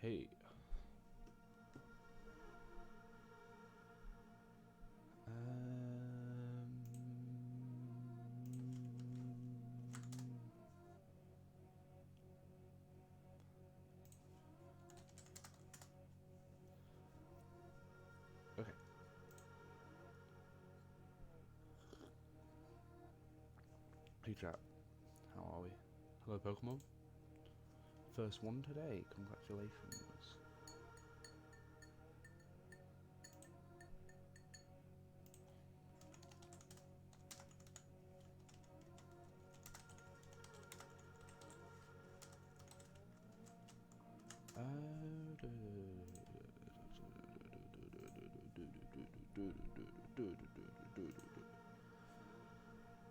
Hey. Okay. Hey chat, how are we? Hello Pokemon. First one today, congratulations.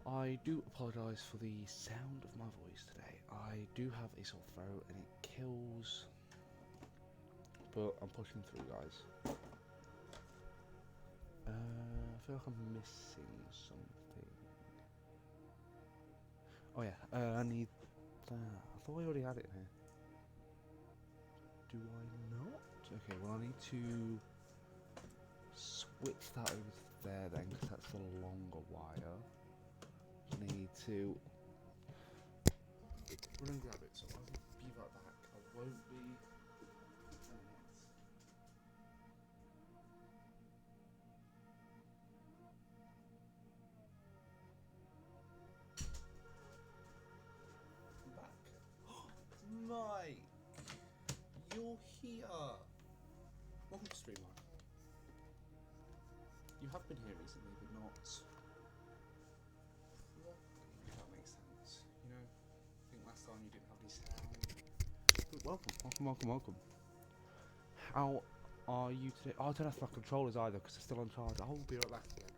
I do apologise for the sound of my voice today. I do have a sore throat and it kills, but I'm pushing through, guys. I feel like I'm missing something. Oh yeah, I need that. I thought I already had it here. Do I not? Okay, well I need to switch that over to there then, because that's the longer wire. Need to run and grab it, so I'll be right back. I won't be 10 minutes. I'm back. Mike! You're here! Welcome to Streamline. You have been here recently, but not... If that makes sense. You know, I think last time you didn't have any sound. But welcome. How are you today? Oh, I don't have my controllers either, because they're still on charge. I'll be right back again.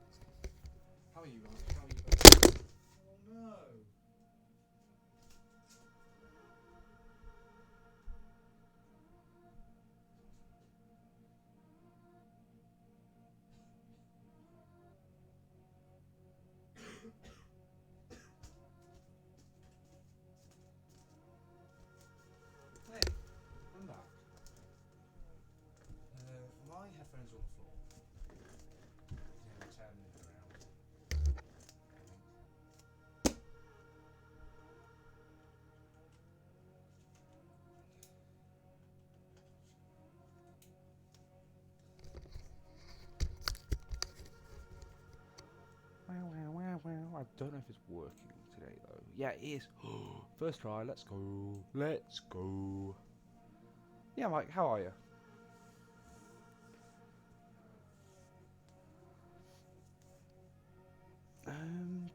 How are you guys? Oh no! Hey, I'm back. My headphones are on the floor. Yeah, turn it around. I don't know if it's working today though. Yeah, it is. First try. Let's go. Let's go. Yeah, Mike. How are you? Um.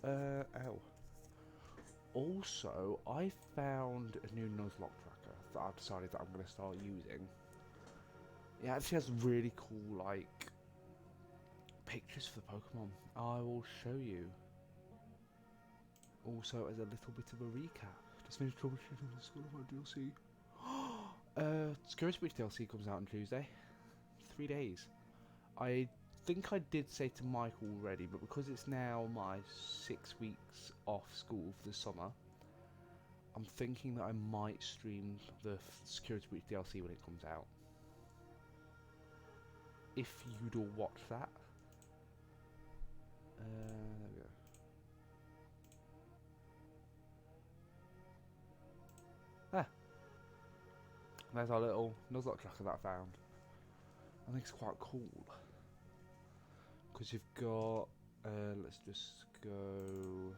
Ow. Also, I found a new Nuzlocke tracker that I've decided that I'm going to start using. It actually has really cool, like, pictures for the Pokemon. I will show you. Also, as a little bit of a recap, just finished troubleshooting the School of DLC. Security Breach DLC comes out on Tuesday. 3 days. I think I did say to Mike already, but because it's now my 6 weeks off school for the summer, I'm thinking that I might stream the Security Breach DLC when it comes out. If you'd all watch that. There we go. Ah, there's our little Nuzlocke tracker that I found. I think it's quite cool. Because you've got, let's just go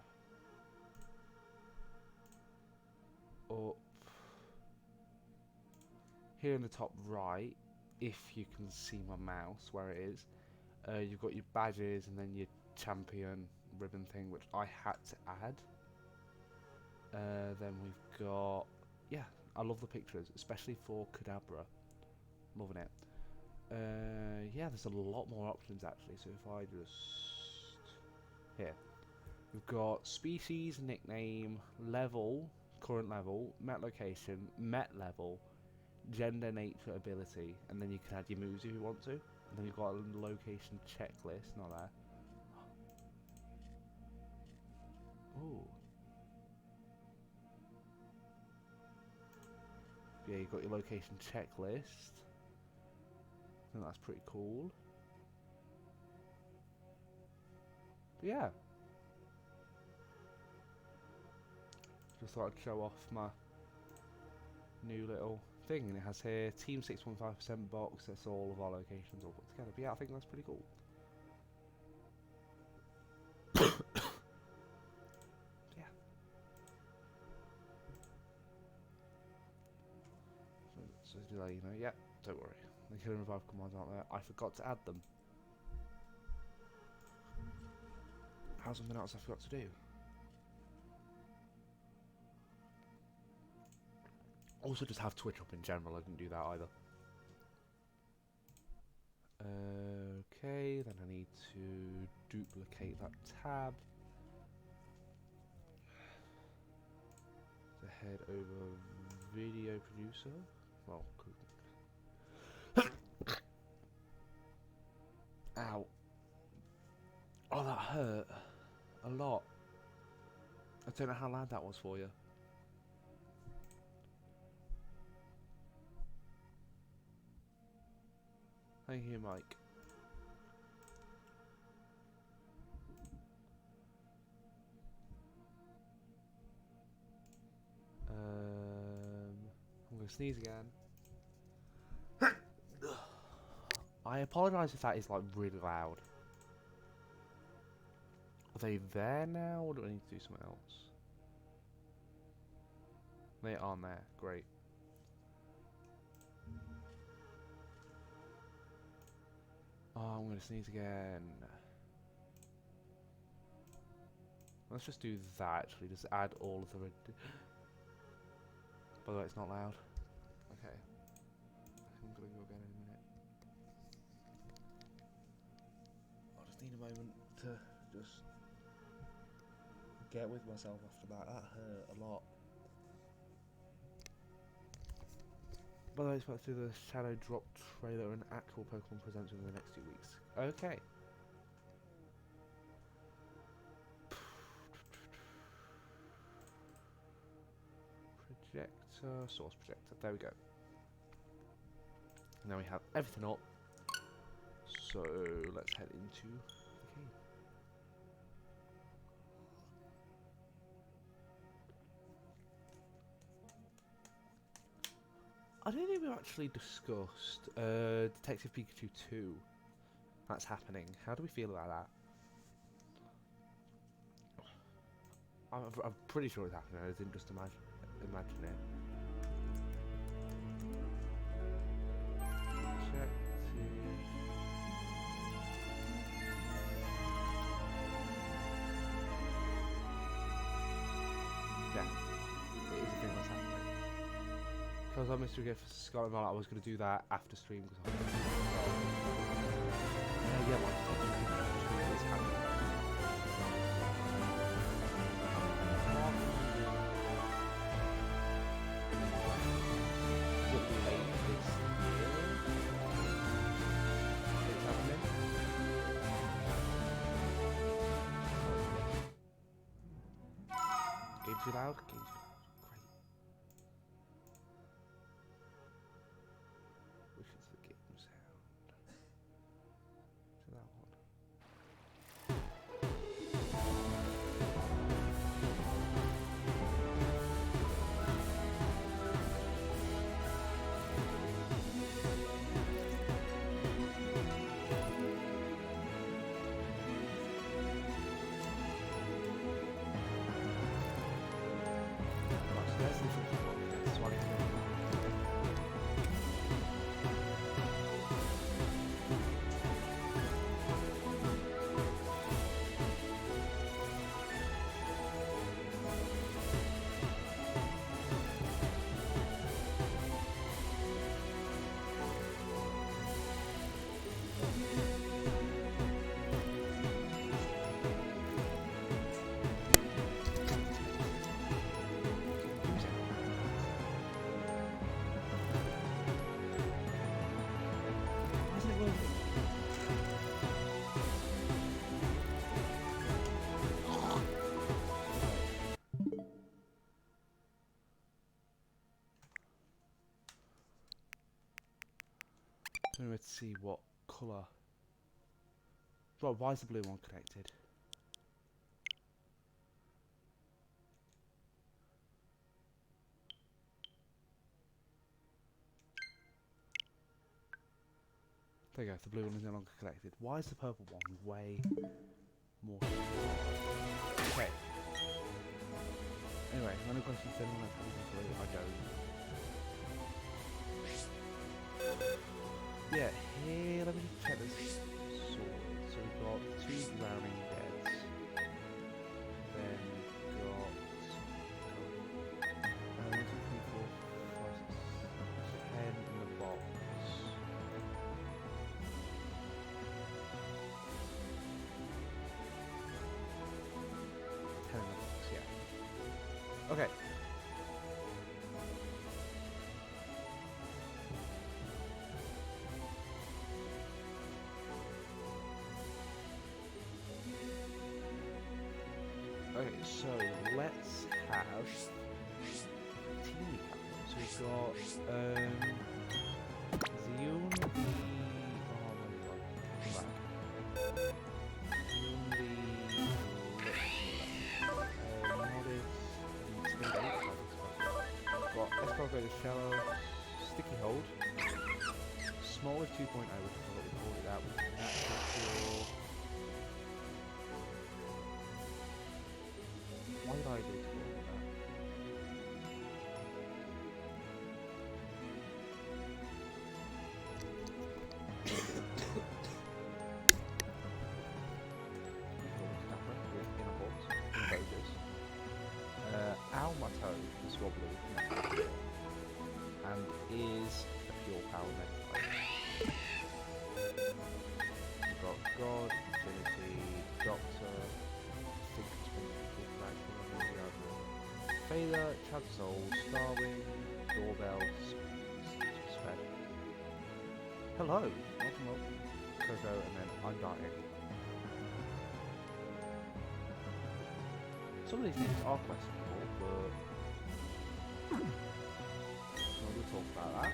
up here in the top right, if you can see my mouse where it is. You've got your badges and then your champion ribbon thing, which I had to add. Then we've got, yeah, I love the pictures, especially for Kadabra. Loving it. Yeah, there's a lot more options actually. So if I just here, we've got species, nickname, level, current level, met location, met level, gender, nature, ability, and then you can add your moves if you want to. And then you've got a location checklist, not there. Ooh. Yeah, you've got your location checklist. I think that's pretty cool. But yeah. Just thought I'd show off my new little thing, and it has here Team 6.5% box. That's all of our locations all put together. But yeah, I think that's pretty cool. Yeah. So do that, you know? Yeah, don't worry. The Kill and Revive commands aren't there. I forgot to add them. How's something else I forgot to do? Also, just have Twitch up in general. I didn't do that either. Okay, then I need to duplicate that tab. To head over video producer. Well, ow. Oh, that hurt a lot. I don't know how loud that was for you. Thank you, Mike. I'm gonna sneeze again. I apologise if that is like really loud. Are they there now, or do I need to do something else? They aren't there. Great. Oh, I'm gonna sneeze again. Let's just do that actually. Just add all of the. By the way, it's not loud. Okay. I'm gonna go again in a minute. I just need a moment to just get with myself after that. That hurt a lot. By the way, it's about to do the Shadow Drop trailer and actual Pokemon presents in the next 2 weeks. Okay. Projector, source projector. There we go. Now we have everything up. So let's head into the cave. I don't think we've actually discussed Detective Pikachu 2. That's happening. How do we feel about that? I'm pretty sure it's happening. I didn't just imagine it. Check to... Yeah, it is a thing that's happening. Because our mystery gift for Scotland Valley, I was going to do that after stream. Yeah, it's happening. Game's too loud? Game's too loud. Great. Which is the game sound? To that one. So let's see what colour. Right, why is the blue one connected? There you go, the blue one is no longer connected. Why is the purple one way more secure? Okay. Anyway, any questions to anyone that's having blue? I don't. Yeah, here, let me just check this sword. So we've got 2 drowning deads. Then we've got 1, 2, 3, 4, 5, 6, 10 in the box. 10 in the box, yeah. Okay. Okay, so let's have team captain. So we've got Zion, the oh my god, come back. Zion, the got Escargot Shallow, Sticky Hold, Small with 2.0, which is what we called it out, which is natural. Why did I agree to call it that? Almato is wobbly and is a pure power meta. We've got God, Infinity, Doctor, Failure, Chad Soul, Starwing, Doorbell, Sped. Hello! Welcome up, Coco, and then I'm dying. Some of these names are questionable, but we'll talk about that.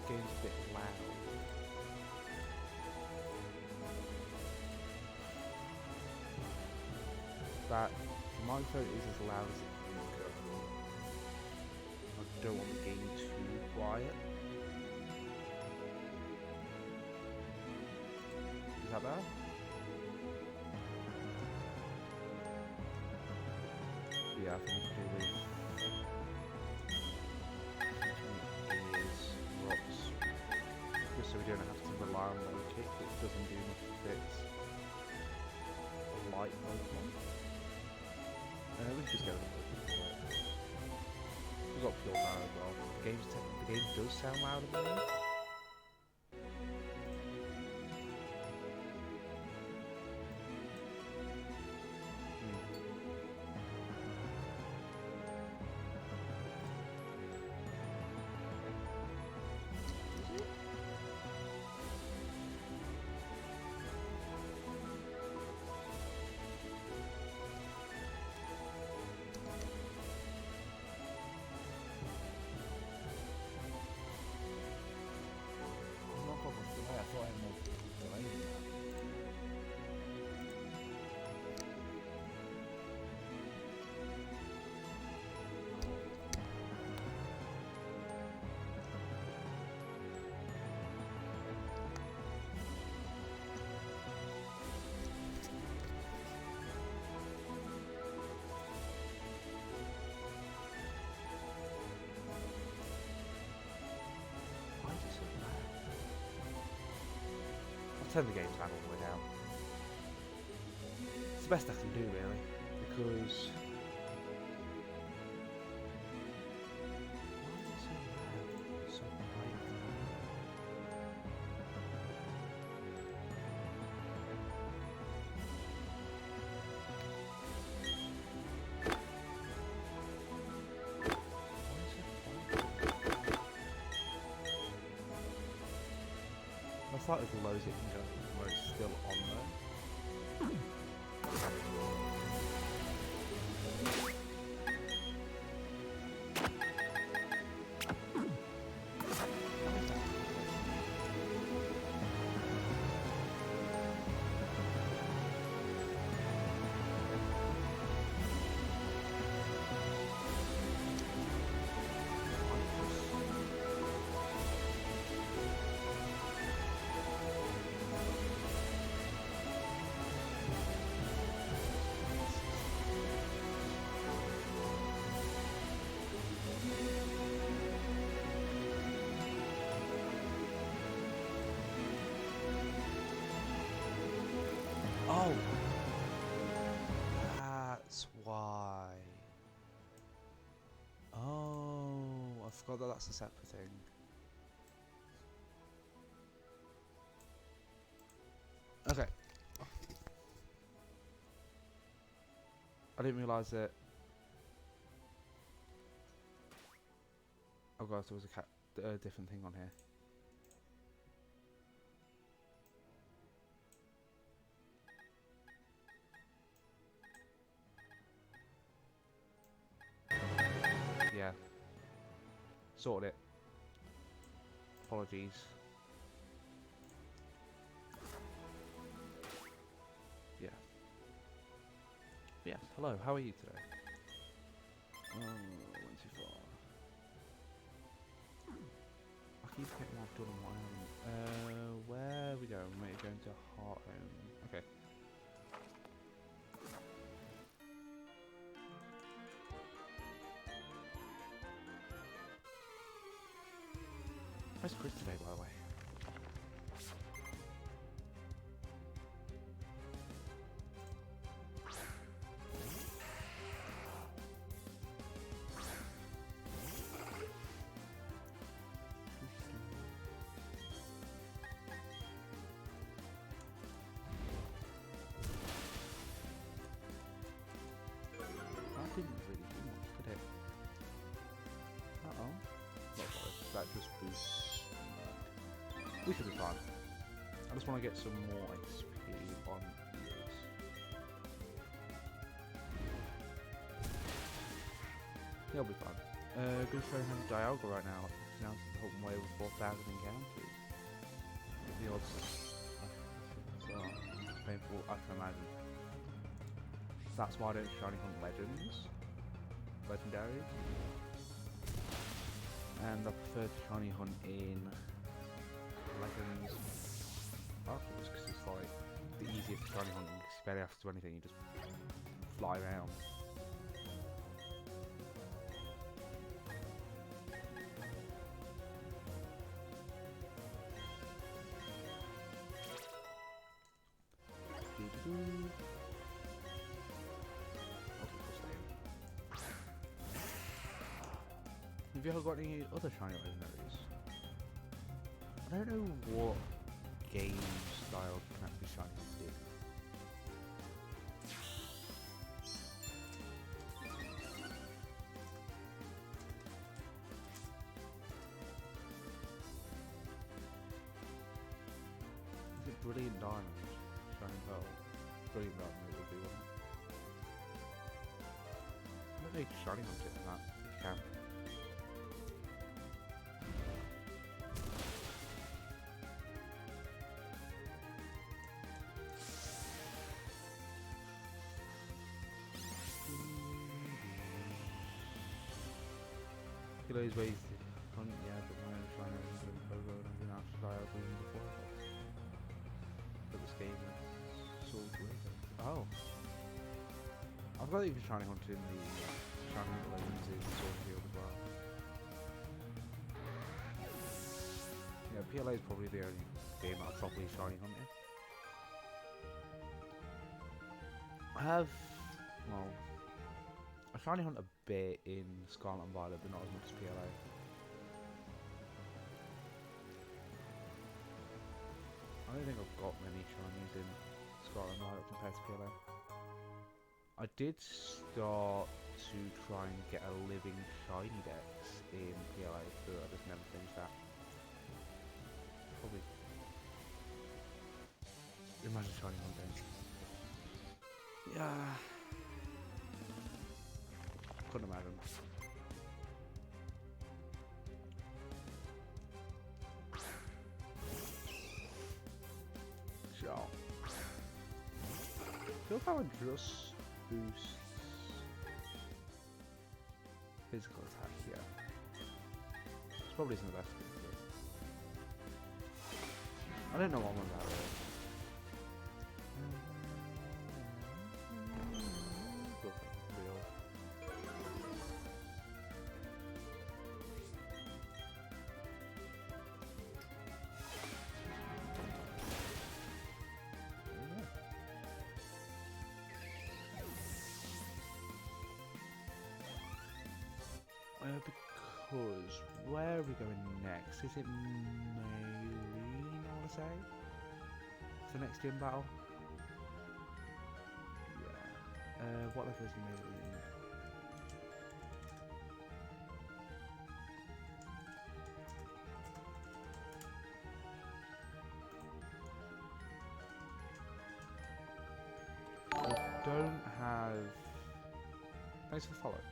Game's a bit loud. That microphone is as loud as it can go. I don't want the game too quiet. Is that bad? Yeah, I think it's to do with so we don't have to rely on low kick, which doesn't do much if it's a light Pokemon. We can just go with the Pokemon. We've got pure power as well. The game does sound louder than me. Turn the game down all the way down. It's the best I can do, really, because There's like loads it can go where it's still on there. Oh, that's why. Oh, I forgot that that's a separate thing. Okay. I didn't realise that. Oh god, there was a different thing on here. Yeah. Sorted it. Apologies. Yeah. Yes, hello, how are you today? Oh, I went too far. I keep getting what I've done and what I haven't. Where we go? We're going to Heart Home. Okay. Where's Chris today, by the way? That didn't really do much, did it? Uh-oh. Not sorry, that just boosts. We should be fine. I just want to get some more XP on these. He'll be fine. Good for him Dialga right now. He's now the whole way with 4,000 encounters. The odds are painful, I can imagine. That's why I don't shiny hunt legendaries. And I prefer to shiny hunt in legends afterwards because it's like the easiest shiny hunting because you barely have to do anything, you just fly around. Have you ever got any other shiny legendaries? I don't know what game style can actually shiny do. Is it Brilliant Diamond? Shining Pearl? Brilliant Diamond it would be one. I don't know if shiny hunt it in that, if you can. Those ways to hunt, yeah, but when I'm trying to do a Pogo and I'm going to have to try out before. But this game is so great. Oh. I've got even shiny hunt in the shiny hunt legends in Sword Field as well. Yeah, PLA is probably the only game I've properly shiny hunted. I have, well, I shiny hunt a bit in Scarlet and Violet, but not as much as PLA. I don't think I've got many shinies in Scarlet and Violet compared to PLA. I did start to try and get a living shiny dex in PLA, but I just never finished that. Probably Imagine shiny hunting. Yeah. Couldn't imagine. Shot. Field power just boosts physical attack here. This probably isn't the best thing to do. I don't know what I'm about really. Because where are we going next? Is it Maylene, I want to say? It's the next gym battle? Yeah. What level is Maylene? We don't have... Thanks for the follow.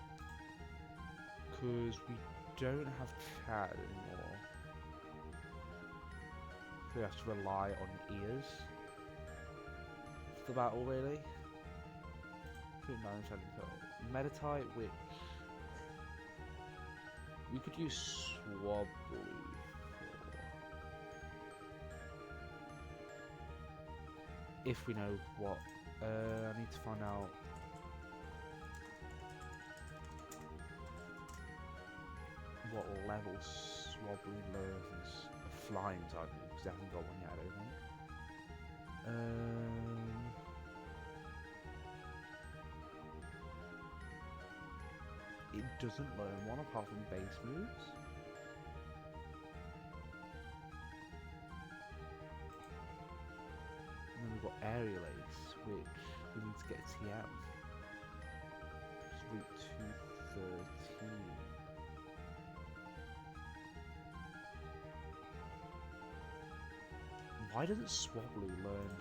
Because we don't have chat anymore. So we have to rely on ears for the battle, really. 9 shining pearl. Meditite, which we could use Swablu for. If we know what. I need to find out. What level Swablu learns a flying type move, because they haven't got one yet, I don't think. It doesn't learn one apart from base moves. And then we've got Aerial Ace, which we need to get TM. It's Route 213. Why doesn't Swablu learn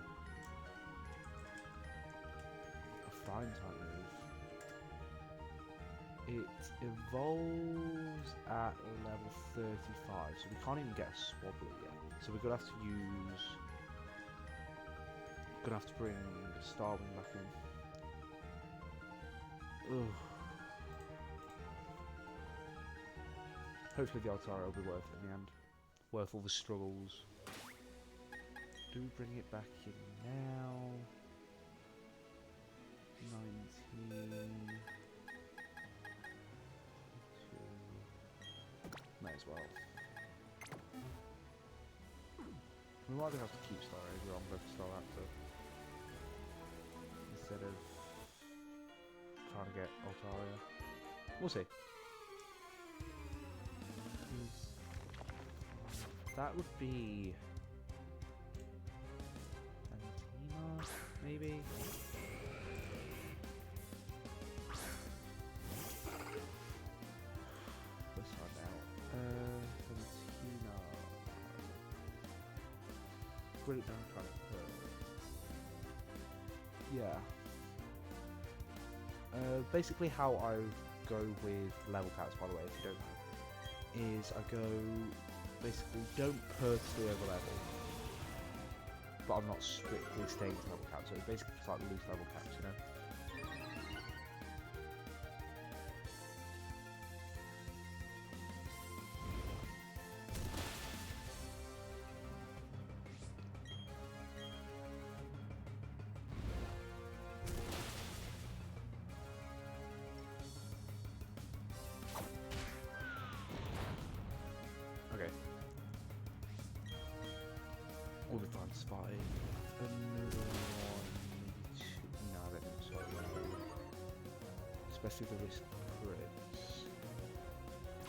a flying type move? It evolves at level 35, so we can't even get a Swablu yet. So we're gonna have to use. Gonna have to bring Starwing back in. Ugh. Hopefully the Altara will be worth it in the end. Worth all the struggles. Do we bring it back in now? 19. May as well. We might have to keep Star Ranger on, but Star Raptor. Instead of trying to get Altaria. We'll see. That would be... maybe? Let's find out. Valentina. Great Democratic Pearl. Yeah. Basically how I go with level caps, by the way, if you don't know, is I go, basically, don't purposely over level. But I'm not strictly staying to level cap, so it's basically just like loose level caps, you know? Okay. All the time spotted. Another one. No, I don't think so. Especially the risk crits.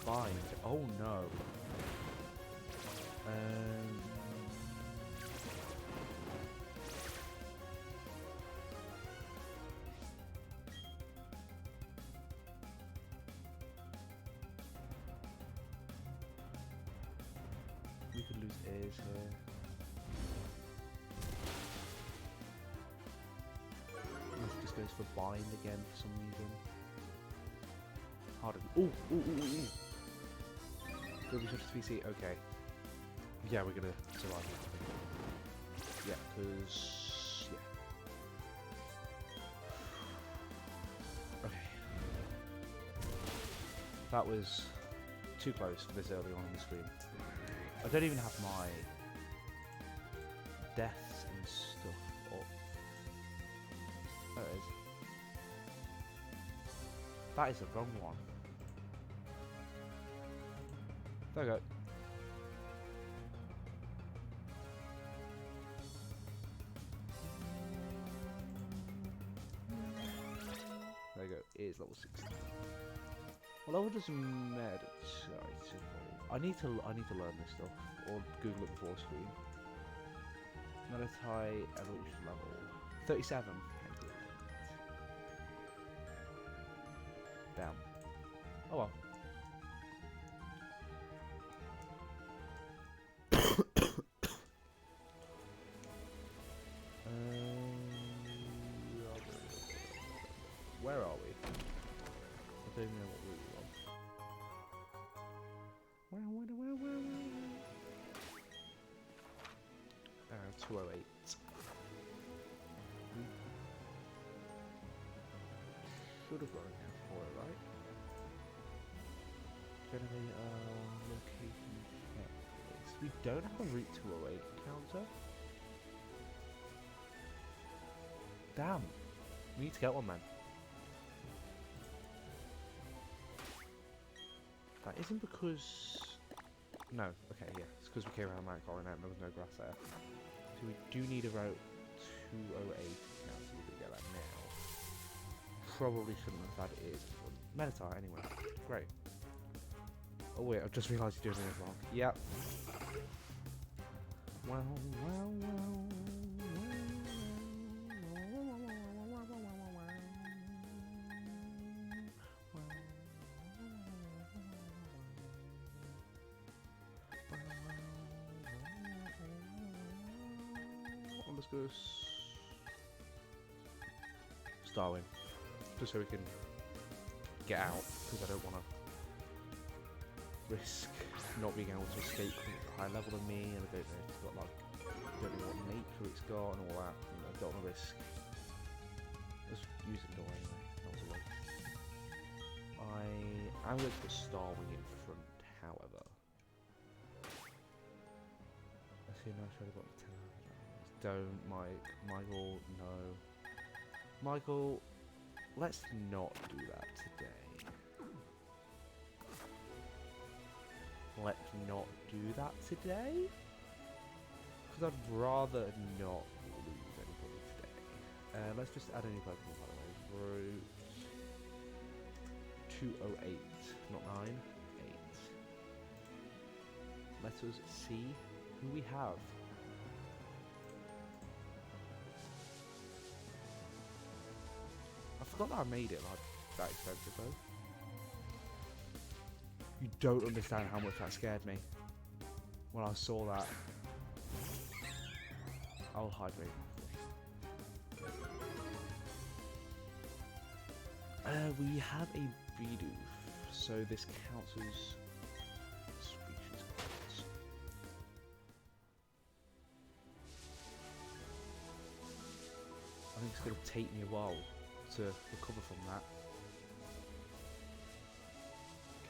Bind. Oh no. We could lose A's here. goes for bind again for some reason. Harden. Ooh, ooh, ooh, ooh, ooh. Will we switch to PC? Okay. Yeah, we're gonna survive it. Yeah, because... yeah. Okay. That was too close for this early on the screen. I don't even have my deaths and stuff up. There it is. That is the wrong one. There we go. There we go. It is level 16. Well, level doesn't matter. I need to learn this stuff or Google it before stream. Meditai evolution level 37. Damn. Oh well. Where are we? I don't even know what route we're on. Where? 208. Should have run here for it, right? Generate location checklist. We don't have a route 208 counter. Damn. We need to get one then. That isn't because... no, okay, yeah. It's because we came around Mount Colin and there was no grass there. So we do need a route 208 now, so we can get that now. Probably shouldn't have had it is. Meditai anyway. Great. Oh wait, I've just realised you're doing it wrong. Yep. Wow. Let's go Starwing, just so we can get out, because I don't want to risk not being able to escape from it's high level than me, and I don't know if it's got like, I don't know what nature it's got and all that, you know, I don't want to risk. Let's use the door anyway, not to waste. I'm going to put Starwing in front, however. I see no shadow got 10 hours. Don't, Michael, no. Michael, let's not do that today. Let's not do that today? Because I'd rather not lose anybody today. Let's just add a new Pokemon, by the way. Route 208, not 9, 8. Let us see who we have. I forgot that I made it like that expensive though. You don't understand how much that scared me when I saw that. I'll hydrate. We have a Bidoof, so this counts as species cards. I think it's going to take me a while to recover from that.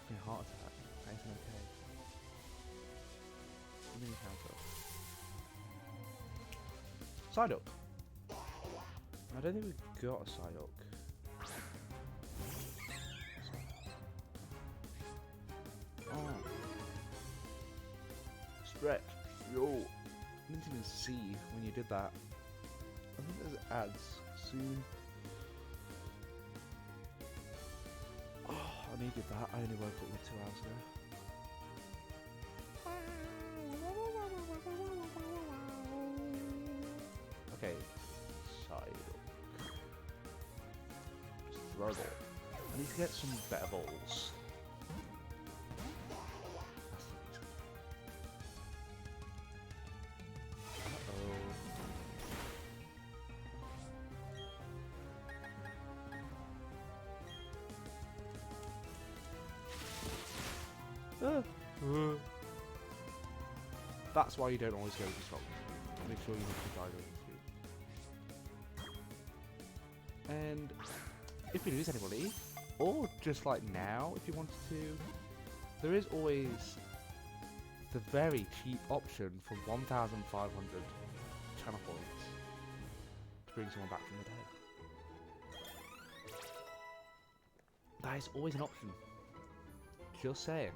Give me a heart attack. Anything okay? Mini counter. Psyduck. I don't think we've got a Psyduck. Oh. Stretch. Yo. I didn't even see when you did that. I think there's ads soon. Oh, I needed that. I only woke up like 2 hours ago. Okay. Psyduck. Just throw it. I need to get some better balls. That's why you don't always go to stop. Make sure you have to guide over. And if you lose anybody, or just like now, if you wanted to, there is always the very cheap option for 1,500 channel points to bring someone back from the dead. That is always an option. Just saying.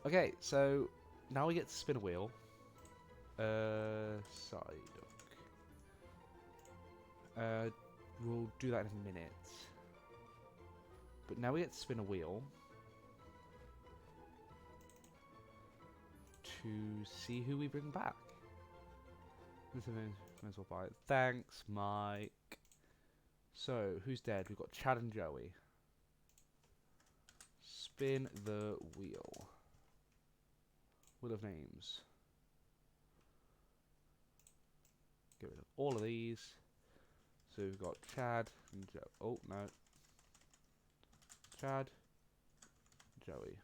Okay, so now we get to spin a wheel. Psyduck. We'll do that in a minute. But now we get to spin a wheel to see who we bring back. May as well buy it. Thanks, Mike. So, who's dead? We've got Chad and Joey. Spin the wheel. Wheel of names. Get rid of all of these. So we've got Chad and Joe. Oh, no. Chad, Joey.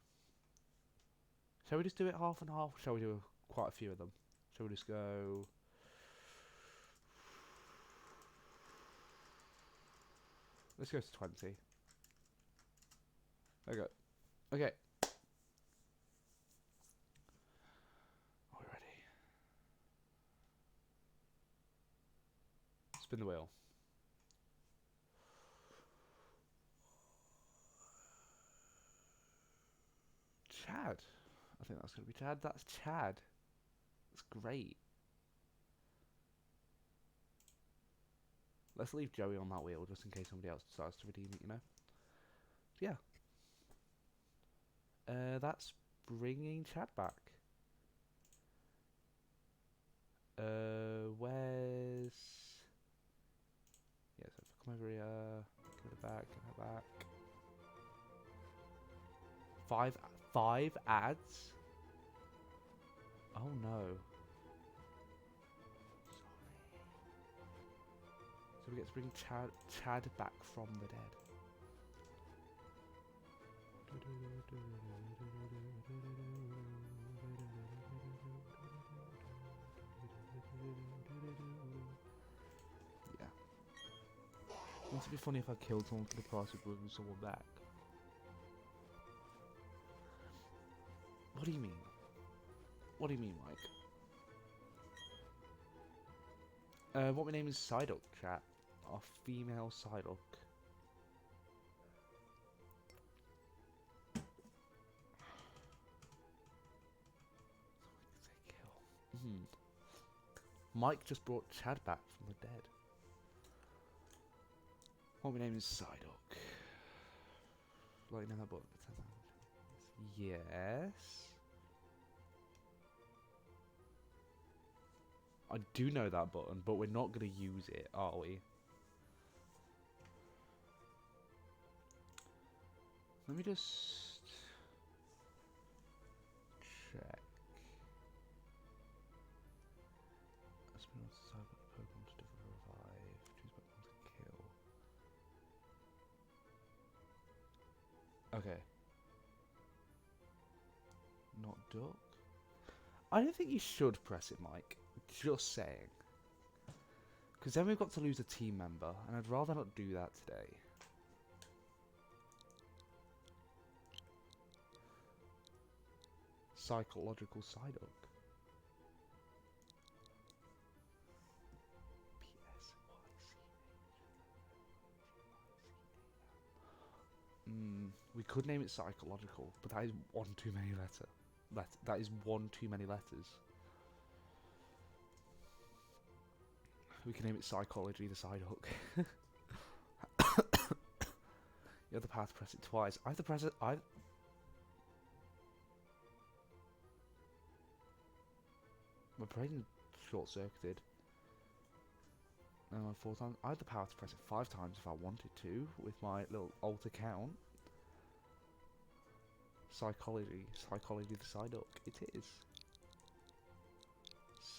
Shall we just do it half and half? Shall we do quite a few of them? Shall we just go... Let's go to 20. There we go. Okay. Are we ready? Spin the wheel. Chad. I think that's going to be Chad. That's Chad. That's great. Let's leave Joey on that wheel just in case somebody else decides to redeem it, you know? Yeah. That's bringing Chad back. Where's... Yeah, so come over here. Give it back, give it back. Five ads? Oh no. So we get to bring Chad back from the dead. Yeah. Wouldn't it be funny if I killed someone for the price of bringing someone back? What do you mean? What do you mean, Mike? What my name is Psyduck, chat. Our female Psyduck. Mike just brought Chad back from the dead. What my name is Psyduck. Like now that button. Yes. I do know that button, but we're not going to use it, are we? Let me just check. Spin on side with Pokemon to revive. Choose Pokemon to kill. Okay. Not duck. I don't think you should press it, Mike. Just saying. Because then we've got to lose a team member, and I'd rather not do that today. Psychological Psyduck. We could name it psychological, but that is one too many letters. That is one too many letters. We can name it Psychology the Psyduck. You have the power to press it twice. I have to press it. My brain short-circuited. 4 times. I have the power to press it 5 times if I wanted to with my little alt account. Psychology the Psyduck. It is.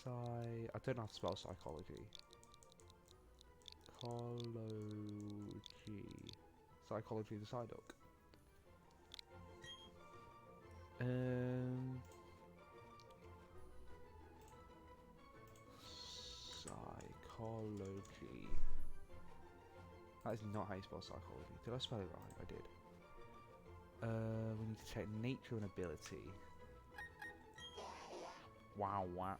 I don't know how to spell psychology. Psychology the Psyduck. Psychology. That is not how you spell psychology. Did I spell it right? I did. We need to check nature and ability. Wow, wow.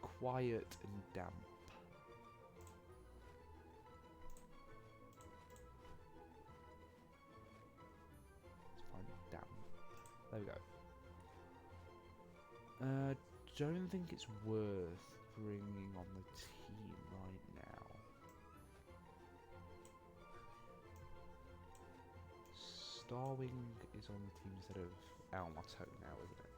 Quiet and damp. Let's find damp. There we go. Don't think it's worth bringing on the team right now. Starwing is on the team instead of Almato now, isn't it?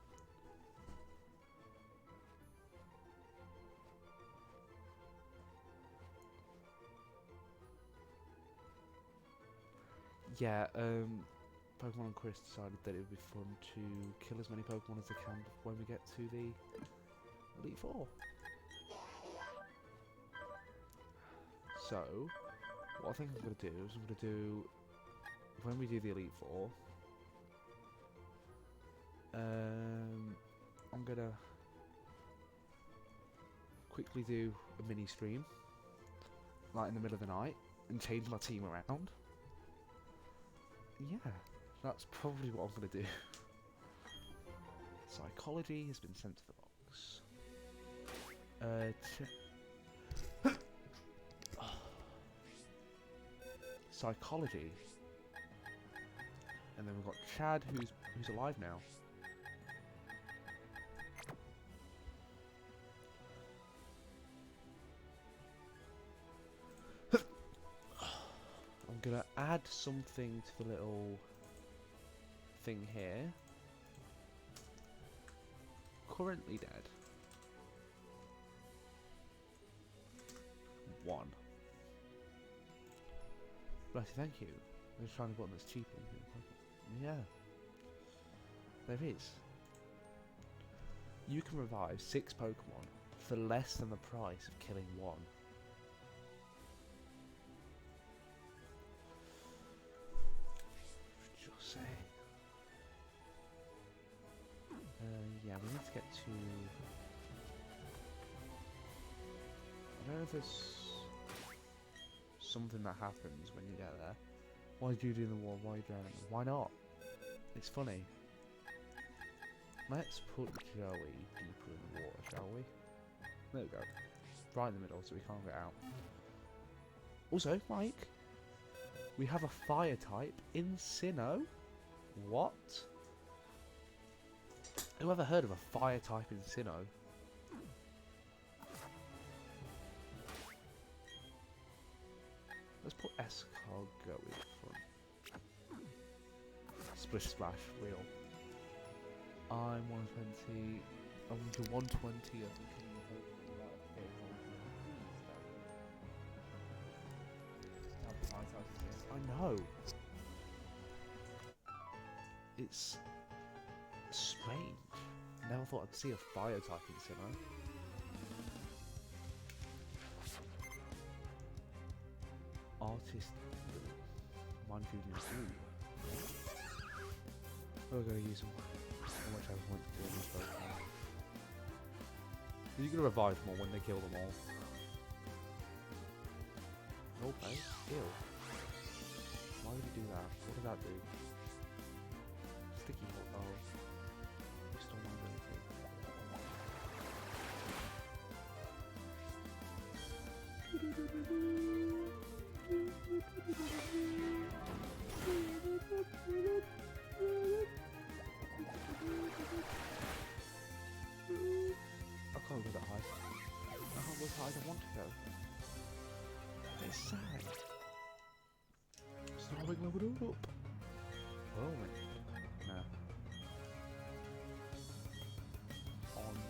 Yeah, Pokemon and Chris decided that it would be fun to kill as many Pokemon as they can when we get to the Elite Four. So, what I think I'm going to do is when we do the Elite Four, I'm going to quickly do a mini stream, like in the middle of the night, and change my team around. Yeah, that's probably what I'm going to do. Psychology has been sent to the box. Psychology. And then we've got Chad, who's alive now. I'm gonna add something to the little thing here. Currently dead. 1. Right, thank you. I'm just trying to button that's cheap. Yeah. There is. You can revive 6 Pokemon for less than the price of killing 1. Just saying. Yeah, we need to get to... I don't know if there's something that happens when you get there. Why did you do the wall? Why are you drowning? Why not? It's funny. Let's put Joey deeper in the water, shall we? There we go. Right in the middle so we can't get out. Also, Mike, we have a fire type in Sinnoh. What? Who ever heard of a fire type in Sinnoh? Let's put Escargot in front. Splish Splash, real. I'm 120. I'm to 120 of the King of Hope. I know. It's strange. Never thought I'd see a fire type in Sinnoh. Artist Mind-Fusion Blue. We're going to use them. How much I want to kill these Pokemon. You're going to revive more when they kill them all. Roleplay? Ew. Why would you do that? What does that do? Sticky hole. Oh. You stole my ability. I can't go that high. I can't go as high as I want to go. It's sad. Starving leveled up. Oh my. No. On to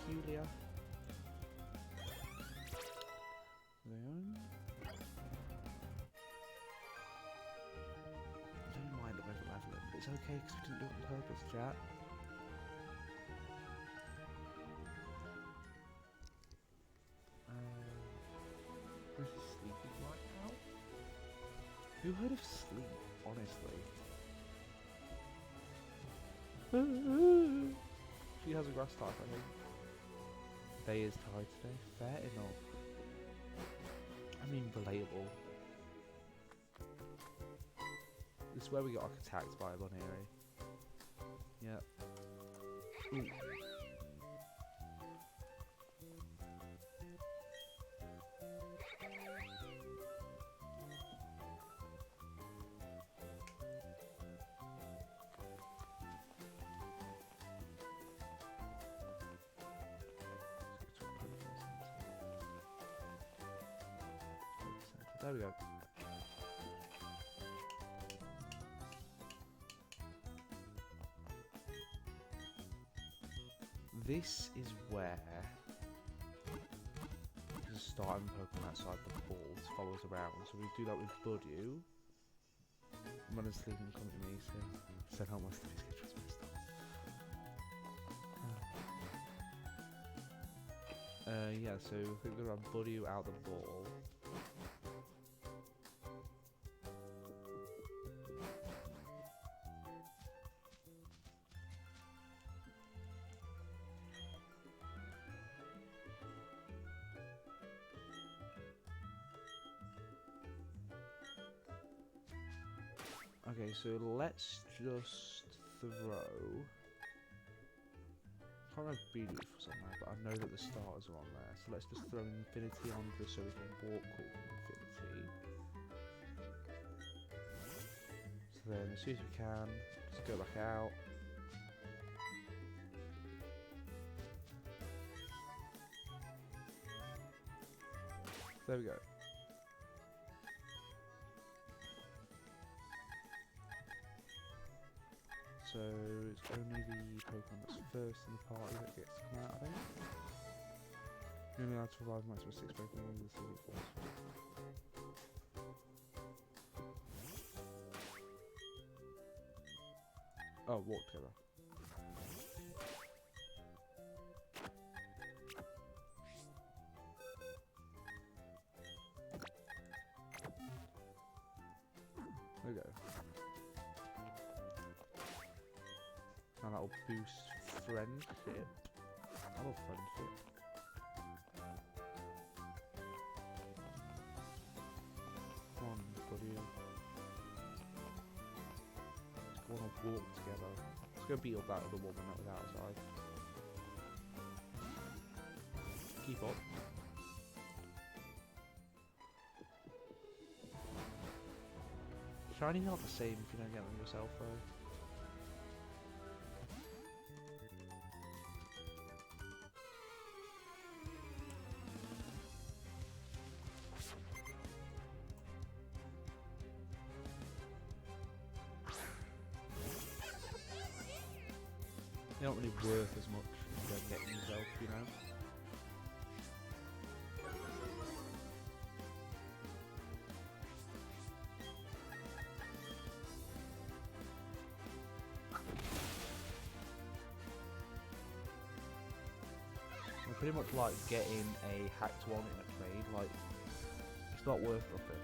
Julia. It's okay because we didn't do it on purpose, chat. Who's sleeping right now? Who heard of sleep, honestly? She has a grass type, I think. Day is tired today. Fair enough. I mean, relatable. This is where we got like attacked by a bunny, yeah. Ooh. There we go. This is where there's a starting Pokemon outside the ball to follow us around. So we do that with Budew. I'm gonna sleep and come to me, so how my sleep schedule's messed up. Yeah, so I think we're gonna run Budew out the ball. Okay, so let's just throw. I can't remember Beautiful's on there, but I know that the starters are on there. So let's just throw Infinity on this so we can walk with Infinity. So then, as soon as we can, just go back out. There we go. So it's only the Pokemon that's first in the party that gets to come out, I think. You're only allowed to survive maximum 6 Pokemon with the Secret Force. Oh, walk together. There we go. Now that'll boost friendship. I love friendship. Come on, buddy. Let's go on a walk together. Let's go beat up that other woman that was outside. Keep up. Shinies aren't the same if you don't get them yourself though. They're not really worth as much if you don't get them yourself, you know? We're pretty much like getting a hacked one in a trade, like, it's not worth nothing.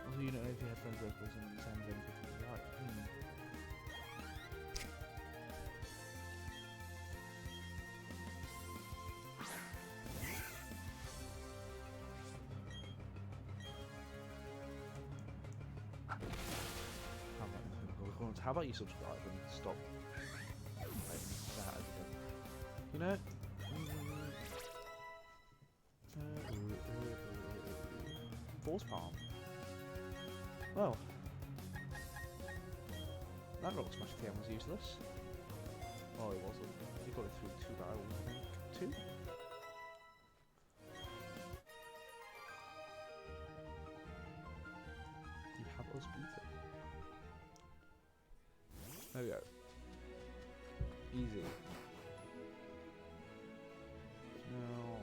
Also, you don't know if you have friends locals and send anything to the right. How about you subscribe and stop playing that again? You know? Force Palm. Well, that rock smash TM was useless. Oh, it wasn't. You got it through 2 battles, I think. 2? You have us beaten. There we go. Easy. Now...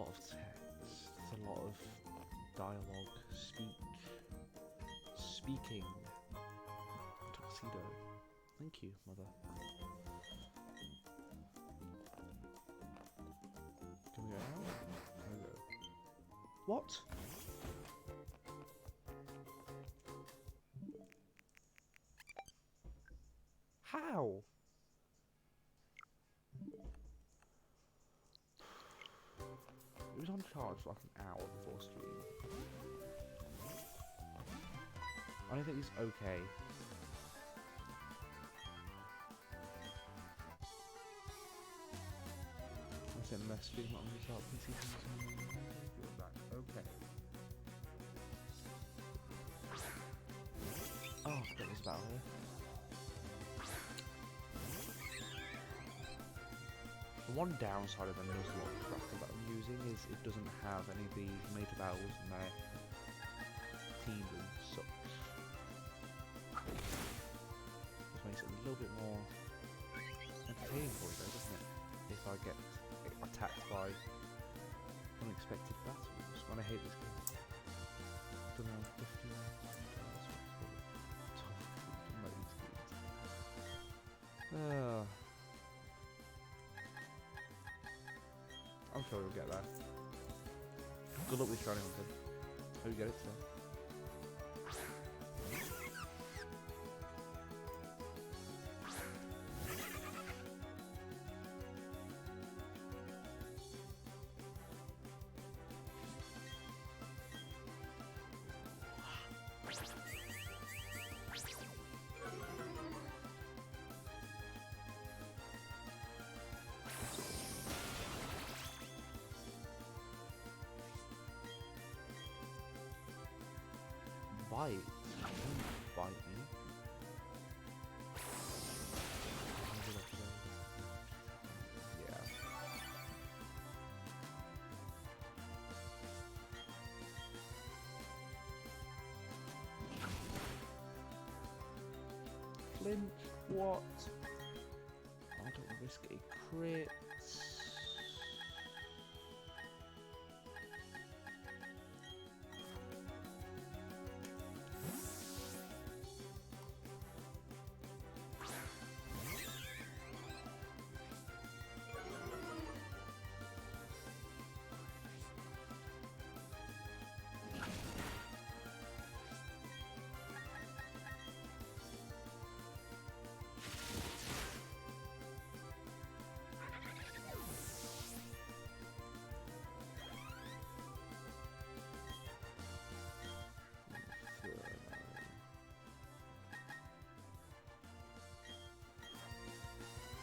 lot of text. There's a lot of dialogue, speaking. Tuxedo. Thank you, mother. Can we go out? Can we go? What? How? It was on charge for like an hour before stream. I don't think it's okay. I said less stream on the top. Okay. Oh, I forgot this about here. The one downside of the Nuzlocke tracker that I'm using is it doesn't have any of the major battles in their team and such. This makes it a little bit more entertaining for you though, doesn't it? If I get attacked by unexpected battles. And I hate this game. Don't know, 15 I'm sure you'll get that. Good luck with Shiny Hunter. Hope you get it today. Bite? Don't bite me. Yeah. Flinch? What? I don't want to risk a crit.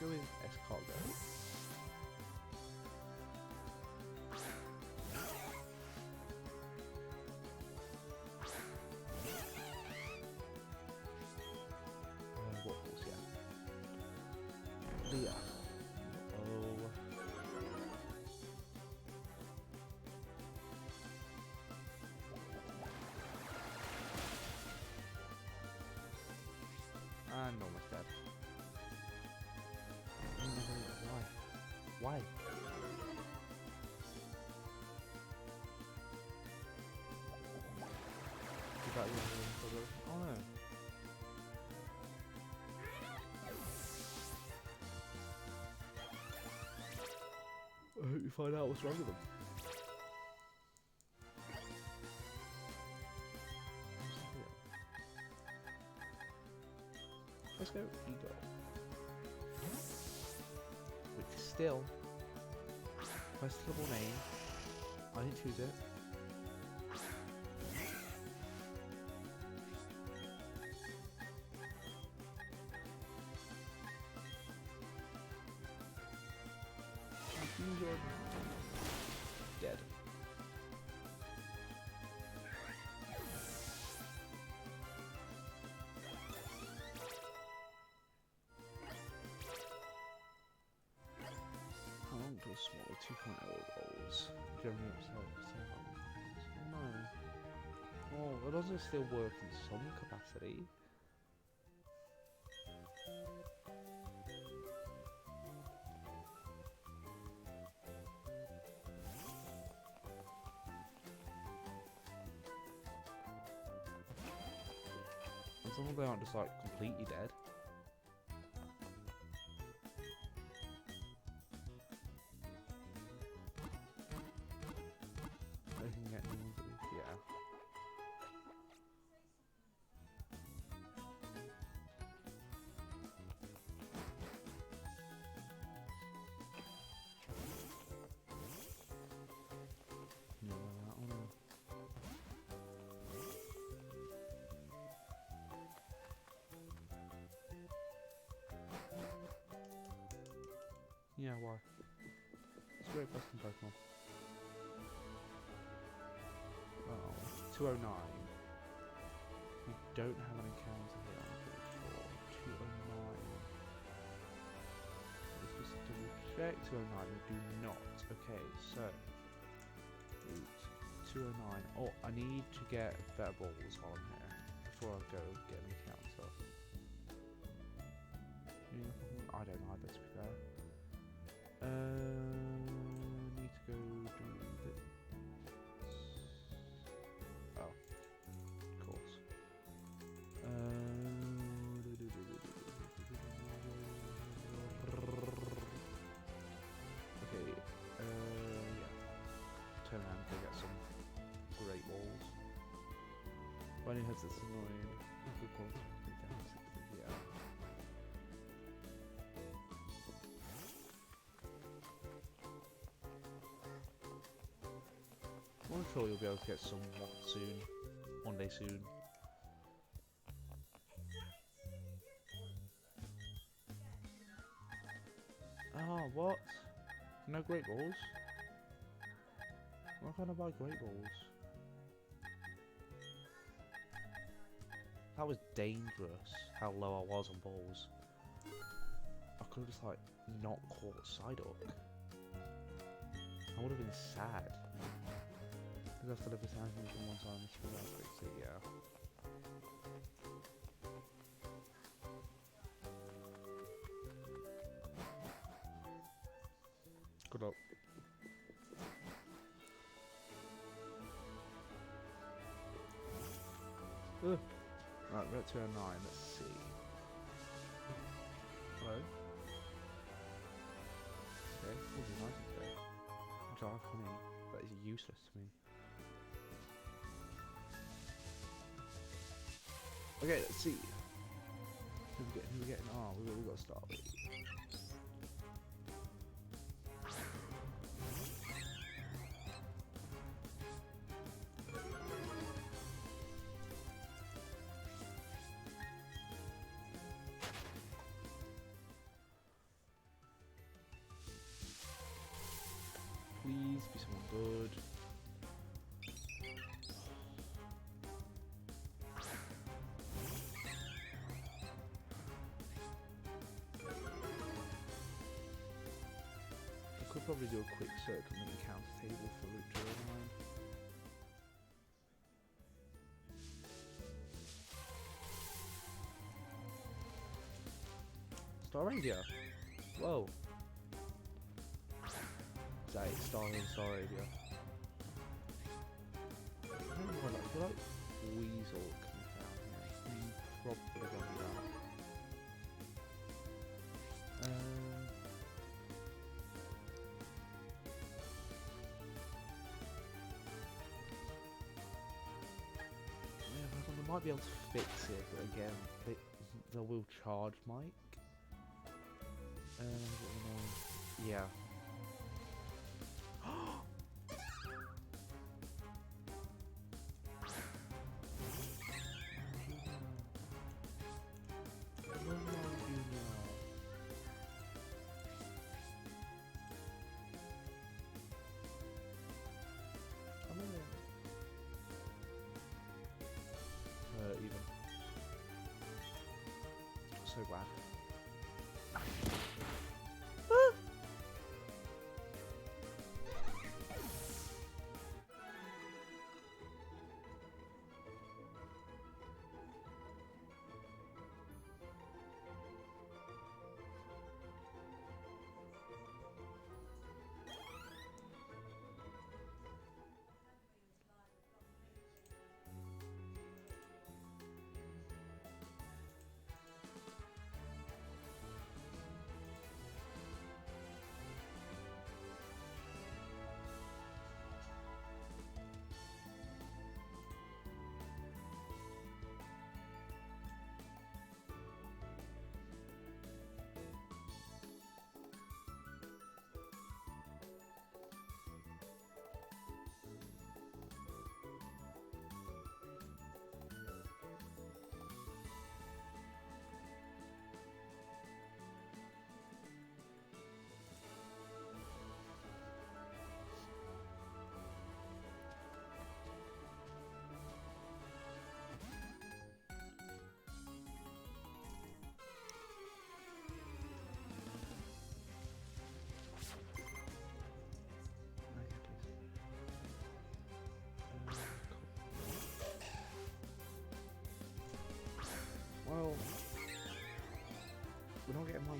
Go with Escargot. Waffles, yeah. Leah. Oh. And almost dead. Why? Is that the end of the Oh no. I hope you find out what's wrong with them. Let's go Ego. Which still, questionable name. I didn't choose it. Dead. How long to a smaller 2.0 rolls? Generally upset. No. Oh, it doesn't still work in some capacity. long as they aren't just like completely dead. They can get new ones at least, yeah. No, that one. Yeah, why? It's a great question, Pokemon. Oh, 209. We don't have an encounter here, I'm pretty sure. 209. Let's just double check. 209, we do not. Okay, so. Route 209. Oh, I need to get better balls while I'm here. Before I go get an encounter. I don't know either, to be fair. Need to go do this. Oh, of course. Okay, yeah. Turn around and go get some great balls. Bunny has this annoying. Good quality. Yeah. I'm sure you'll be able to get some soon. One day soon. Oh, what? No great balls? Why can't I buy great balls? That was dangerous, how low I was on balls. I could have just like not caught Psyduck. I would have been sad. Because I still have this happening from one time, this was out, so yeah. Good luck. Right, we're at 209, let's see. Hello? Okay, this is nice today. Jar of honey, that is useless to me. Okay, let's see. Who we getting? Oh, we got to start with. Please be someone good. I could probably do a quick search on the encounter table for Route 209. Star Ranger. Whoa. Is that it? Star Ranger. I don't know why, I feel like Weasel comes down here. Probably gonna be down. Yeah, I might be able to fix it, but again, they will charge Mike. Yeah. Even. So glad.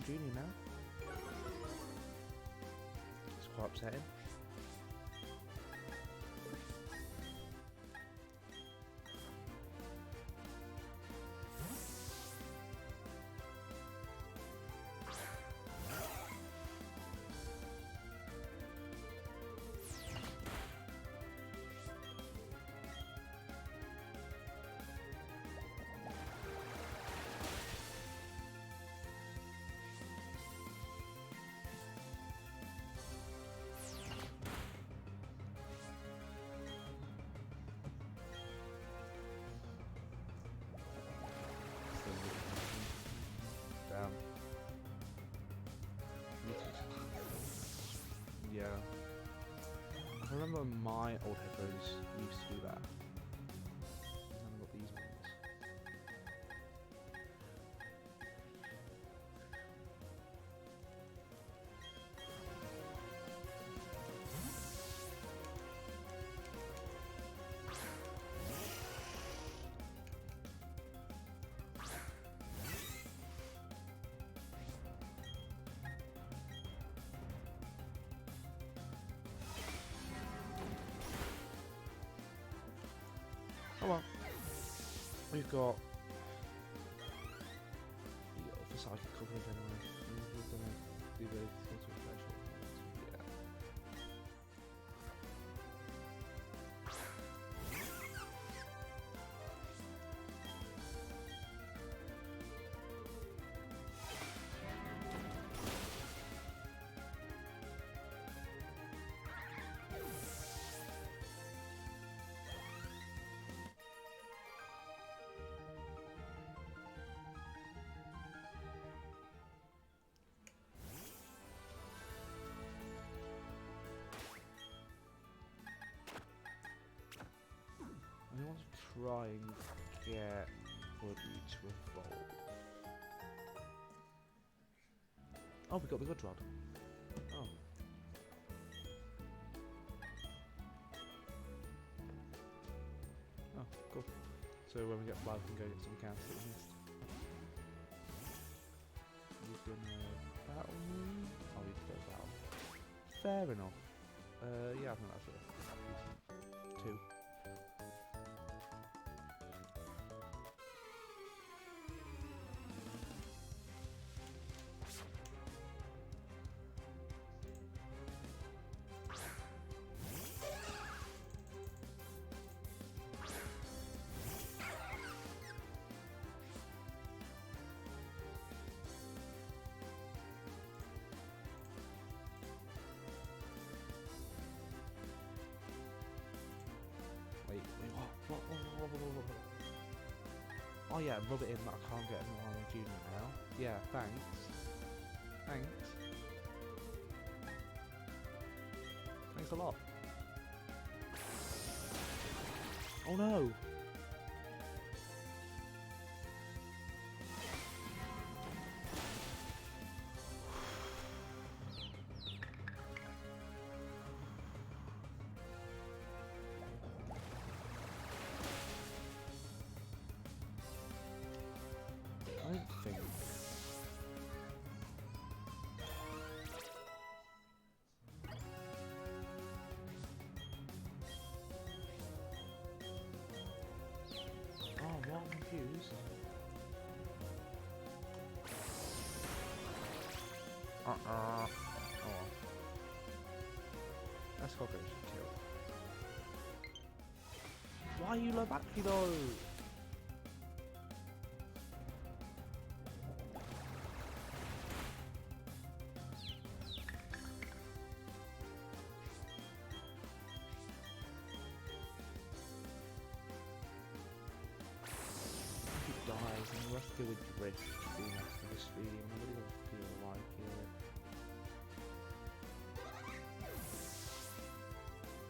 Junior now. It's quite upsetting. Damn. Yeah. I remember my old headphones used to do that. And I've got these ones. Oh well. We've got the psychic coverage anyway. We're gonna do the sort of special. Yeah. I want to try and get Buddy to evolve. Oh, we got the good rod. Oh. Oh, cool. So when we get fly, we can go get some counts that we missed. You're gonna battle me? Oh, we did go battle. Fair enough. Yeah, I think that's it. 2. What? Oh yeah, rub it in that I can't get anyone on Junior now. Yeah, thanks. Thanks a lot. Oh no! I don't think. Oh, what? I'm confused. Oh well. Let's go kill. Why are you low battery though? Dies and the rest of the drift being after the stream. I really don't feel like it.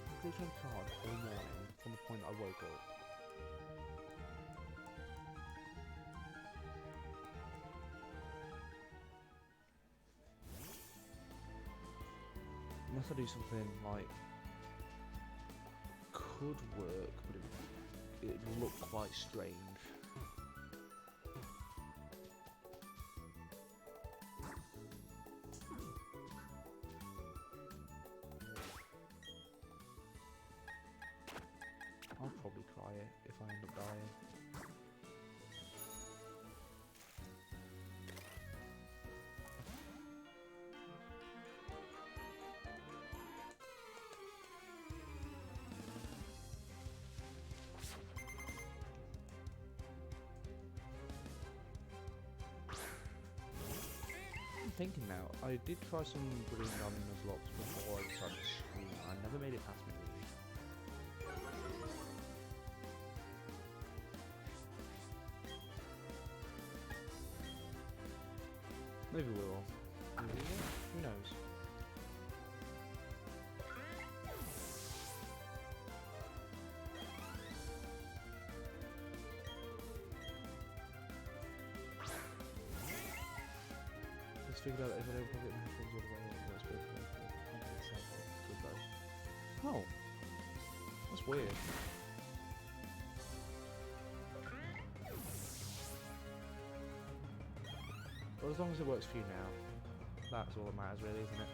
I'm glitching hard all morning from the point I woke up. Unless I do something like could work, but it would look quite strange. thinking now. I did try some brilliant on Nuzlocke before I decided to stream. I never made it past me really. Maybe we will. Maybe we will. Who knows? Let's figure out if I don't get my headphones all the way in. Let's go for it. Oh, that's weird. Well, as long as it works for you now, that's all that matters really, isn't it?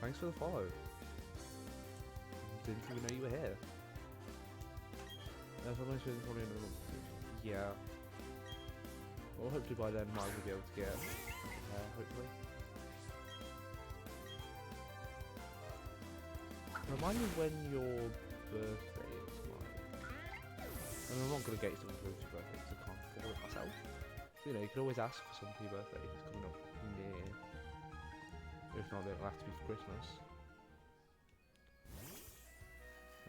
Thanks for the follow. Didn't even know you were here. Probably another one. Yeah. Well, hopefully by then Mike will be able to get hopefully. Remind me when your birthday is, Mike. And I'm not going to get you something for your birthday because I can't afford it myself. So, you know, you can always ask for something for your birthday if it's coming up near. If not, then it'll have to be for Christmas.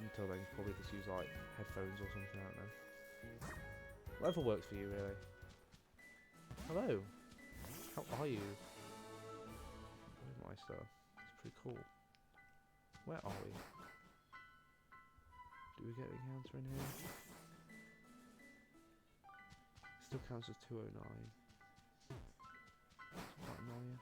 Until then, you probably just use like headphones or something, I don't know. Whatever works for you, really. Hello. How are you? Where's my stuff? It's pretty cool. Where are we? Do we get the encounter in here? Still counts as 209. That's quite annoying.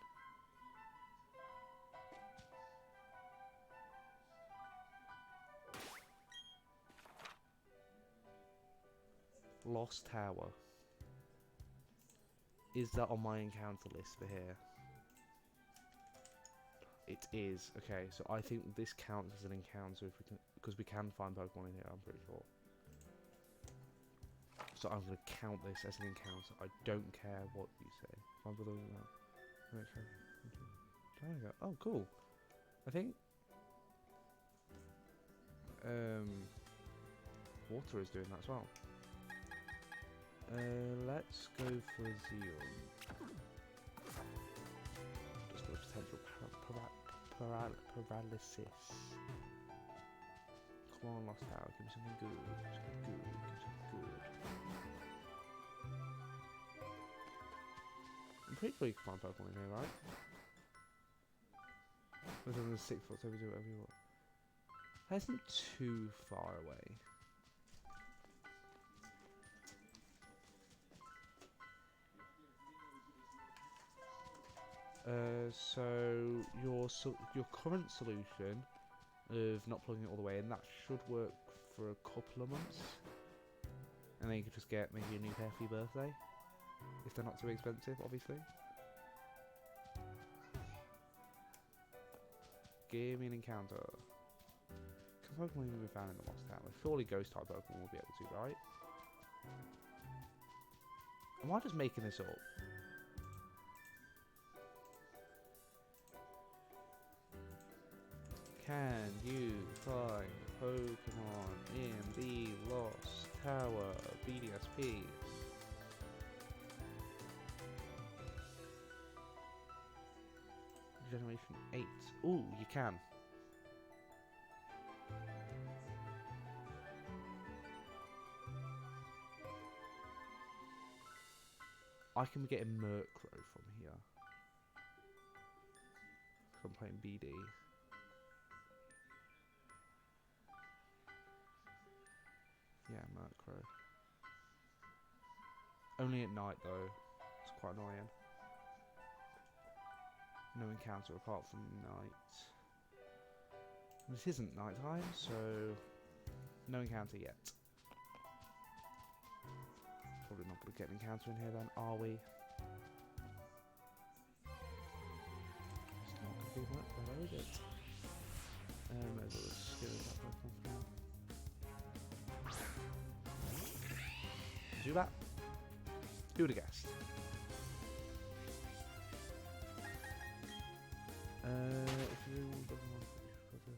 Lost Tower. Is that on my encounter list for here? It is. Okay, so I think this counts as an encounter if we can, because we can find Pokemon in here, I'm pretty sure. So I'm going to count this as an encounter. I don't care what you say. My brother was that. Oh, cool. I think water is doing that as well. Let's go for Zeon. Just got potential paralysis. Come on, Lost Tower, give me something good. Give me something good. I'm pretty sure you can find Pokemon in here, right? Other than the 6 foot, so we do whatever you want. That isn't too far away. So your current solution of not plugging it all the way in, that should work for a couple of months, and then you could just get maybe a new pair for your birthday, if they're not too expensive, obviously. Give me an encounter. Can Pokemon even be found in the Lost Tower? Surely Ghost type Pokemon will be able to, right? Am I just making this up? Can you find Pokemon in the Lost Tower BDSP? Generation 8. Ooh, you can. I can get a Murkrow from here. I'm playing BD. Yeah, Murkrow. Only at night though. It's quite annoying. No encounter apart from night. This isn't nighttime, so no encounter yet. Probably not going to get an encounter in here then, are we? It's not going to be much better, is it? There's a skill that Pokemon now. Do that? Who would have guessed? If you doesn't want to,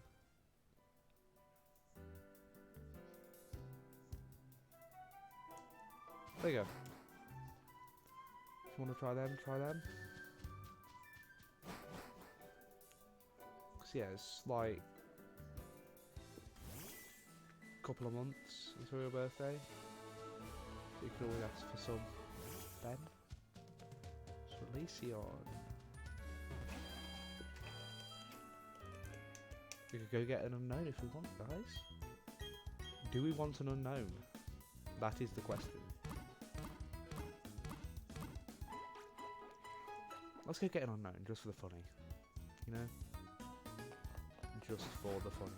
there you go. If you want to try them, try them. Cause yeah, it's like a couple of months until your birthday. So you can always ask for some then. Swalicyon. We could go get an unknown if we want, guys. Do we want an unknown? That is the question. Let's go get an unknown, just for the funny. You know? Just for the funny.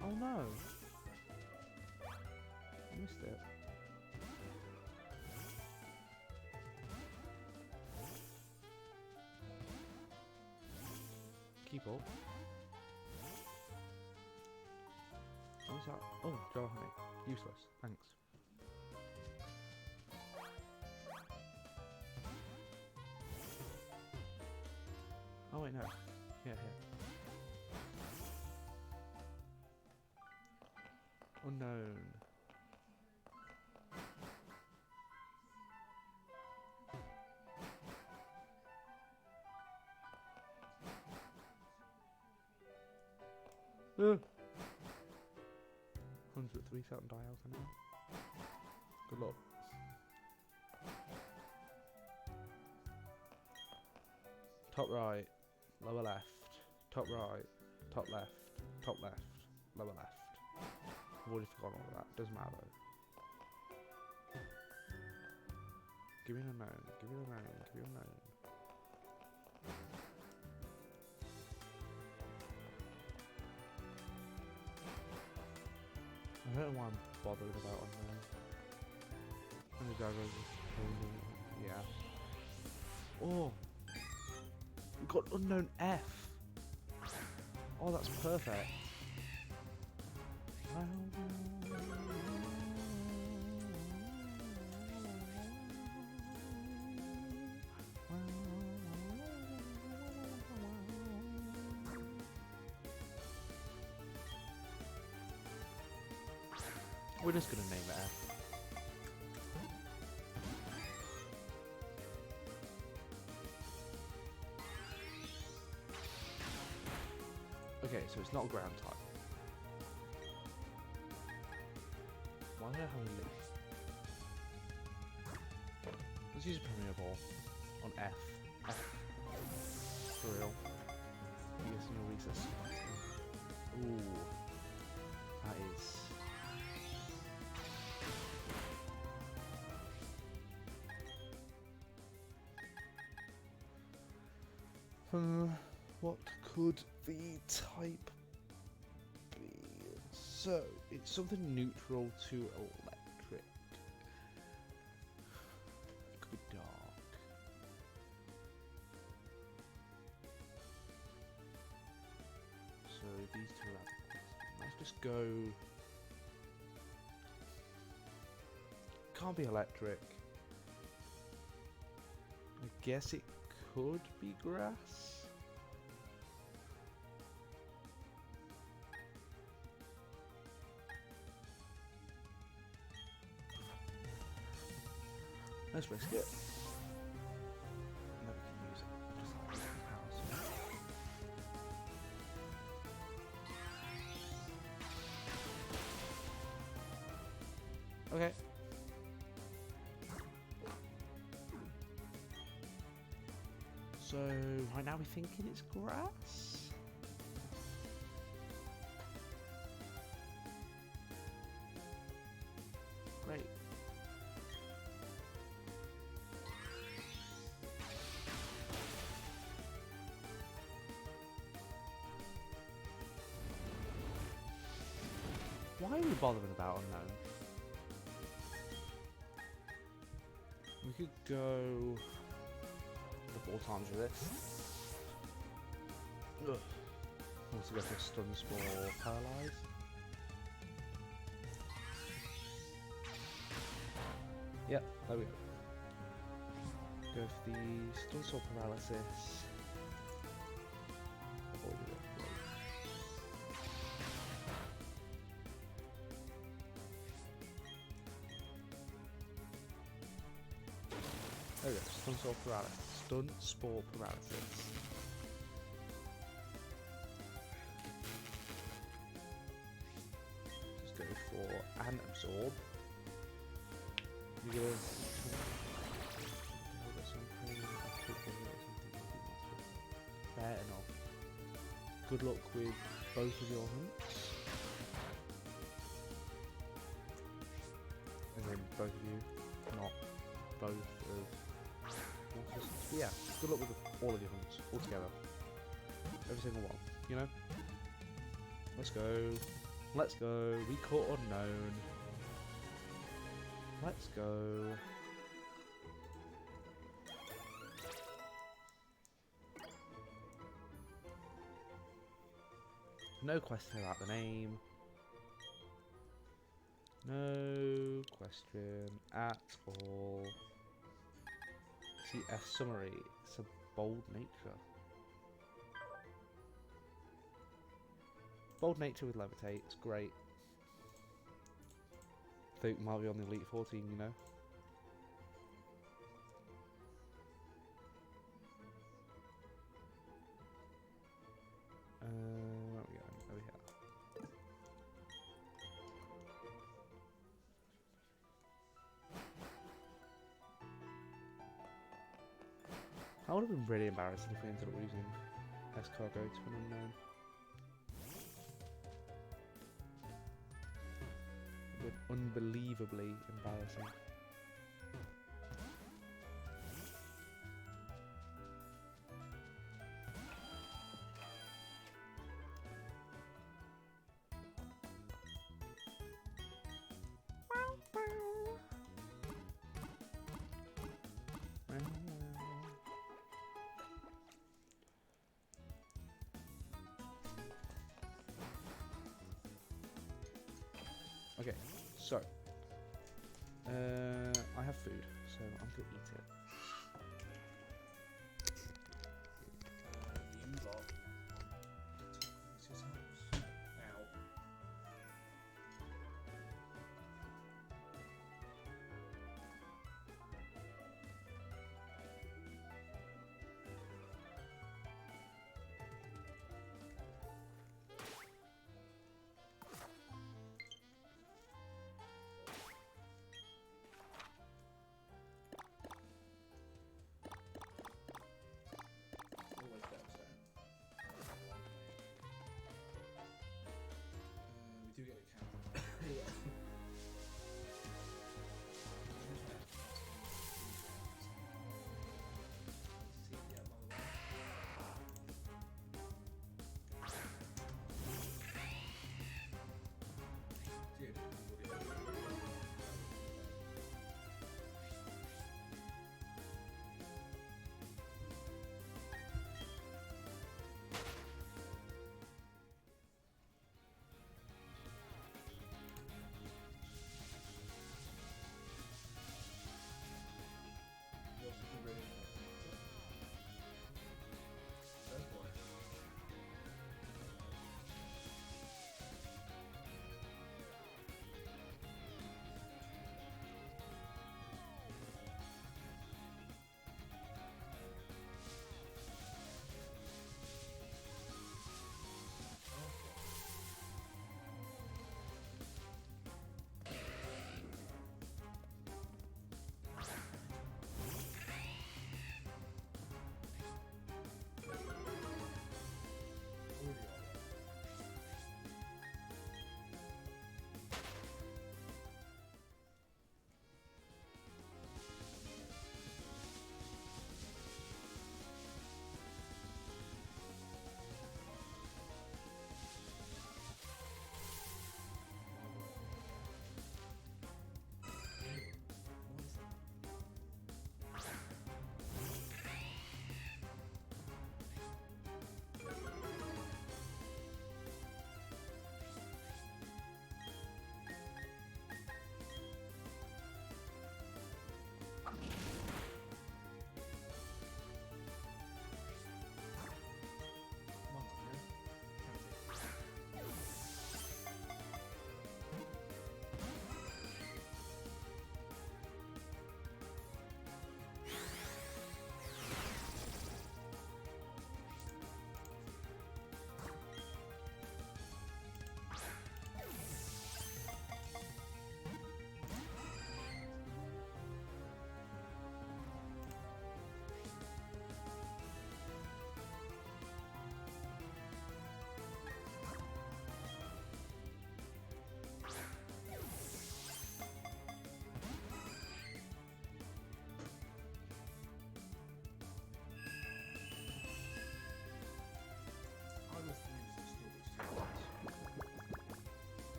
Oh no! I missed it. Keep up. What's that? Oh, jar honey. Useless. Thanks. Oh wait, no. Yeah, here. Unknown. Hunts with 3,000 dials now. Good luck. Top right, lower left, top right, top left, top left, lower left. I've already forgotten all of that, doesn't matter though. Give me an unknown, give me an unknown, give me an unknown. I don't know why I'm bothered about unknown. And the Jaguars is yeah. Oh! We got unknown F! Oh, that's perfect. We're just gonna name it F. Okay, so it's not a ground type. Why did I have a leaf? Let's use a Premier Ball on F. F. For real. Yes, in your recess. Ooh. That is... what could the type be? So, it's something neutral to electric. It could be dark. So, these two are... Let's just go... Can't be electric. I guess it could be grass. Let's risk it. Never can use it. Just like house. Okay. So right now we're thinking it's grass. Great. Why are we bothering about unknown? We could go the 4 times with this. Ugh. Also go for stun spore, paralyze. Yep, there we go. Go for the stun spore paralysis. Avoid it. There we go, stun spore paralysis. Stun spore paralysis. Just go for an absorb. You're gonna fair enough. Good luck with both of your hunts. And then both of you, not both of. Yeah, good luck with all of your hunts, all together. Every single one, you know? Let's go. Let's go. We caught unknown. Let's go. No question about the name. No question at all. CS summary. It's a bold nature. Bold nature with levitate. It's great. I think might be on the Elite 14, you know. Where are we going? Over here. That would have been really embarrassing if we ended up losing S-Cargo to an unknown. It would be unbelievably embarrassing. Okay, so I have food, so I'm gonna eat it. The Nuzlocke. What's his house? Now.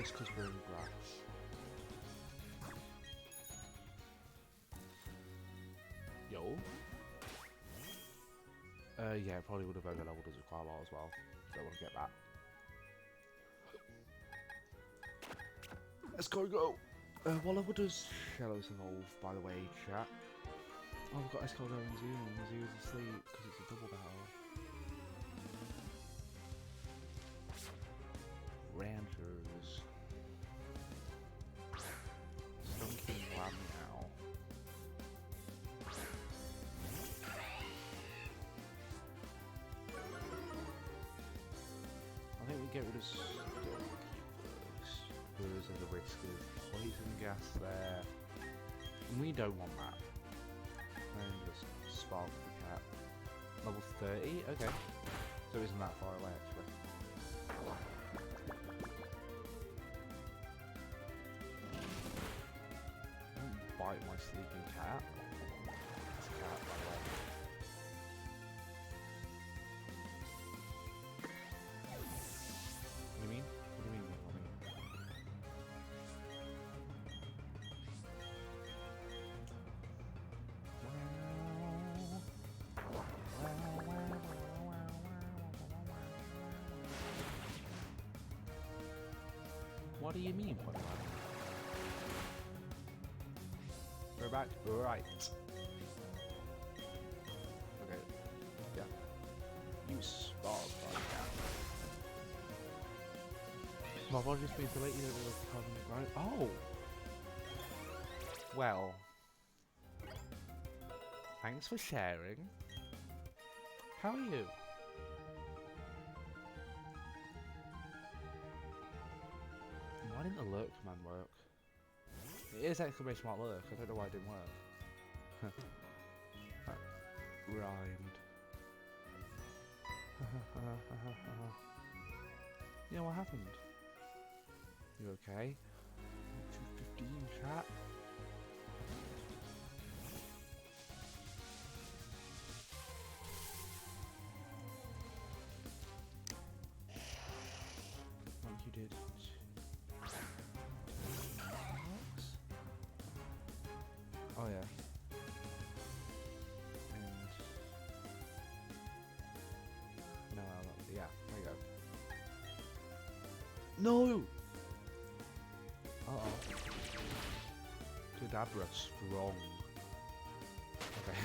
just because we're in grass. Yo. Yeah, probably would have overleveled us quite a lot as well. Don't want to get that. Let's go. What level does Shellos evolve, by the way, chat? Oh, we've got Escargot and Zoom. Zoo's asleep because it's a double battle. Ranchers. Stunking Lamb now. I think we get rid of because of the risk of poison gas there. And we don't want that. And just spark the cat. Level 30? Okay. So it isn't that far away actually. Don't bite my sleeping cat. It's a cat, by the way. What do you mean? What do you mean? What do you mean? We're back. Right. Okay. Yeah. You spark like that. My apologies for being so late. You don't know what's happening, right? Oh. Well. Thanks for sharing. How are you? Why didn't the lurk command work? It is exclamation mark lurk, I don't know why it didn't work. That rhymed. Yeah, what happened? You okay? 215 chat? Like you did. Oh yeah. And no, yeah, there you go. No. Uh oh. Kadabra strong. Okay.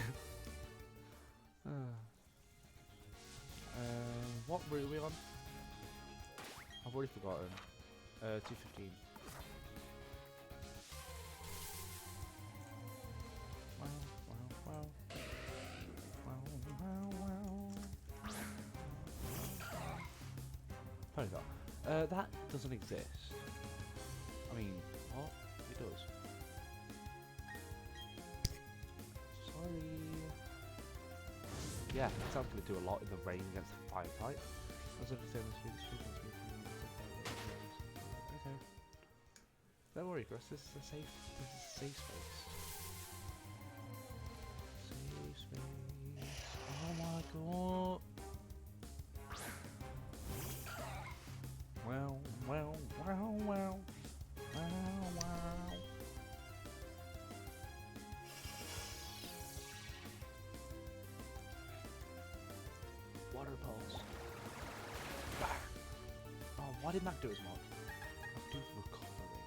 What route are we on? I've already forgotten. 215. That doesn't exist. I mean, what? It does. Sorry. Yeah, it sounds going to do a lot in the rain against the fire type. Okay. Don't worry, Chris. This is a safe space. Safe space. Oh my god. Wow. Water pulse. Oh, why didn't that do as much? Active recovery.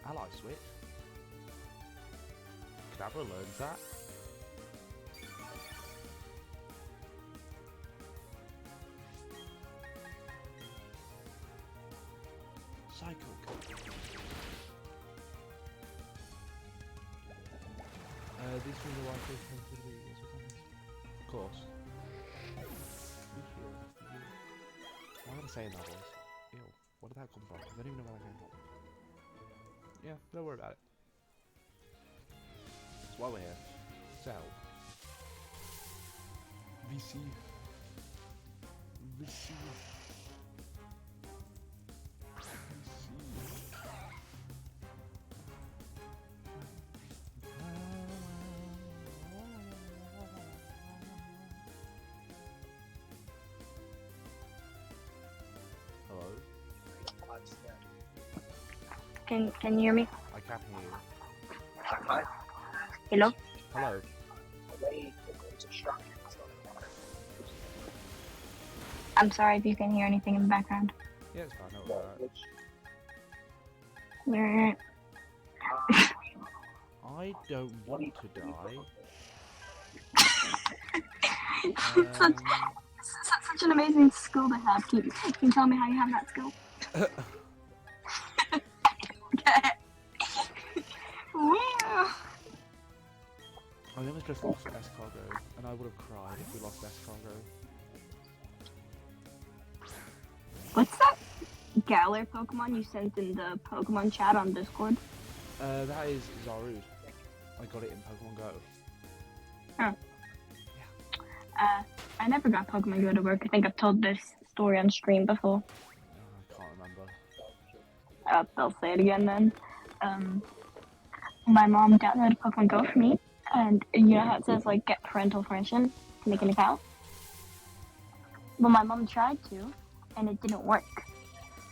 Ally switch. Kadabra learns that. Psycho. These things are likely to be of course. Why am I saying that voice? Ew. Where did that come from? I don't even know where that came from. Yeah, don't worry about it. That's why we're here. Sell. VC. Hello? Can you hear me? I can hear you. Hello? Hello. I'm sorry if you can hear anything in the background. Yeah, it's fine. Don't worry about it. Alright. I don't want to die. Such an amazing skill to have. Can you tell me how you have that skill? Wow. I almost just lost escargot, and I would have cried if we lost escargot. What's that Galar Pokemon you sent in the Pokemon chat on Discord? That is Zarude. I got it in Pokemon Go. I never got Pokemon Go to work. I think I've told this story on stream before. I can't remember. I'll say it again then. My mom downloaded Pokemon Go for me, and you know how it says like get parental permission to make an account? Well, my mom tried to, and it didn't work.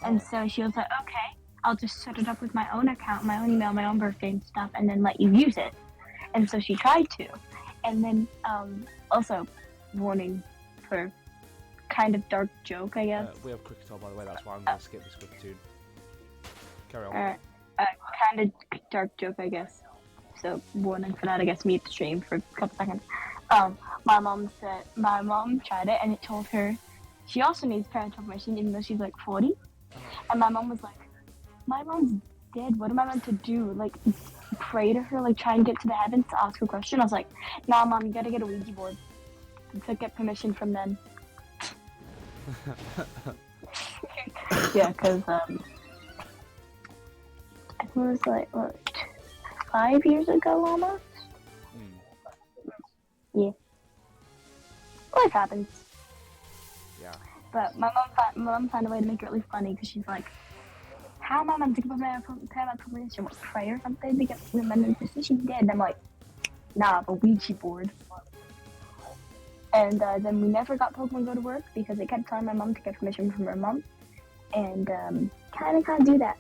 And so she was like, okay, I'll just set it up with my own account, my own email, my own birthday and stuff, and then let you use it. And so she tried to. And then, also, warning for kind of dark joke, I guess. We have Cricketer, by the way, that's why I'm going to skip this quick tune. Carry on. Kind of dark joke, I guess. So, warning for that, I guess, mute the stream for a couple seconds. My mom tried it, and it told her she also needs parental permission, even though she's like 40. And my mom was like, my mom's dead, what am I meant to do? Like, pray to her, like, try and get to the heavens to ask her a question? I was like, nah, mom, you gotta get a Ouija board to get permission from them. Yeah, because, I think it was like, what, 5 years ago almost? Yeah. Life happens. Yeah. But my mom found a way to make it really funny because she's like, how am I meant to get my permission? What, pray or something to get my decision? She did. And I'm like, nah, the Ouija board. And then we never got Pokemon Go to work because it kept telling my mom to get permission from her mom. And kind of can't do that.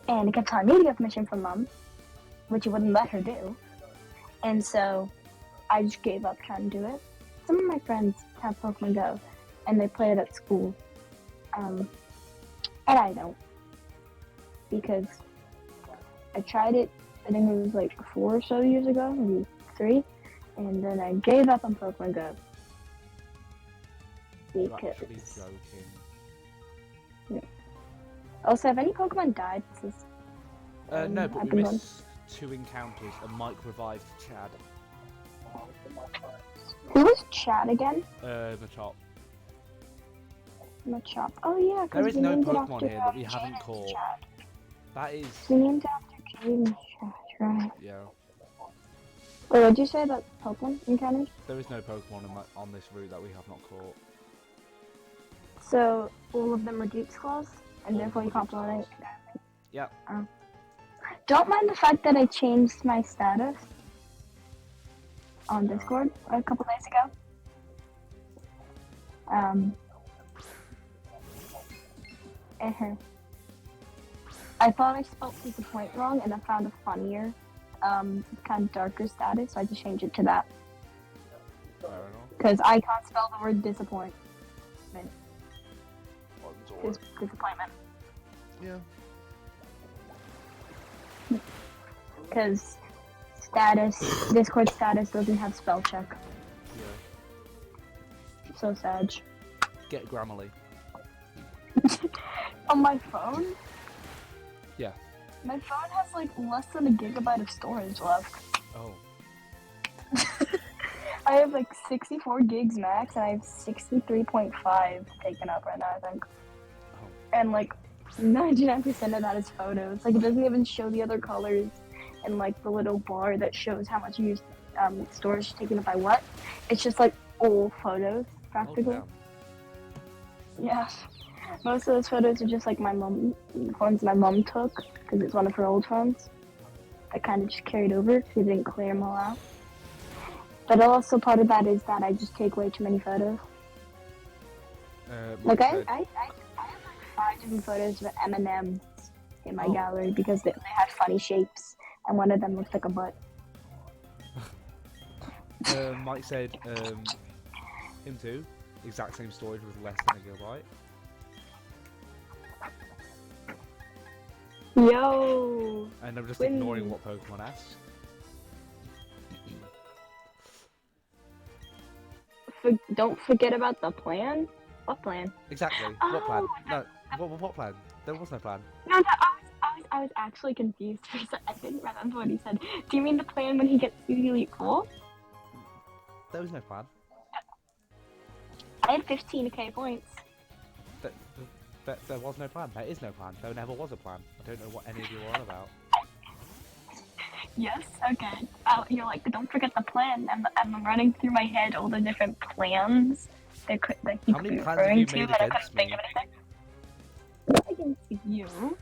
And it kept telling me to get permission from mom, which it wouldn't let her do. And so I just gave up trying to do it. Some of my friends have Pokemon Go, and they play it at school. And I don't. Because I tried it, I think it was like 4 or so years ago, maybe 3. And then I gave up on Pokemon Go. You're actually joking. Yeah. Also, have any Pokemon died since no, but we missed 2 encounters, and Mike revived Chad. Who was Chad again? Machop. Machop. Oh yeah, There is we no named it Pokemon after, here that we haven't Jaden's caught. Chad. That is... We named it after Jaden's Chad, right? Yeah. Wait, what'd you say about Pokemon encounters? There is no Pokemon on this route that we have not caught. So, all of them were Duke's Claws, and All therefore of you them can't are play. Yep. Don't mind the fact that I changed my status on Discord a couple days ago. I thought I spelled disappoint wrong, and I found a funnier, kind of darker status, so I just changed it to that. Fair enough. Because I can't spell the word disappoint. Disappointment. Yeah. Because Discord status doesn't have spell check. Yeah. So sad. Get Grammarly. On my phone? Yeah. My phone has like less than a gigabyte of storage left. Oh. I have like 64 gigs max, and I have 63.5 taken up right now, I think. Oh. And like 99% of that is photos. Like it doesn't even show the other colors and like the little bar that shows how much you use storage taken up by what. It's just like all photos practically. Oh, Yeah. Most of those photos are just like phones my mom took because it's one of her old phones. I kind of just carried over because we didn't clear them all out. But also part of that is that I just take way too many photos. Like I have like 5 different photos of M&M's in my Oh. gallery because they had funny shapes, and one of them looks like a butt. Mike said, him too. Exact same storage with less than a gigabyte. Yo! And I'm just Twins. ignoring what Pokemon asked. Don't forget about the plan. What plan? Exactly. What plan? No. What plan? There was no plan. No, I was actually confused for a second. I didn't remember what he said. Do you mean the plan when he gets to the Elite Four? There was no plan. I had 15k points. There was no plan. There is no plan. There never was a plan. I don't know what any of you are on about. Yes, okay. You're like, don't forget the plan. And I'm running through my head all the different plans that he How could many be plans have you referring to, made and I against couldn't think me? of anything. Not against you.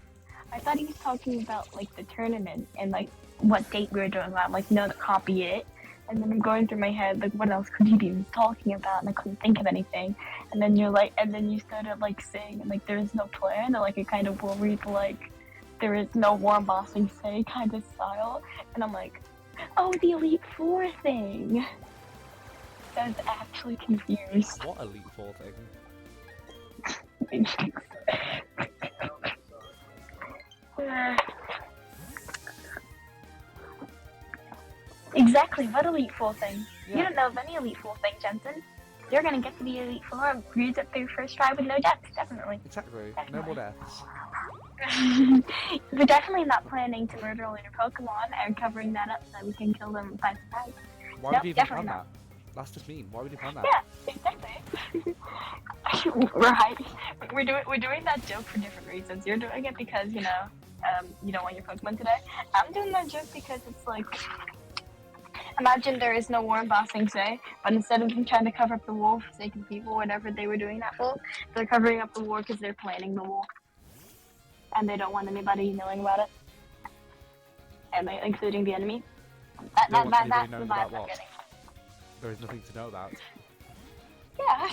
I thought he was talking about, like, the tournament and, like, what date we were doing that. Like, no, copy it. And then I'm going through my head, like, what else could he be talking about? And I couldn't think of anything. And then you're like, and then you started, like, saying, like, there is no plan, or, like, it kind of worried, like, there is no warm bossing say kind of style. And I'm like, oh, the Elite Four thing. So I was actually confused. What Elite Four thing? Exactly, what Elite Four thing? Yeah. You don't know of any Elite Four thing, Jensen. You're gonna get to the Elite Four and cruise it through first try with no deaths, definitely. Exactly. No more deaths. We're definitely not planning to murder all your Pokemon and covering that up so that we can kill them 5 times. Why Nope, would you even definitely plan not. that? That's just mean. Why would you plan that? Yeah, exactly. Right. We're doing that joke for different reasons. You're doing it because, you don't want your Pokemon today. I'm doing that joke because it's like, imagine there is no war in Bossing Say, but instead of them trying to cover up the war for sake of people, whatever they were doing that for, they're covering up the war because they're planning the war. And they don't want anybody knowing about it. And including the enemy. They don't want That's anybody the knowing vibe about I'm what? getting. There is nothing to know about. Yeah.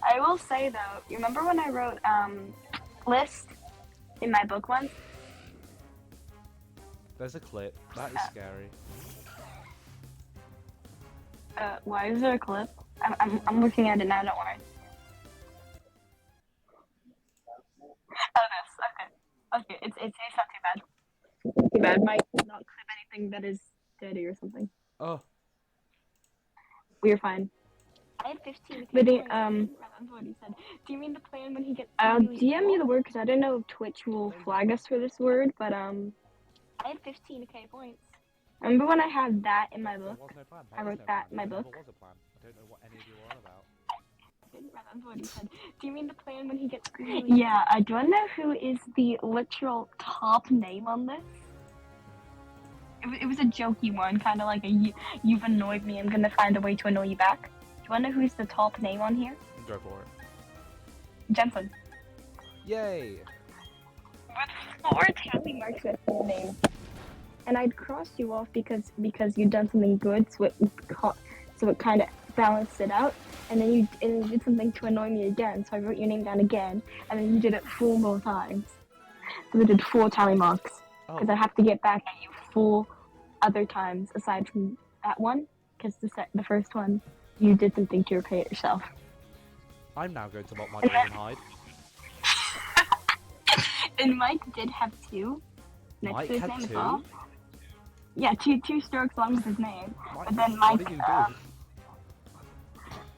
I will say though, you remember when I wrote list in my book once? There's a clip. That is scary. Why is there a clip? I'm looking at it now, don't worry. Oh, this. Okay, it's not too bad. Too bad. Might not clip anything that is dirty or something. Oh. We're fine. I had 15. But what he said. Do you mean the plan when he gets? I'll DM you the word because I don't know if Twitch will flag us for this word, but I had 15k points. Remember when I had that in my book? There was no plan. I wrote that in my book. There never was a plan. I don't know what any of you are on about. I didn't remember what he said. Do you mean the plan when he gets? Yeah, I don't know who is the literal top name on this. It was a jokey one, kind of like a you've annoyed me, I'm gonna find a way to annoy you back. Do you wanna know who's the top name on here? Go for it. Jensen. Yay! With 4 tally marks with full name. And I'd crossed you off because you'd done something good, so it kind of balanced it out. And then you did something to annoy me again, so I wrote your name down again, and then you did it 4 more times. So we did 4 tally marks. Because I have to get back at you 4 other times aside from that one, because the first one you did something to repay it yourself. I'm now going to lock my door and hide. And Mike did have 2 next Mike to his had name as 2? well. Yeah, two strokes long with his name. Mike, But then what Mike, did you do?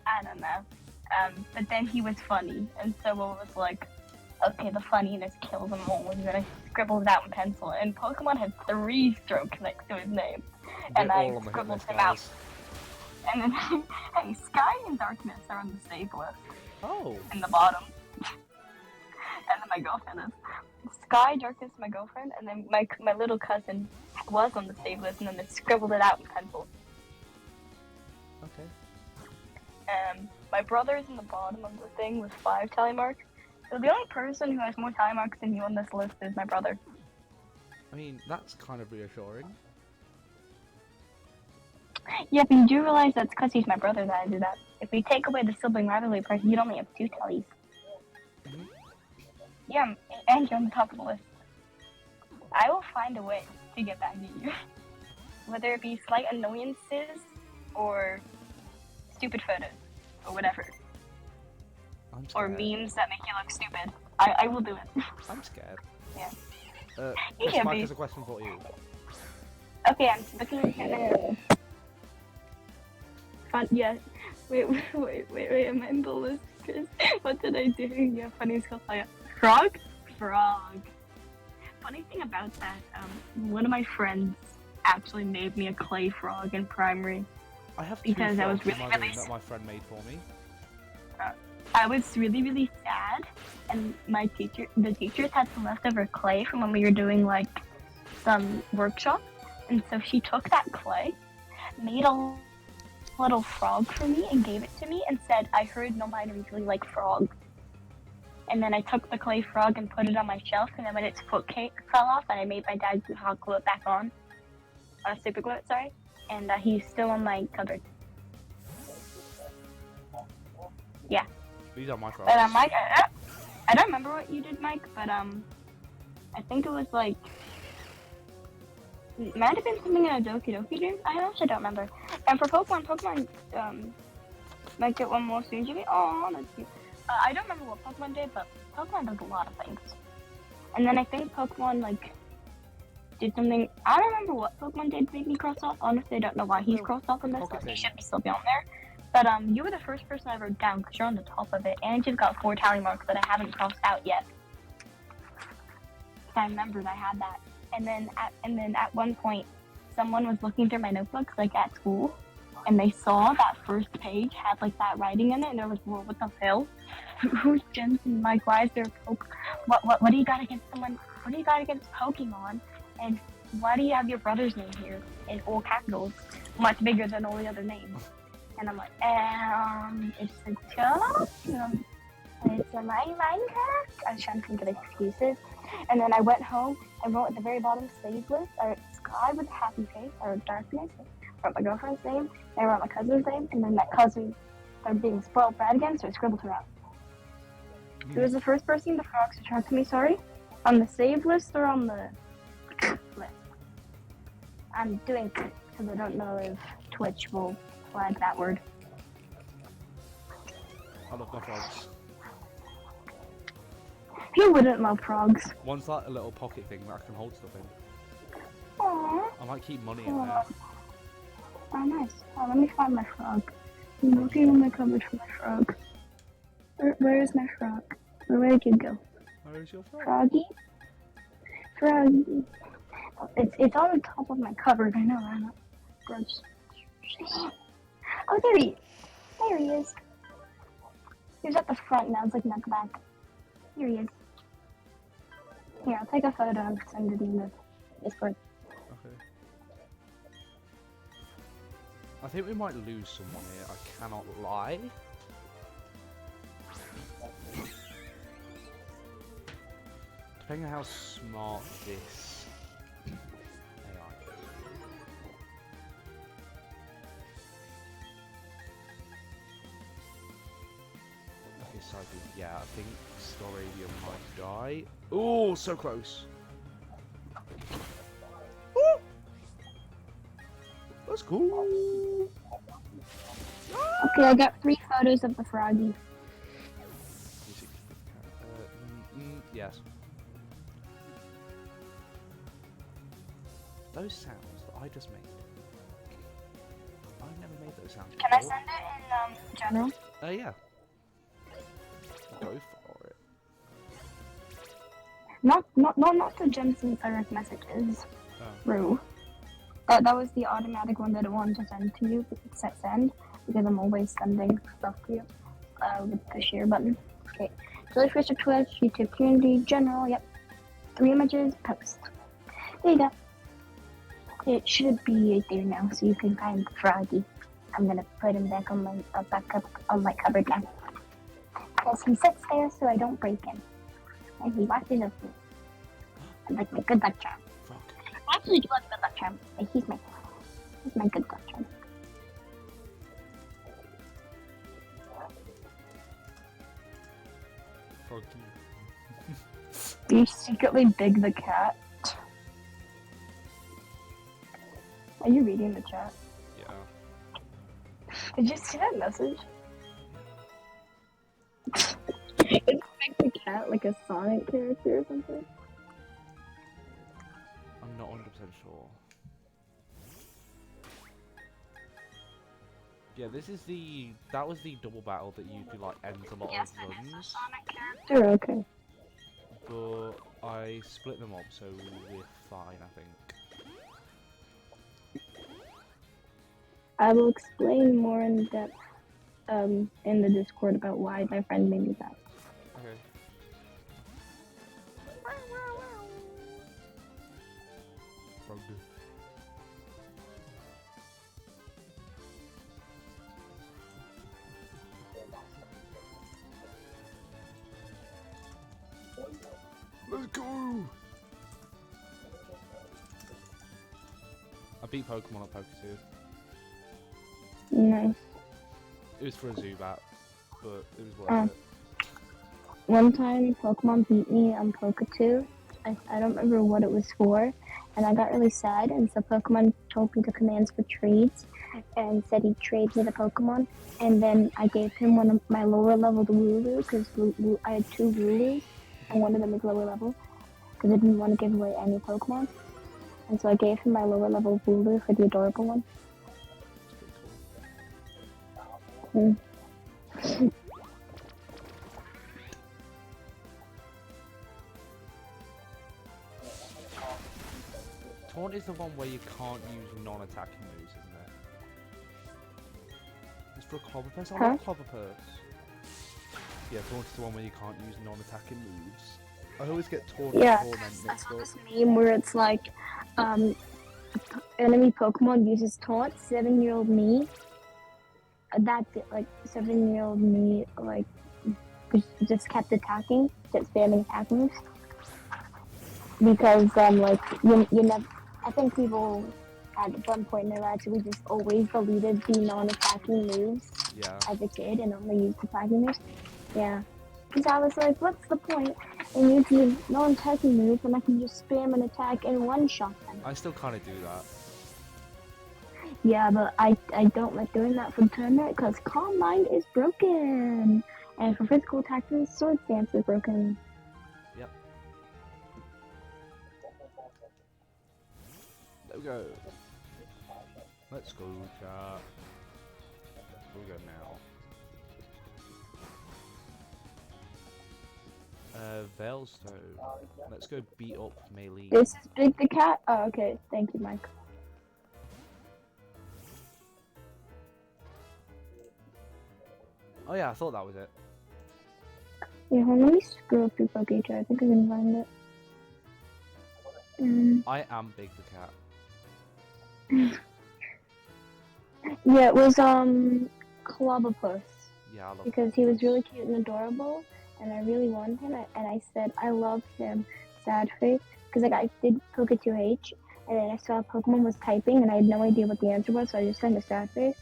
I don't know. But then he was funny, and so it was like, okay, the funniness kills them all. And then I scribbled it out in pencil, and Pokemon had 3 strokes next to his name. And They're I all on the hit scribbled list, him out. guys. And then, hey, Sky and Darkness are on the save list Oh. in the bottom. And then my girlfriend is. Sky, Darkness, my girlfriend, and then my little cousin was on the save list, and then they scribbled it out in pencil. Okay. My brother's in the bottom of the thing with 5 tally marks. So the only person who has more tally marks than you on this list is my brother. I mean, that's kind of reassuring. Yeah, but you do realize that's because he's my brother that I do that. If we take away the sibling rivalry part, you'd only have 2 tallies. Mhm. Yeah, and you're on the top of the list. I will find a way to get back to you. Whether it be slight annoyances or stupid photos or whatever. I'm Or scared. memes that make you look stupid. I will do it. I'm scared. Yeah. This can't Mike be. has a question for you. Okay, I'm looking at fun. Yeah. Wait. I'm in the list. What did I do? Yeah, funny stuff like frog. Funny thing about that, one of my friends actually made me a clay frog in primary. I have Because two I was frogs in really, my really room that my friend made for me. I was really sad, and the teachers had some leftover clay from when we were doing like some workshop, and so she took that clay, made a little frog for me, and gave it to me, and said, "I heard nobody really like frogs." And then I took the clay frog and put it on my shelf, and then when its foot fell off, and I made my dad hot glue it back on, super glue it, sorry, and he's still on my cupboard. Yeah. These are my frogs. But Mike, I don't remember what you did, Mike, but I think it was like it might have been something in a Doki Doki dream. I actually don't remember. And for Pokemon might get one more soon, Jimmy. Oh, that's cute. I don't remember what Pokemon did, but Pokemon does a lot of things. And then I think Pokemon like did something. I don't remember what Pokemon did make me cross off. Honestly, I don't know why he's crossed off on this. Pocket He thing. should still be on there. But you were the first person I wrote down because you're on the top of it, and you've got 4 tally marks that I haven't crossed out yet. I remembered I had that, and then at one point, someone was looking through my notebooks like at school, and they saw that first page had like that writing in it, and they're like, "Whoa, what the hell? Who's Jensen? Like, why is there what do you got against someone? What do you got against Pokemon? And why do you have your brother's name here in all capitals, much bigger than all the other names?" And I'm like, it's a joke. It's a Minecraft. I was trying to think of excuses. And then I went home. I wrote at the very bottom, save list. I wrote sky with a happy face. I wrote darkness. I wrote my girlfriend's name. I wrote my cousin's name. And then that cousin started being spoiled brat again, so I scribbled her out. Who was the first person the frogs attracted me, sorry? On the save list or on the list? I'm doing it because I don't know if Twitch will flag that word. I love my frogs. Who wouldn't love frogs? One's like a little pocket thing that I can hold stuff in. Aww. I might keep money in there. Oh, nice. Oh, let me find my frog. I'm looking in my cupboard for my frog. Where is my frog? Where did you go? Where is your frog? Froggy? Froggy. It's on the top of my cupboard. I know, I'm not gross. Oh, there he is. There he is. He was at the front, now it's like not the back. Here he is. Here, I'll take a photo and send it in the Discord. Okay. I think we might lose someone here, I cannot lie. Depending on how smart this AI is. Okay, so yeah, I think Storavia might die. Oh, so close. Woo! That's cool. Okay, I got 3 photos of the froggy. Yes. Those sounds that I just made. I've never made those sounds Can I before. send it in general? Yeah. Go for it. Not the Jensen direct messages. Oh. Rue. That was the automatic one that I wanted to send to you. Send because I'm always sending stuff to you with the share button. Okay. Jellyfish of Twitch, YouTube community, general. Yep. 3 images. Post. There you go. It should be right there now, so you can find Froggy. I'm gonna put him back on my cupboard now. Because he sits there so I don't break him. And he watches us. I'm like my good luck charm. Fuck. I actually do like good luck charm, but he's my good luck charm. Froggy. Do you secretly big the cat? Are you reading the chat? Yeah. Did you see that message? It's big the cat like a Sonic character or something. I'm not 100% sure. Yeah, this is that was the double battle that usually like ends a lot Yes, of it is a runs. Sonic character. Okay. But I split them up, so we're fine, I think. I will explain more in depth in the Discord about why my friend made me that. Okay. Frog. Let's go! I beat Pokemon at Poke 2. Nice. It was for a Zubat, but it was worth Oh. it. One time, Pokemon beat me on Pokemon. I don't remember what it was for, and I got really sad, and so Pokemon told me the commands for trades, and said he'd trade me the Pokemon, and then I gave him one of my lower level Wooloo, because I had 2 Wooloos, and one of them is lower level, because I didn't want to give away any Pokemon, and so I gave him my lower level Wooloo for the adorable one. That's pretty cool. Taunt is the one where you can't use non-attacking moves, isn't it? It's for a Clobbopurse? I like Clobbopurse. Yeah, Taunt is the one where you can't use non-attacking moves. I always get Taunt and Torment I mixed saw up. this meme where it's like, enemy Pokemon uses taunt, 7-year-old me. That's it, like 7-year-old me, like just kept attacking, just spamming attack moves. Because like you never, I think people at one point in their lives we just always deleted the non-attacking moves as a kid and only used attacking moves. Yeah. Because I was like, what's the point in using non-attacking moves when I can just spam an attack and one-shot them? I still kind of do that. Yeah, but I don't like doing that for tournament because Calm Mind is broken. And for physical attackers, Sword Stance is broken. Yep. There we go. Let's go, chat. We'll go now. Veilstone. Let's go beat up Melee. This is Big the Cat? Oh, okay. Thank you, Mike. Oh yeah, I thought that was it. Yeah, hold on, let me scroll through Pokemon. I think I can find it. I am Big the Cat. Yeah, it was Clobbopus. Yeah, I love because he was Clobbopus. really cute and adorable, and I really wanted him. And I said I love him, sad face, because like I did Poke2H, and then I saw Pokemon was typing, and I had no idea what the answer was, so I just sent a sad face,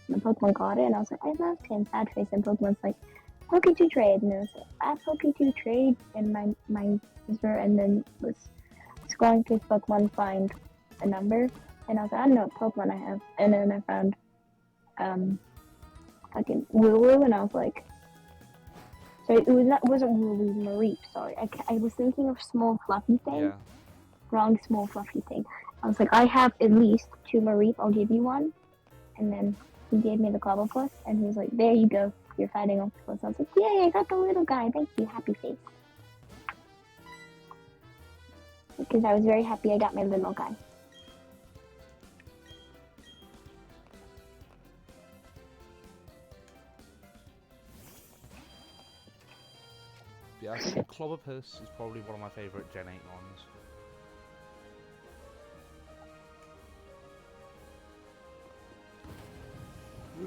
and the Pokemon got it, and I was like, I love him, sad face, and Pokemon's like, Poke2 trade, and it was like, I Poke2 trade, and my sister, and then was scrolling through Pokemon find a number, and I was like, I don't know what Pokemon I have, and then I found fucking Wooloo, and I was like, so it wasn't Wooloo, Mareep, sorry. I was thinking of small fluffy thing. Yeah. Wrong small fluffy thing. I was like, I have at least 2 Mareep, I'll give you one. And then he gave me the Clobbopus, and he was like, there you go, you're fighting Octopus. I was like, yay, I got the little guy, thank you, happy face. Because I was very happy I got my little guy. Yeah, I think Clobbopus is probably one of my favourite Gen 8 ones. I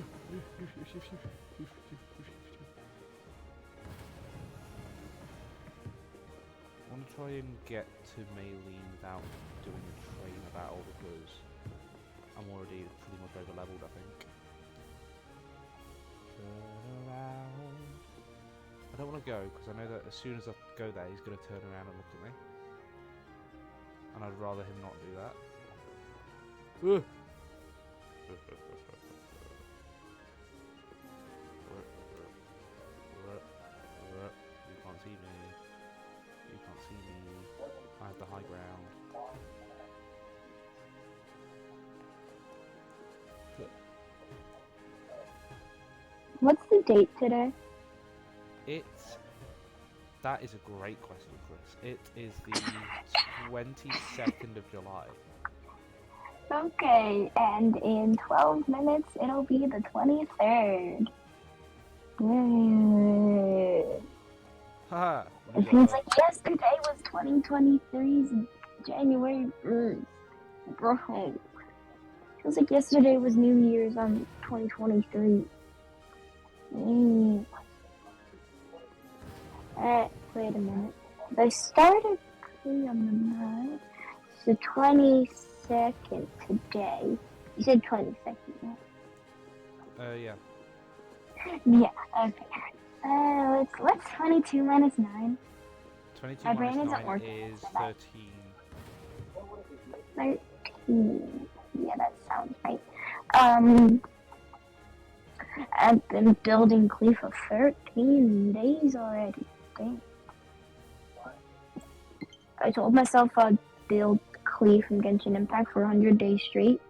want to try and get to Melee without doing a trainer battle because I'm already pretty much over leveled, I think. Turn around. I don't want to go because I know that as soon as I go there, he's going to turn around and look at me. And I'd rather him not do that. You can't see me. You can't see me. I have the high ground. What's the date today? That is a great question, Chris. It is the 22nd of July. Okay, and in 12 minutes it'll be the 23rd. Yay. Haha. It feels like yesterday was 2023's January 1st. Bro. Feels like yesterday was New Year's on 2023. Wait a minute. They started on the 9th. It's the 22nd today. You said 22nd, right? Yeah. Yeah, okay. What's 22 minus 9? 22 My brain minus isn't 9 working is today. 13. 13. Yeah, that sounds right. I've been building Clee for 13 days already. Dang. I told myself I'd build Clee from Genshin Impact for 100 days straight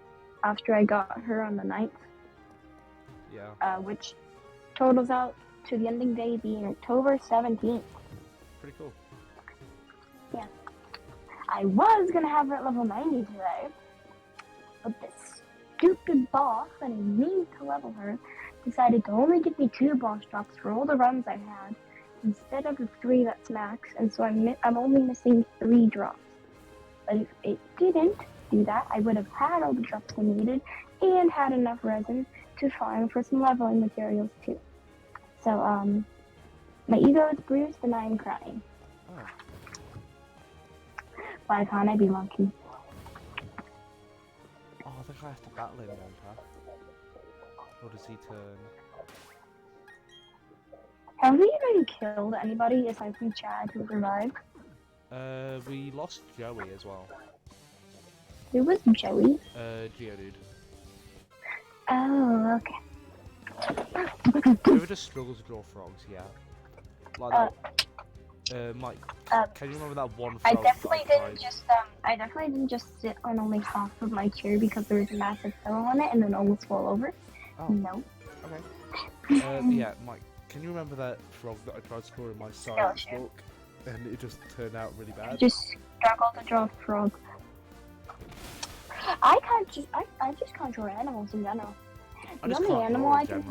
after I got her on the 9th. Yeah. Which totals out to the ending day being October 17th. Pretty cool. Yeah. I was gonna have her at level 90 today, but this stupid boss that I need to level her decided to only give me 2 boss drops for all the runs I had instead of the 3 that's max, and so I'm only missing 3 drops. But if it didn't do that, I would have had all the drops I needed and had enough resin to farm for some leveling materials too. So, my ego is bruised and I am crying. Oh. Why can't I be lucky? Oh, I think I have to battle him, don't I? Or does he turn? Have we even killed anybody aside from Chad who survived? We lost Joey as well. Who was Joey? Geodude. Oh, okay. Whoever just struggles to draw frogs, yeah. Like that. Mike, can you remember that one frog I definitely that I didn't just sit on only half of my chair because there was a massive pillow on it and then almost fall over. Oh. No. Okay. Yeah, Mike, can you remember that frog that I tried to draw in my science book and it just turned out really bad? I just struggle to draw a frog. I just can't draw animals in general. The only animal I can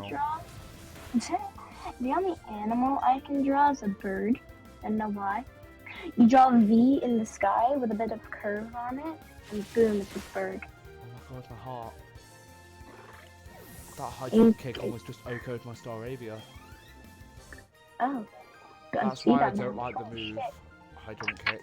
draw is a bird. And know why? You draw a V in the sky with a bit of curve on it, and boom, it's a bird. Oh my god, my heart. That high jump kick almost just OK'd my Staravia. Oh. That's why I don't like the move high jump kick.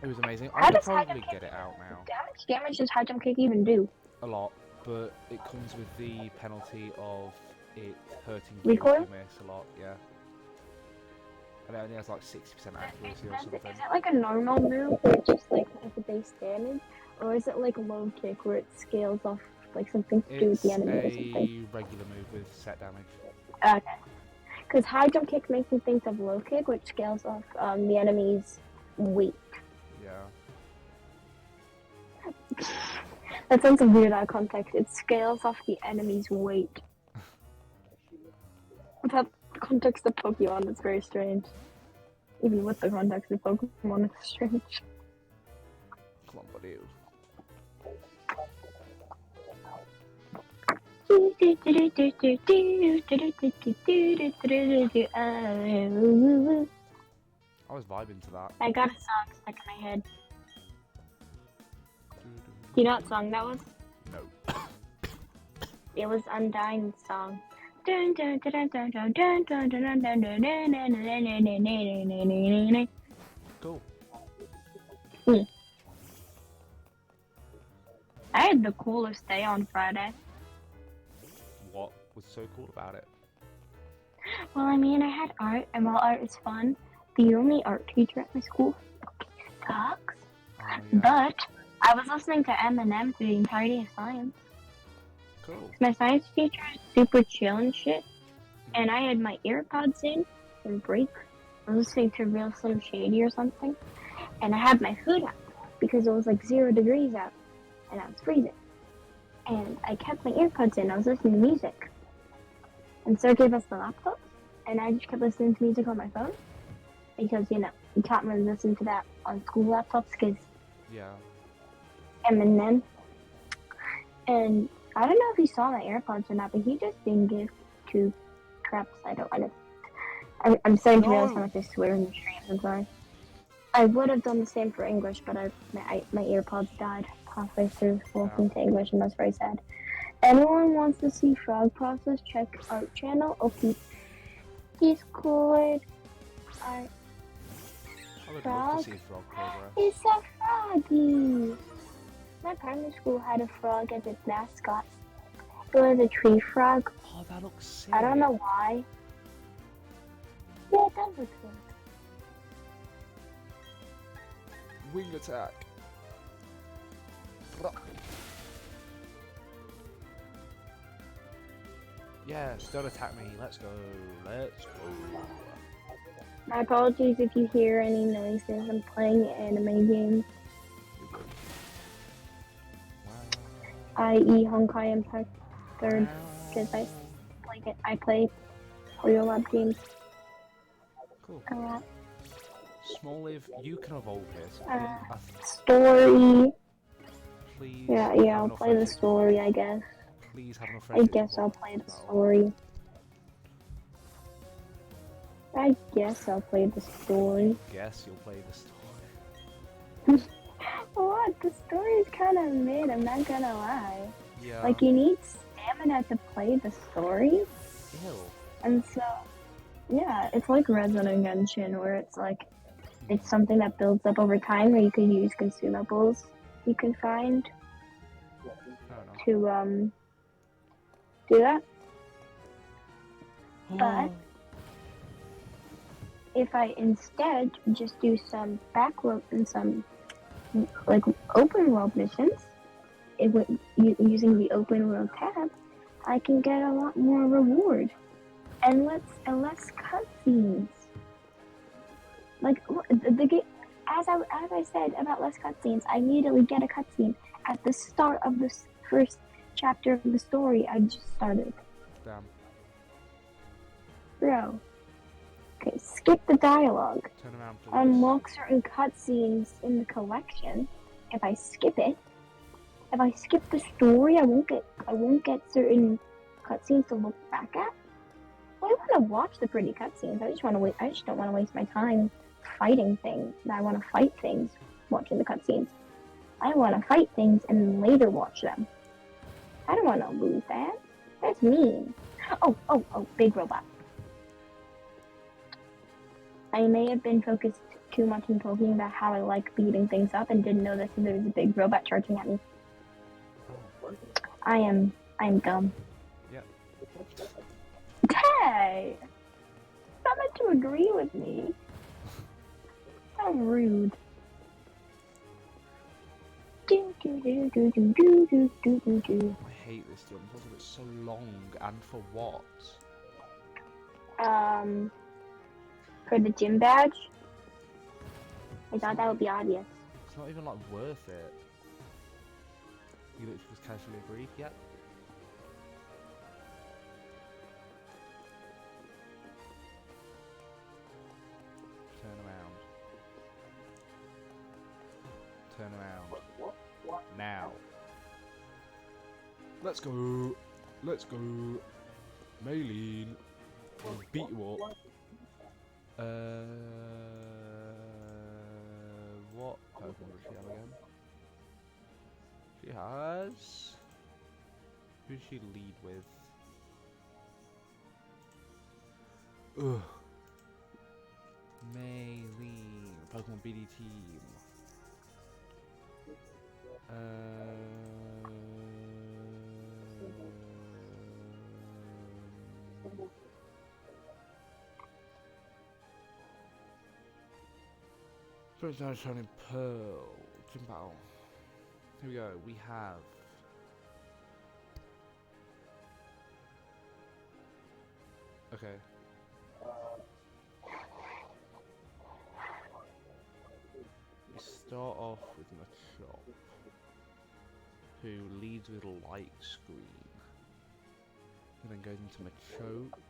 It was amazing. I could probably get it out now. How much damage does high jump kick even do? A lot, but it comes with the penalty of it hurting you if Recoil? you miss a lot, yeah. And it only has like 60% accuracy or something. Is it like a normal move where it just like has the base damage? Or is it like a low kick where it scales off like something to do with the enemy or something? It's a regular move with set damage. Okay. Because high jump kick makes me think of low kick, which scales off the enemy's weight. Yeah. That sounds weird out of context. It scales off the enemy's weight. Without the context of Pokemon, it's very strange. Even with the context of Pokemon, it's strange. Come on, buddy. I was vibing to that. I got a song stuck in my head. Do you know what song that was? No. It was Undyne's song. Cool. I had the coolest day on Friday. What was so cool about it? Well, I mean, I had art, and while art is fun, the only art teacher at my school sucks. Oh yeah. But I was listening to Eminem through the entirety of science. Cool. My science teacher is super chill and shit, and I had my earpods in break. I was listening to Real Slim Shady or something, and I had my hood up because it was like 0 degrees out, and I was freezing. And I kept my earpods in. I was listening to music, and Sir gave us the laptops, and I just kept listening to music on my phone because you can't really listen to that on school laptops because Yeah. Eminem. And I don't know if he saw my AirPods or not, but he just didn't give two craps. I don't know. I'm starting to realize how much I swear in the streams. I'm sorry. I would have done the same for English, but my AirPods died halfway through listening to English, and that's very sad. Anyone wants to see Frog Process? Check art channel. Okay. Discord. Art. I would love Frog. to see frog progress. It's a froggy. My primary school had a frog as its mascot. It was a tree frog. Oh, that looks sick. I don't know why. Yeah, it does look good. Wing attack. Yes, don't attack me. Let's go. Let's go. My apologies if you hear any noises. I'm playing an anime game, i.e. Honkai Impact 3rd, because I play Oreo Lab games. Cool. A lot. Smoliv, you can evolve it. Story. Please. Yeah, I'll play the story, I guess. Please have enough I guess I'll play the story. I guess I'll play the story. Guess you'll play the story. What? The story is kind of mid, I'm not gonna lie. Yeah. Like, you need stamina to play the story. Ew. And so, yeah, it's like Resident Genshin, where it's like, it's something that builds up over time, where you could use consumables you can find to, do that. But if I instead just do some backwork and some like open world missions, using the open world tab, I can get a lot more reward and less cutscenes. Like the game, as I said about less cutscenes, I immediately get a cutscene at the start of the first chapter of the story I just started. Damn. Bro. Okay, skip the dialogue. Turn around, please. Unlock certain cutscenes in the collection. If I skip it, if I skip the story, I won't get certain cutscenes to look back at. Well, I want to watch the pretty cutscenes. I just don't want to waste my time fighting things. I want to fight things watching the cutscenes. I want to fight things and later watch them. I don't want to lose that. That's mean. Oh, big robot. I may have been focused too much on talking about how I like beating things up and didn't notice that there was a big robot charging at me. I am dumb. Yep. Hey! Not meant to agree with me. How rude. I hate this jump because it's so long and for what? For the gym badge? I thought that would be obvious. It's not even like worth it. You literally just casually agreed, yep. Turn around. Turn around. Now. Let's go. Let's go. Maylene. I'll beat you up. What Pokemon does she have again? She has... Who does she lead with? Ugh. Maylene. Pokemon BD team. Prince Now Shining Pearl. Gym battle. Here we go. We have. Okay. We start off with Machop, who leads with Light Screen. And then goes into Machoke.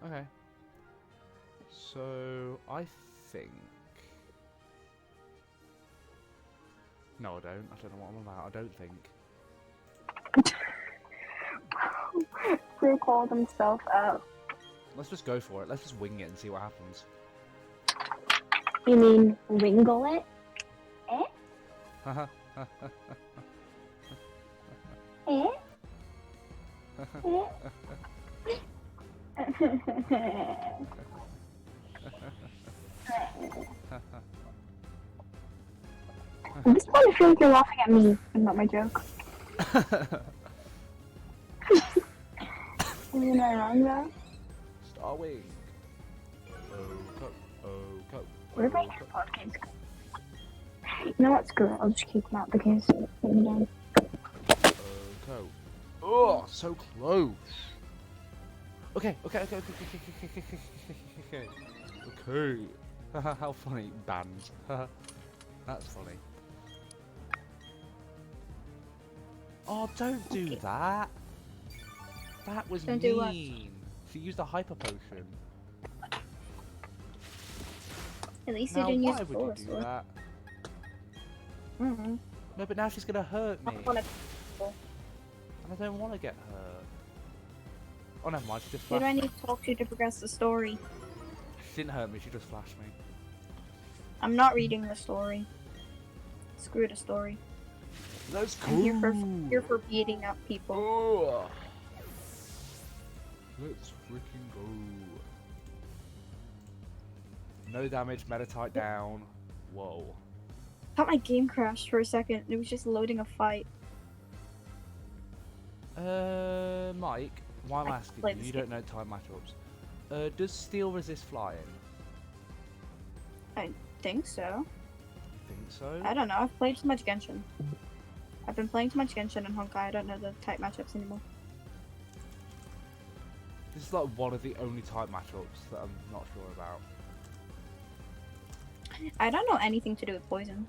Okay. So I think. No, I don't. I don't know what I'm about. I don't think. Drew called himself out. Let's just go for it. Let's just wing it and see what happens. You mean wingle it? Haha. Eh? I just want to feel like you're laughing at me and not my joke. Am I wrong though? Star Wing. Where did my AirPod case go? You know what? Screw it. I'll just keep them out the case. Oh, so close. Okay. How funny. Bands. That's funny. Oh, don't do that. That was Don't do what? mean. She used a hyper potion. At least Now, you didn't use why a would you do sword. that? Mm-hmm. No, but now she's gonna hurt me. I wanna... And I don't want to get hurt. Oh, never mind. She just Who do I flashed me. need to talk to progress the story? She didn't hurt me. She just flashed me. I'm not reading the story. Screw the story. Let's go. I'm here for beating up people. Oh. Let's freaking go. No damage, Metatite down. Whoa. I thought my game crashed for a second. It was just loading a fight. Mike, why I'm I asking played you, this you don't know time matchups. Does steel resist flying? I think so. You think so? I don't know. I've played too much Genshin. I've been playing too much Genshin and Honkai. I don't know the type matchups anymore. This is like one of the only type matchups that I'm not sure about. I don't know anything to do with poison.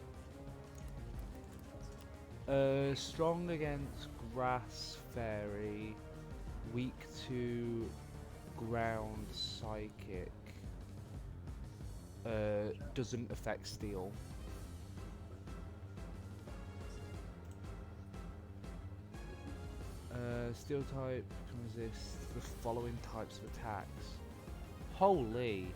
Strong against grass fairy, weak to ground psychic. Doesn't affect steel. Steel type can resist the following types of attacks. Holy!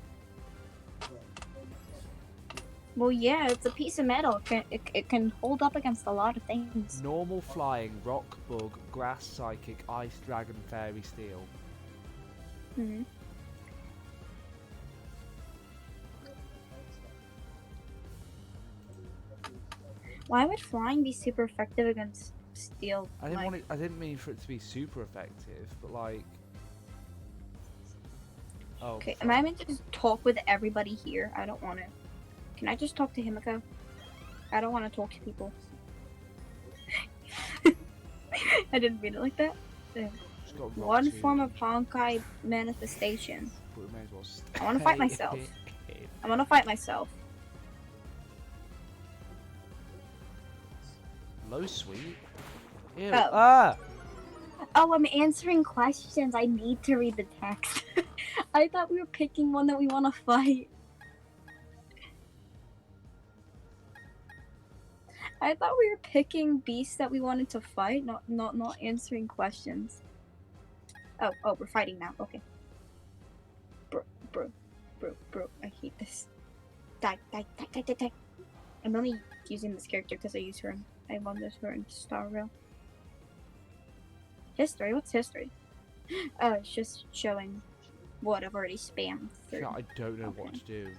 Well, yeah, it's a piece of metal. It can hold up against a lot of things. Normal flying, rock bug, grass psychic, ice dragon, fairy, steel. Hmm. Why would flying be super effective against steel? I didn't like, want it. I didn't mean for it to be super effective, but like. Oh. Okay, am I meant to just talk with everybody here? I don't want to. Can I just talk to Himiko? I don't want to talk to people. I didn't mean it like that. Just got One rocked form to- of Honkai manifestation. but we may as well I wanna fight stay myself. here. I want to fight myself. Low sweet. Ew. Oh. Ah! Oh, I'm answering questions. I need to read the text. I thought we were picking one that we want to fight. I thought we were picking beasts that we wanted to fight, not answering questions. Oh, we're fighting now. Okay. Bro. I hate this. Die. I'm only using this character because I use her. I won this her in Star Rail. History? What's history? Oh, it's just showing what I've already spammed through. Yeah, I don't know what to do.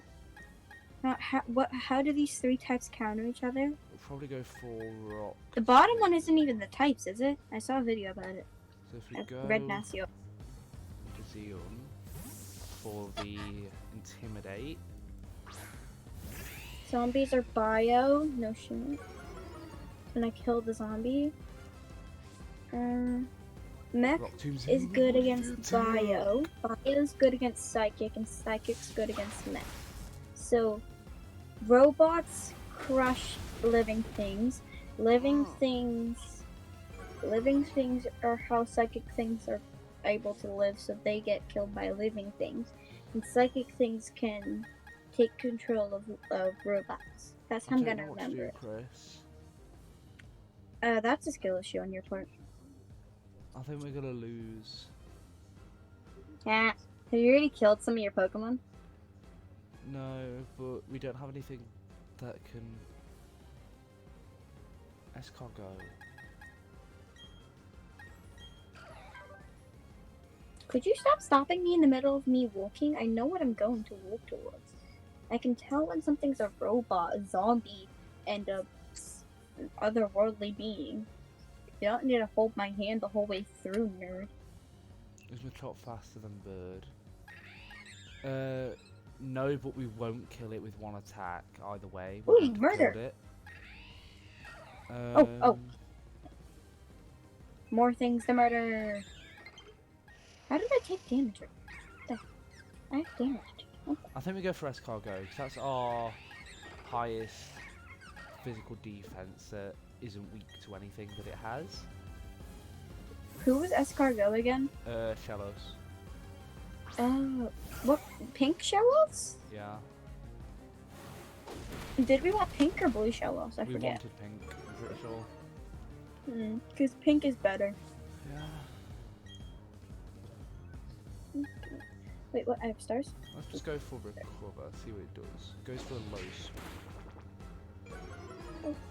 How do these three types counter each other? We'll probably go for rock. The bottom one isn't even the types, is it? I saw a video about it. So if we I've go read Nasio. to Zeon for the Intimidate. Zombies are bio, no shit. And I killed the zombie. Mech Rock Tombs is in good the against bio. Bio is good against psychic, and psychic's good against mech. So robots crush living things. Living things are how psychic things are able to live, so they get killed by living things. And psychic things can take control of robots. That's how I'm gonna remember it. Chris. That's a skill issue on your part. I think we're gonna lose. Yeah. Have you already killed some of your Pokemon? No, but we don't have anything that can escargot. Could you stop stopping me in the middle of me walking? I know what I'm going to walk towards. I can tell when something's a robot, a zombie, and an otherworldly being. You don't need to hold my hand the whole way through, nerd. Is Machop faster than Bird? No, but we won't kill it with one attack either way. We Ooh, wouldn't have murder! killed it. Oh. More things to murder! How did I take damage? I have damage. Okay. I think we go for escargot, because that's our highest physical defense that isn't weak to anything that it has. Who was escargot again? Shellos. What? Pink shells? Yeah. Did we want pink or blue shells? I We forget. wanted pink, I'm pretty sure. Because pink is better. Yeah. Wait, what? I have stars? Let's just go for recover, see what it does. It goes for a low sweep.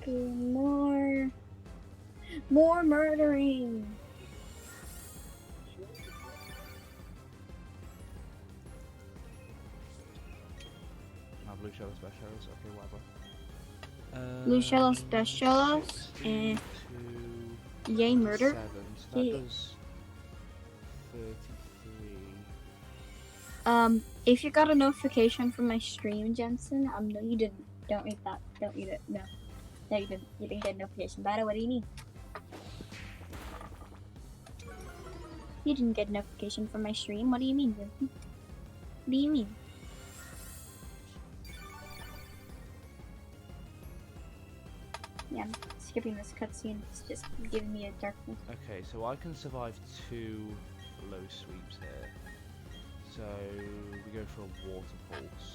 Okay, more murdering. Now blue shellos, best shellos, okay, whatever. Blue shellos, best shellos, and yay, murder. 7, so that does 33. If you got a notification from my stream, Jensen, no, you didn't. Don't read that. Don't read it. No. No, you didn't. You didn't get a notification. Bada, what do you mean? You didn't get a notification from my stream. What do you mean, Jensen? What do you mean? Yeah, I'm skipping this cutscene. It's just giving me a darkness. Okay, so I can survive 2 low sweeps here. So we go for a water pulse.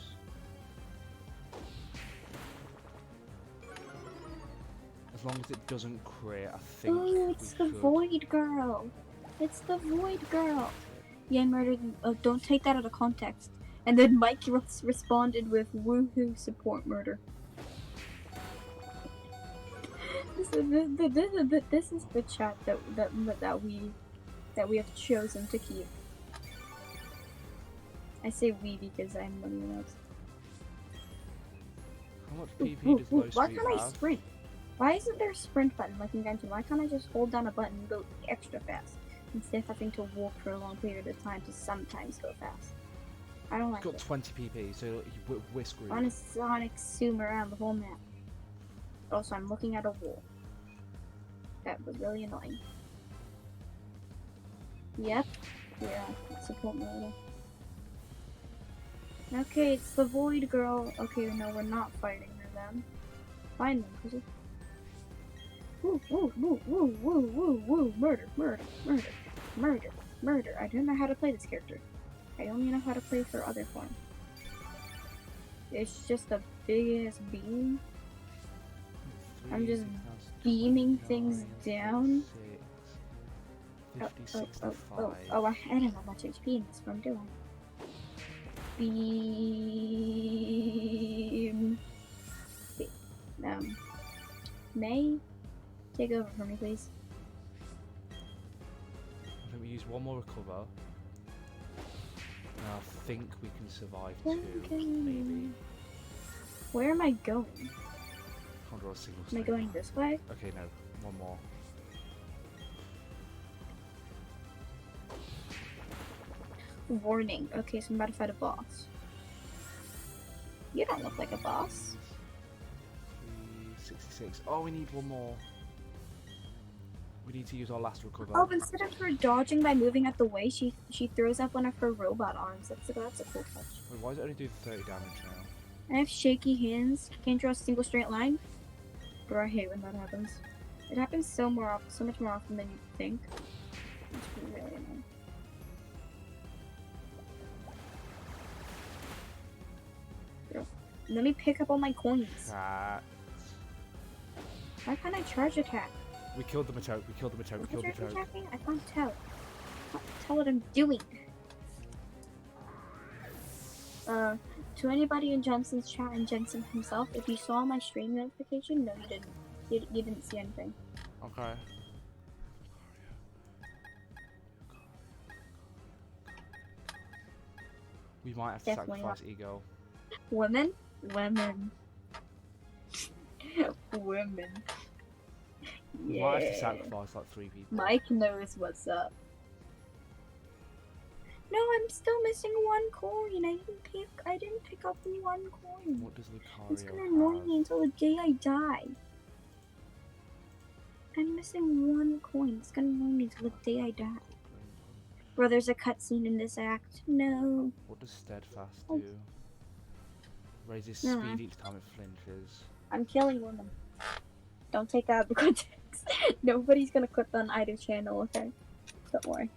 As long as it doesn't crit, I think. Oh, it's the Void Girl. It's the Void Girl. Yeah, murdered. Oh, don't take that out of context. And then Mike responded with "Woohoo! Support murder." This is the chat that we have chosen to keep. I say we because I'm one of those. How much PP does low Why sweep can't I have? sprint? Why isn't there a sprint button like in Genshin? Why can't I just hold down a button and go extra fast instead of having to walk for a long period of time to sometimes go fast? I don't like Got it. 20 PP, so we're screwed. I want to sonic zoom around the whole map. Also, I'm looking at a wall. That was really annoying. Yep. Yeah, support murder. Okay, it's the Void Girl. Okay, no, we're not fighting her then. Find them, pussy. Woo, woo, woo, woo, woo, woo, woo. Murder, murder, murder, murder, murder. I don't know how to play this character. I only know how to play her other form. It's just a big ass beam. I'm just beaming things down. 50, 65. I don't know much HP in this one, do I? Beam. May? Take over for me, please. I think we use one more recover. And I think we can survive 2, maybe. Where am I going? Can't draw a single Am I snake. going this way? Okay, no. One more. Warning. Okay, so I'm about to fight a boss. You don't look like a boss. 66. Oh, we need one more. We need to use our last recover. Oh, instead of her dodging by moving out the way, she throws up one of her robot arms. That's a cool touch. Wait, why does it only do 30 damage now? I have shaky hands. Can't draw a single straight line. Bro, I hate when that happens. It happens so much more often than you think. It's really annoying. Bro, let me pick up all my coins. Cat. Why can't I charge attack? We killed the Machoke. We killed the Machoke. We killed the Machoke. Attacking? I can't tell. I can't tell what I'm doing. To anybody in Jensen's chat and Jensen himself, if you saw my stream notification, no, you didn't. You didn't see anything. Okay. We might have to Definitely sacrifice Ego. Women? Women. Women. We might have to sacrifice like 3 people. Mike knows what's up. No, I'm still missing 1 coin. I didn't pick up the 1 coin. What does It's Lucario gonna annoy have? me until the day I die. I'm missing 1 coin. It's gonna annoy me until the day I die. Bro, there's a cutscene in this act. No. What does Steadfast Oh. do? Raises No. speed each time it flinches. I'm killing women. Don't take that out of the context. Nobody's gonna clip on either channel, okay? Don't worry.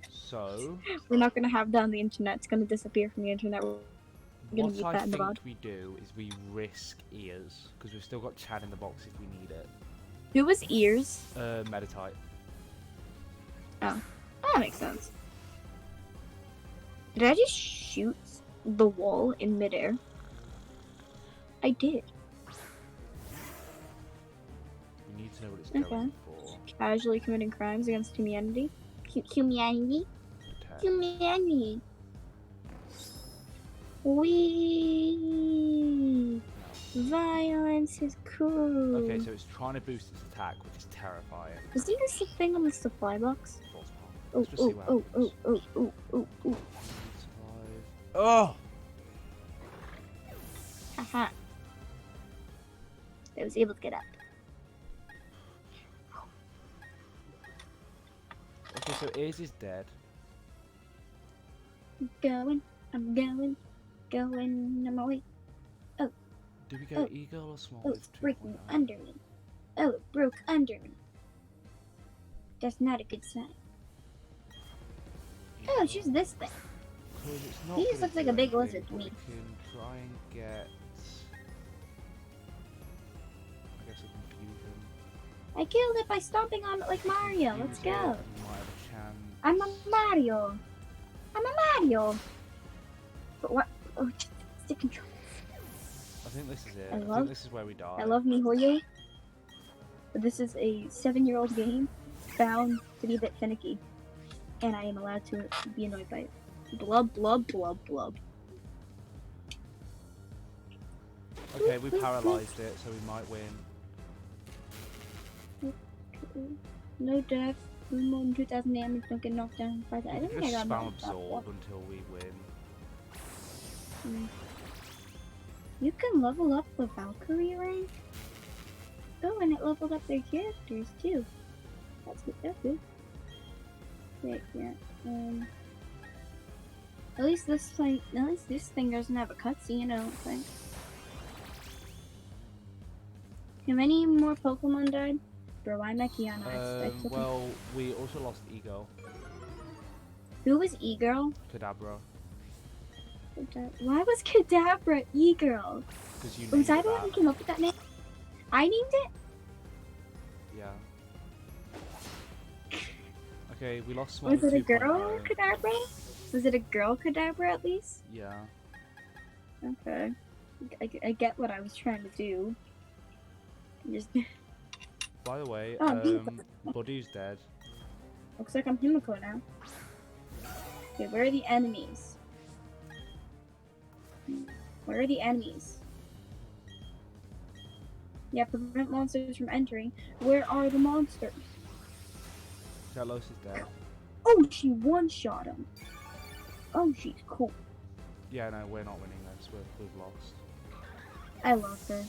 So, We're not gonna have that on the internet. It's gonna disappear from the internet. We're gonna what keep I that in the think VOD. we do is we risk ears, because we've still got Chad in the box if we need it. Who was ears? Meditite. Oh, that makes sense. Did I just shoot the wall in midair? I did. We need to know what it's Okay. going for. Casually committing crimes against humanity. Humanity? Attack. Humanity. We violence is cool. Okay, so it's trying to boost its attack, which is terrifying. Isn't this the thing on the supply box? False path. Oh, Let's just see what happens. oh. Survive. Oh! Haha. I was able to get up. Okay, so Ears is dead. I'm going on my way. Do we go Oh. Eagle or Small Oh, Lift it's breaking 2.0? under me. Oh, it broke under me. That's not a good sign. Oh, it's just this thing. 'Cause it's not He just gonna looks like do a big anything, lizard to but me. We can try and get... I guess a confusion. I killed it by stomping on it like Mario. Let's Confuse it, go. and we might have a chance. I'm a Mario. But what? Oh, stick control. I think this is it. I I love- think this is where we die. I love MiHoYo, but this is a 7-year-old game found to be a bit finicky, and I am allowed to be annoyed by it. Blub, blub, blub, blub. Okay, we paralyzed it, so we might win. No death, more than 2,000 damage, don't get knocked down by that. I We don't can think I just got spam knocked out. absorb until we win. You can level up the Valkyrie rank. Oh, and it leveled up their characters too. That's good. That's good. Wait, yeah. At least this thing doesn't have a cutscene. I don't think. Have any more Pokemon died? Bro, I'm at Kiana. I took him. Well, we also lost Ego. Who was E-Girl? Kadabra. Why was Kadabra E-Girl? Because you Was named I it the one that. who came up with that name? I named it? Yeah. Okay, we lost Small Was it a Lift girl 2.0. Kadabra? Was it a girl Kadabra at least? Yeah. Okay. I get what I was trying to do. Just By the way, Oh, Buddy's dead. looks like I'm Himiko now. Okay, where are the enemies? Where are the enemies? Yeah, prevent monsters from entering. Where are the monsters? Kalos is dead. Oh, she one-shot him. Oh, she's cool. Yeah, no, we're not winning this. We've lost. I love her.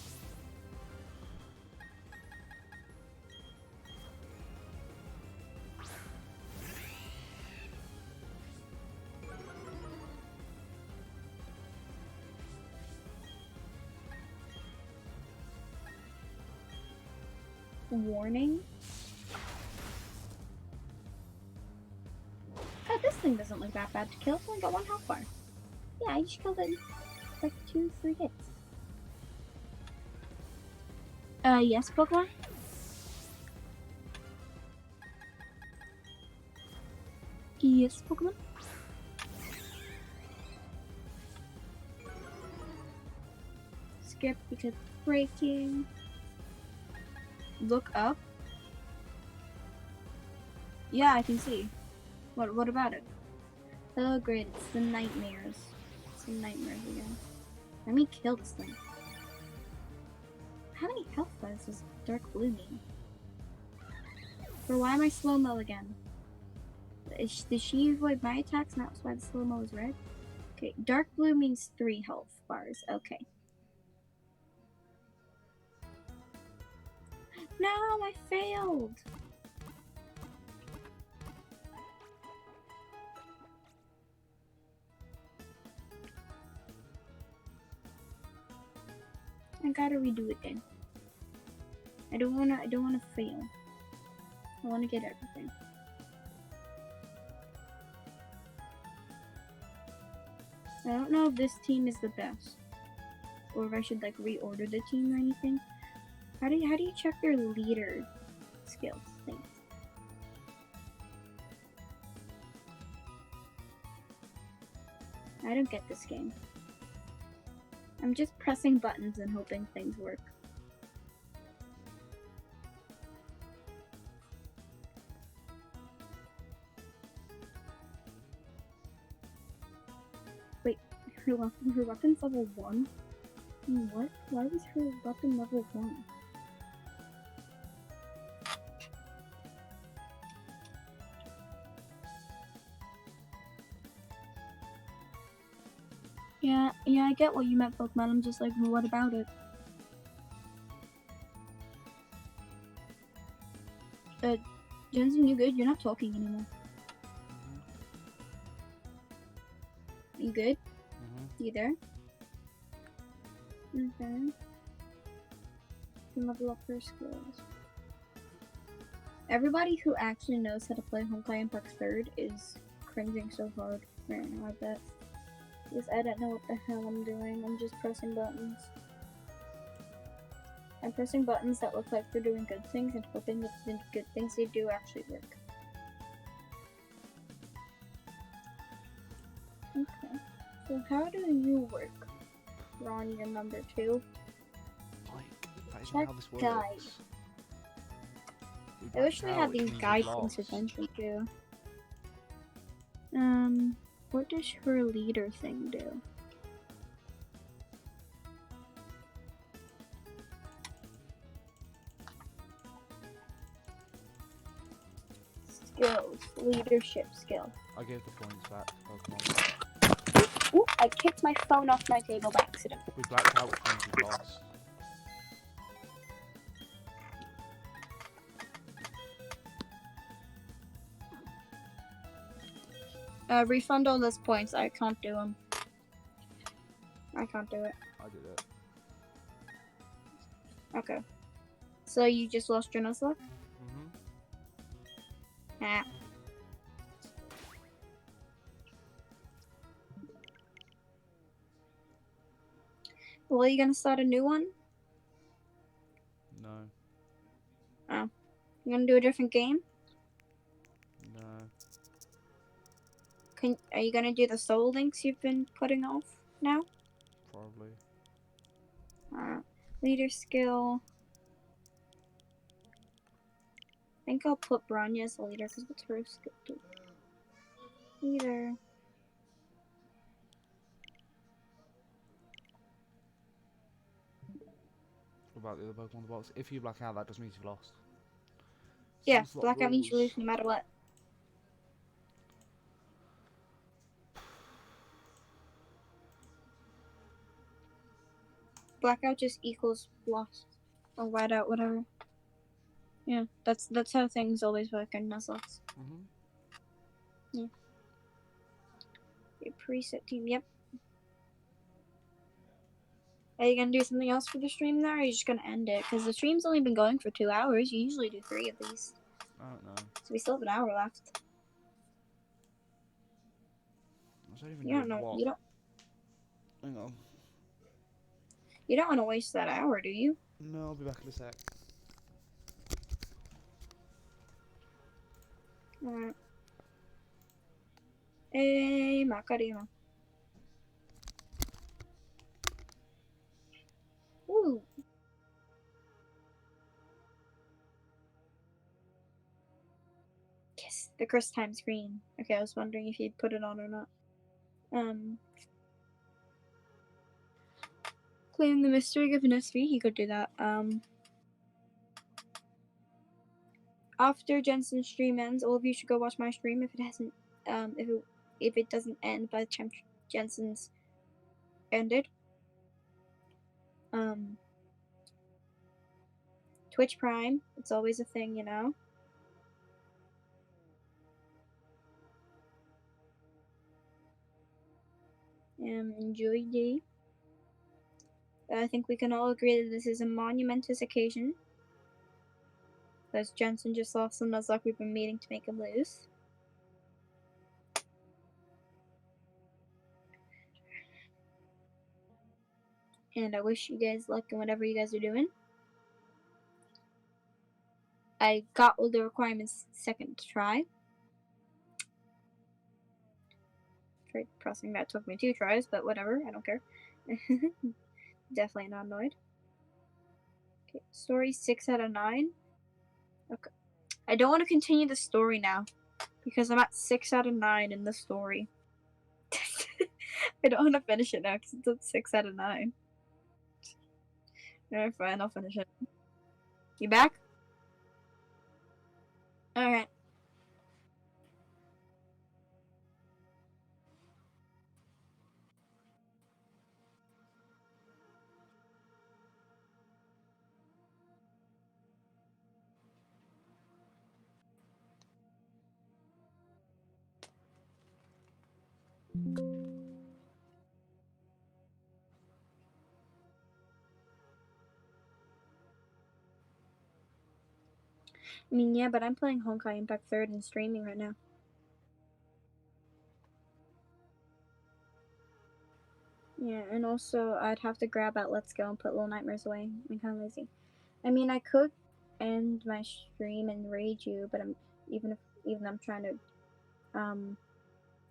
Warning. Oh, this thing doesn't look that bad to kill. It's only got 1 health bar. Yeah, I just killed it in like 2-3 hits. Yes, Pokemon? Yes, Pokemon? Skip because breaking. Look up. Yeah, I can see. What about it? Oh great, it's the nightmares. It's the nightmares again. Let me kill this thing. How many health bars does Dark Blue need? Or why am I slow-mo again? Did she avoid my attacks? And that's why the slow-mo is red? Okay, Dark Blue means 3 health bars. Okay. No, I failed! I gotta redo it then. I don't wanna fail. I wanna get everything. I don't know if this team is the best. Or if I should like reorder the team or anything. How do you check your leader skills things? I don't get this game. I'm just pressing buttons and hoping things work. Wait, her weapon's level 1? What? Why was her weapon level 1? Yeah, I get what you meant, Pokemon. I'm just like, well, what about it? Jensen, you good? You're not talking anymore. You good? You there? Okay. Can level up her skills. Everybody who actually knows how to play Honkai Impact 3rd is cringing so hard right now, I bet. Because I don't know what the hell I'm doing. I'm just pressing buttons. I'm pressing buttons that look like they're doing good things and hoping that the good things they do actually work. Okay. So how do you work? We're on your number 2. Like, that isn't Check how this works. guide. We I wish we blacked had out, which these means guide we've things lost. attention to. What does her leader thing do? Skills. Leadership skill. I gave the points back to Pokemon. Ooh, I kicked my phone off my table by accident. We blacked out, which means we've lost. Refund all those points. I can't do them. I can't do it. I did it. Okay. So you just lost your Nuzlocke? Ah. Well, are you gonna start a new one? No. Oh. You gonna do a different game? No. Are you gonna do the soul links you've been putting off now? Probably. Leader skill. I think I'll put Bronya as the leader because what's her skill do? Leader. What about the other Pokemon in the box? If you black out, that just means you've lost. Yeah, Sunslot blackout means you rules. lose no matter what. blackout just equals lost or whiteout, whatever. Yeah, that's how things always work in Nuzlocke. Yeah. Your preset team, yep. Are you gonna do something else for the stream there, or are you just gonna end it? Because the stream's only been going for 2 hours. You usually do 3 of these. I don't know. So we still have an hour left. I don't even You don't know. what. Hang on. You don't want to waste that hour, do you? No, I'll be back in a sec. Alright. Hey, Macarena. Ooh. Yes, the Chris times green. Okay, I was wondering if you'd put it on or not. Claim the mystery of an SV, he could do that. After Jensen's stream ends, all of you should go watch my stream if it hasn't, if it doesn't end by the time Jensen's ended. Twitch Prime, it's always a thing, you know. Enjoy day. I think we can all agree that this is a monumentous occasion. Because Jensen just lost some Nuzlocke we've been meeting to make him lose. And I wish you guys luck in whatever you guys are doing. I got all the requirements second try. Tried pressing that took me 2 tries, but whatever, I don't care. Definitely not annoyed. Okay, story 6 out of 9. Okay. I don't want to continue the story now because I'm at 6 out of 9 in the story. I don't want to finish it now because it's at 6 out of 9. Alright, fine, I'll finish it. You back? Alright. I mean, yeah, but I'm playing Honkai Impact 3rd and streaming right now. Yeah, and also I'd have to grab out Let's Go and put Little Nightmares away. I'm kind of lazy. I mean, I could end my stream and raid you, but even I'm trying to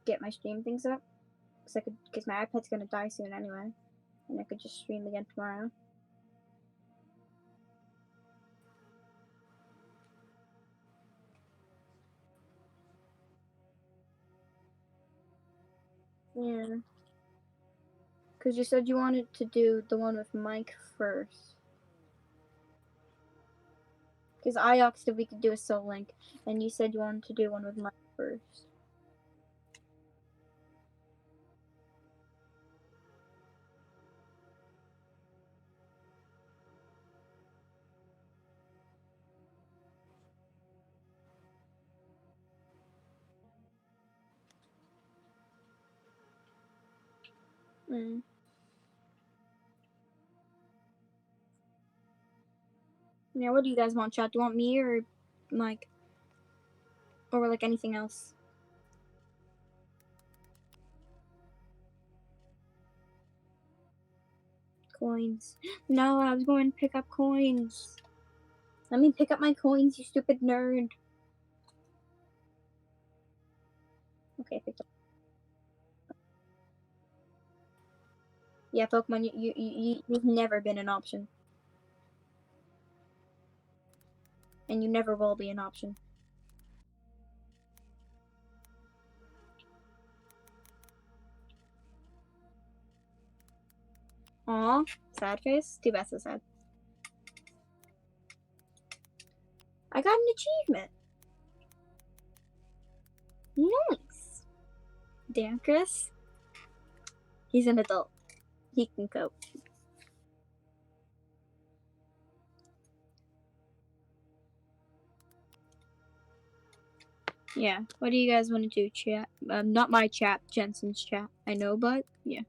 get my stream things up, because my iPad's gonna die soon anyway, and I could just stream again tomorrow. Yeah. Because you said you wanted to do the one with Mike first. Because I asked if we could do a Soul Link, and you said you wanted to do one with Mike first. Yeah, what do you guys want, chat? Do you want me or Mike? Or like anything else? Coins. No, I was going to pick up coins. Let me pick up my coins, you stupid nerd. Okay, I picked up. Yeah, Pokemon, you've never been an option. And you never will be an option. Aw, sad face? Too bad, so sad. I got an achievement. Nice. Damn, Chris. He's an adult. He can cope. Yeah. What do you guys want to do, chat? Not my chat, Jensen's chat. I know, but yeah.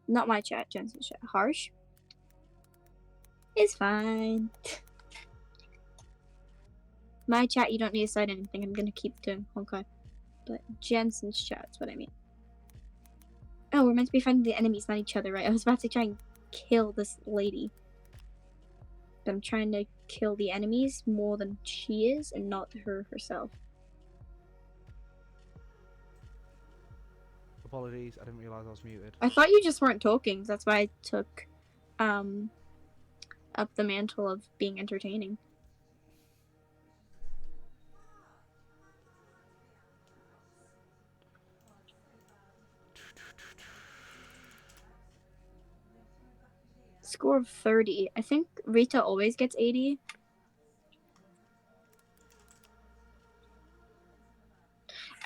Not my chat, Jensen's chat. Harsh? It's fine. My chat, you don't need to cite anything. I'm gonna keep doing okay. But Jensen's chat's what I mean. Oh, we're meant to be fighting the enemies, not each other, right? I was about to try and kill this lady. But I'm trying to kill the enemies more than she is, and not her herself. Apologies, I didn't realise I was muted. I thought you just weren't talking. That's why I took up the mantle of being entertaining. Score of 30. I think Rita always gets 80.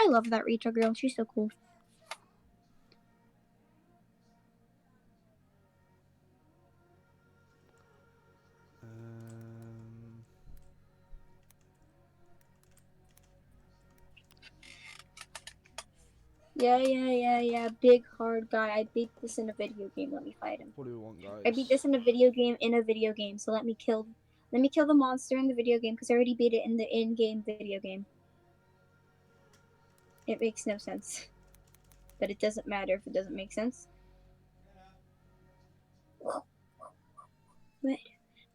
I love that Rita girl. She's so cool. Yeah. Big hard guy. I beat this in a video game. Let me fight him. What do we want, guys? I beat this in a video game. So let me kill the monster in the video game because I already beat it in the in-game video game. It makes no sense. But it doesn't matter if it doesn't make sense.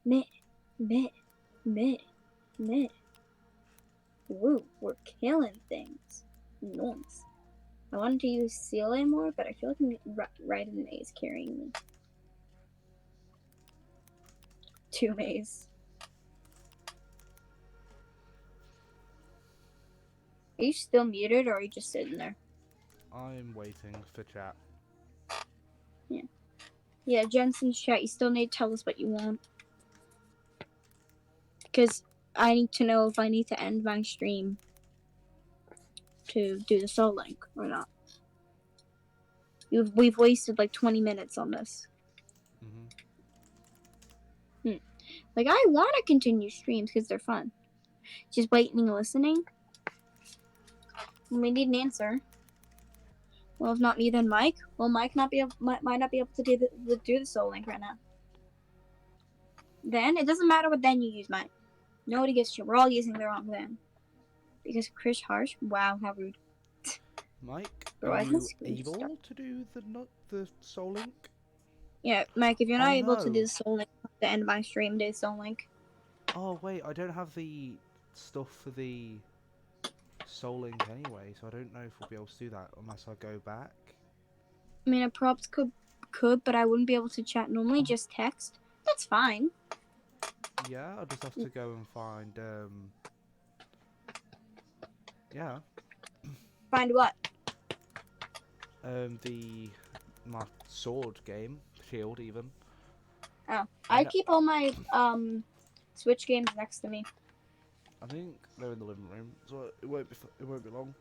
Mid. Woo, we're killing things. Nice. I wanted to use CLA more, but I feel like Raiden is carrying me. 2 maze. Are you still muted or are you just sitting there? I'm waiting for chat. Yeah, Jensen's chat, you still need to tell us what you want. Because I need to know if I need to end my stream to do the soul link or not. We've wasted like 20 minutes on this. Like, I want to continue streams because they're fun. Just waiting and listening. We need an answer. Well, if not me, then Mike. Well, Mike might not be able to do the soul link right now. Then it doesn't matter what then you use, Mike. Nobody gives a shit. We're all using the wrong then. Because Chris Harsh. Wow, how rude. Mike, Bro, are you able to do the soul link? Yeah, Mike, if you're not able to no. do the soul link at the end of my stream, do the soul link. Oh wait, I don't have the stuff for the soul link anyway, so I don't know if we'll be able to do that unless I go back. I mean, I props could, but I wouldn't be able to chat normally. Just text. That's fine. Yeah, I'll just have to go and find yeah. Find what? My sword game, shield even. Oh, I keep all my Switch games next to me. I think they're in the living room, so it won't be long.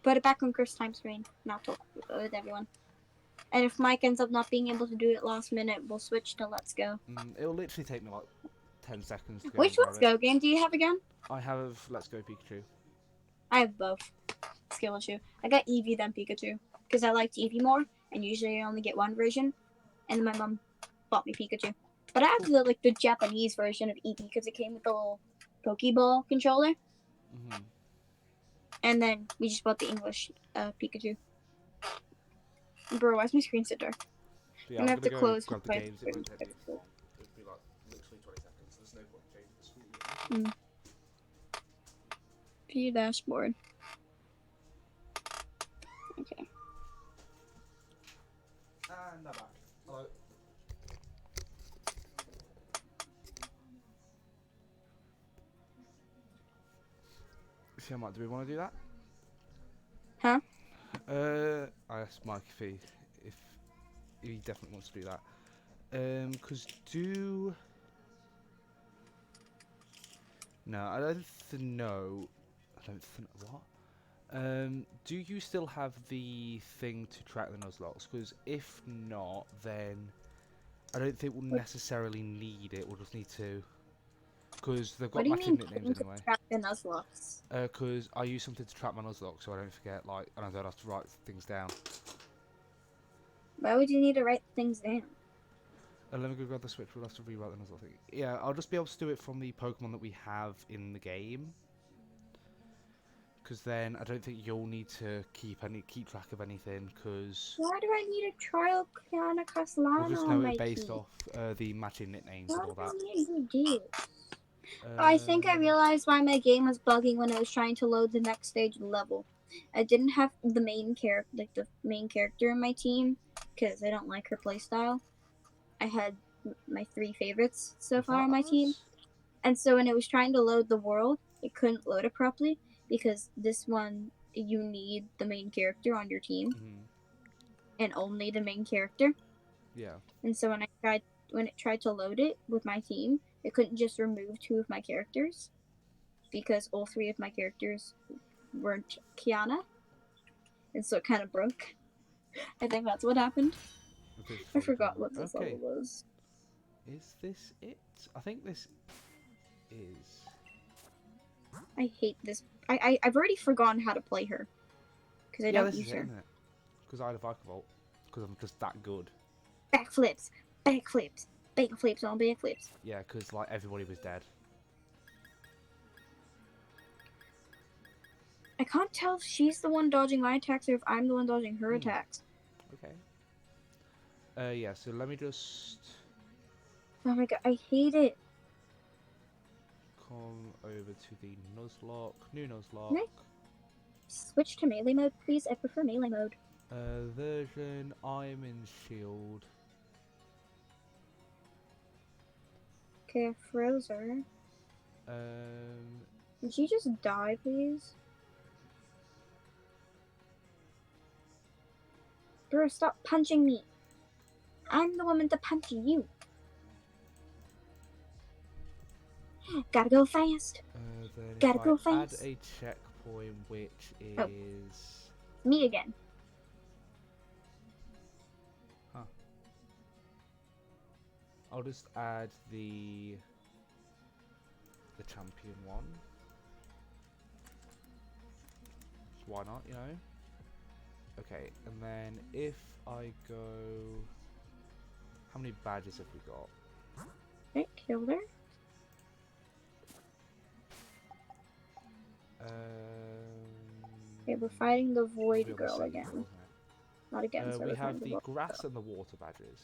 Put it back on Chris' time screen, and I'll talk with everyone. And if Mike ends up not being able to do it last minute, we'll switch to Let's Go. It'll literally take me like 10 seconds to go. Which Let's Go game do you have again? I have Let's Go Pikachu. I have both. Skill issue. I got Eevee then Pikachu because I liked Eevee more, and usually I only get one version. And my mom bought me Pikachu, but I have the Japanese version of Eevee because it came with the little Pokeball controller. And then we just bought the English Pikachu. Bro, why's my screen so dark? Yeah, I'm gonna have to close grab the games. It won't take me long. It'll be like literally 20 seconds. There's no point changing the screen. View dashboard. Okay. And I'm back. Hello. See, do we want to do that? Huh? I asked Mike if he definitely wants to do that. Cause no, I don't know. What? Do you still have the thing to track the Nuzlocks? Because if not, then I don't think we'll necessarily need it. We'll just need to Because they've What got do you matching mean nicknames putting to anyway. track the Nuzlocke? Because I use something to track my Nuzlocke so I don't forget, like, and I don't have to write things down. Why would you need to write things down? Let me go grab the Switch, we'll have to rewrite the Nuzlocke thing. Yeah, I'll just be able to do it from the Pokemon that we have in the game. Because then I don't think you'll need to keep track of anything, because Why do I need a trial Kiana we'll Castellano just on know my it based team? off the matching nicknames Why and all do I that. need to do this? I think I realized why my game was bugging when I was trying to load the next stage of the level. I didn't have the main character in my team because I don't like her playstyle. I had my 3 favorites so Was far that on my team, us? and so when it was trying to load the world, it couldn't load it properly because this one you need the main character on your team and only the main character. Yeah. And so when it tried to load it with my team, it couldn't just remove 2 of my characters because all 3 of my characters weren't Kiana, and so it kind of broke. I think that's what happened. I forgot what this level was. Is this it? I think this is. I hate this. I've already forgotten how to play her because I Yeah, don't this use is it, her. isn't it? Because I had a Vikavolt. Because I'm just that good. Backflips, backflips, backflips on backflips. Yeah, because like everybody was dead. I can't tell if she's the one dodging my attacks or if I'm the one dodging her attacks. Okay. Yeah, so let me just Oh my god, I hate it. come over to the Nuzlocke. New Nuzlocke. Can I switch to melee mode, please? I prefer melee mode. Version, I'm in Shield. Okay, I froze her. Can she just die, please? Bro, stop punching me. I'm the woman to punch you. Gotta go fast. Then Gotta if go I add fast. a checkpoint, which is... Oh. Me again. Huh. I'll just add the champion one. Why not, you know? Okay, and then if I go... How many badges have we got? Okay, killed her. Okay, we're fighting the Void We'll Girl see, again. wasn't Not it? against her. We we're fighting have the Void grass Girl. and the water badges.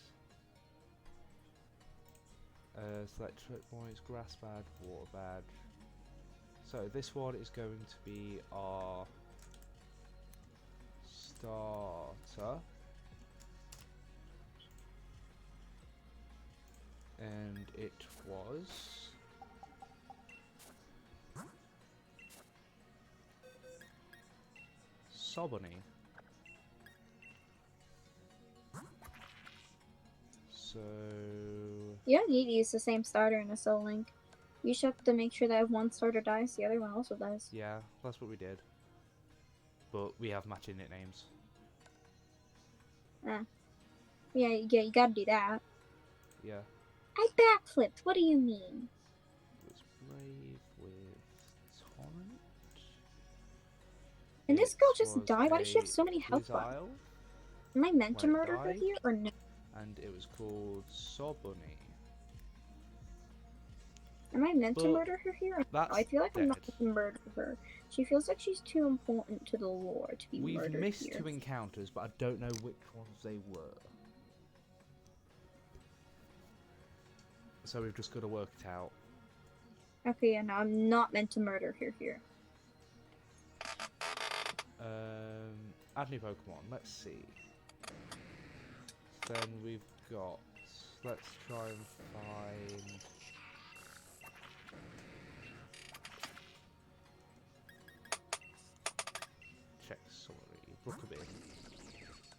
Select checkpoints, grass badge, water badge. So this one is going to be our starter. And it was Sobony. So You don't need to use the same starter in a Soul Link. You just have to make sure that if one starter dies, the other one also dies. yeah, that's what we did. But we have matching nicknames. Yeah, you gotta do that. Yeah. I backflipped. What do you mean? It was Brave with Torrent. And this girl It just was died? Why does she have a so many health bars? Quizile, Am I meant to where it murder her died. here or no? And it was called Sobony. Am I meant to But murder her here? Or no? that's I feel like I'm not dead. going to murder her. She feels like she's too important to the lore to be We've murdered missed here. 2 encounters, but I don't know which ones they were. So we've just got to work it out. Okay, yeah, no, I'm not meant to murder her here. Add new Pokemon. Let's see. Then we've got. Let's try and find. Check. Sorry, Rookabin.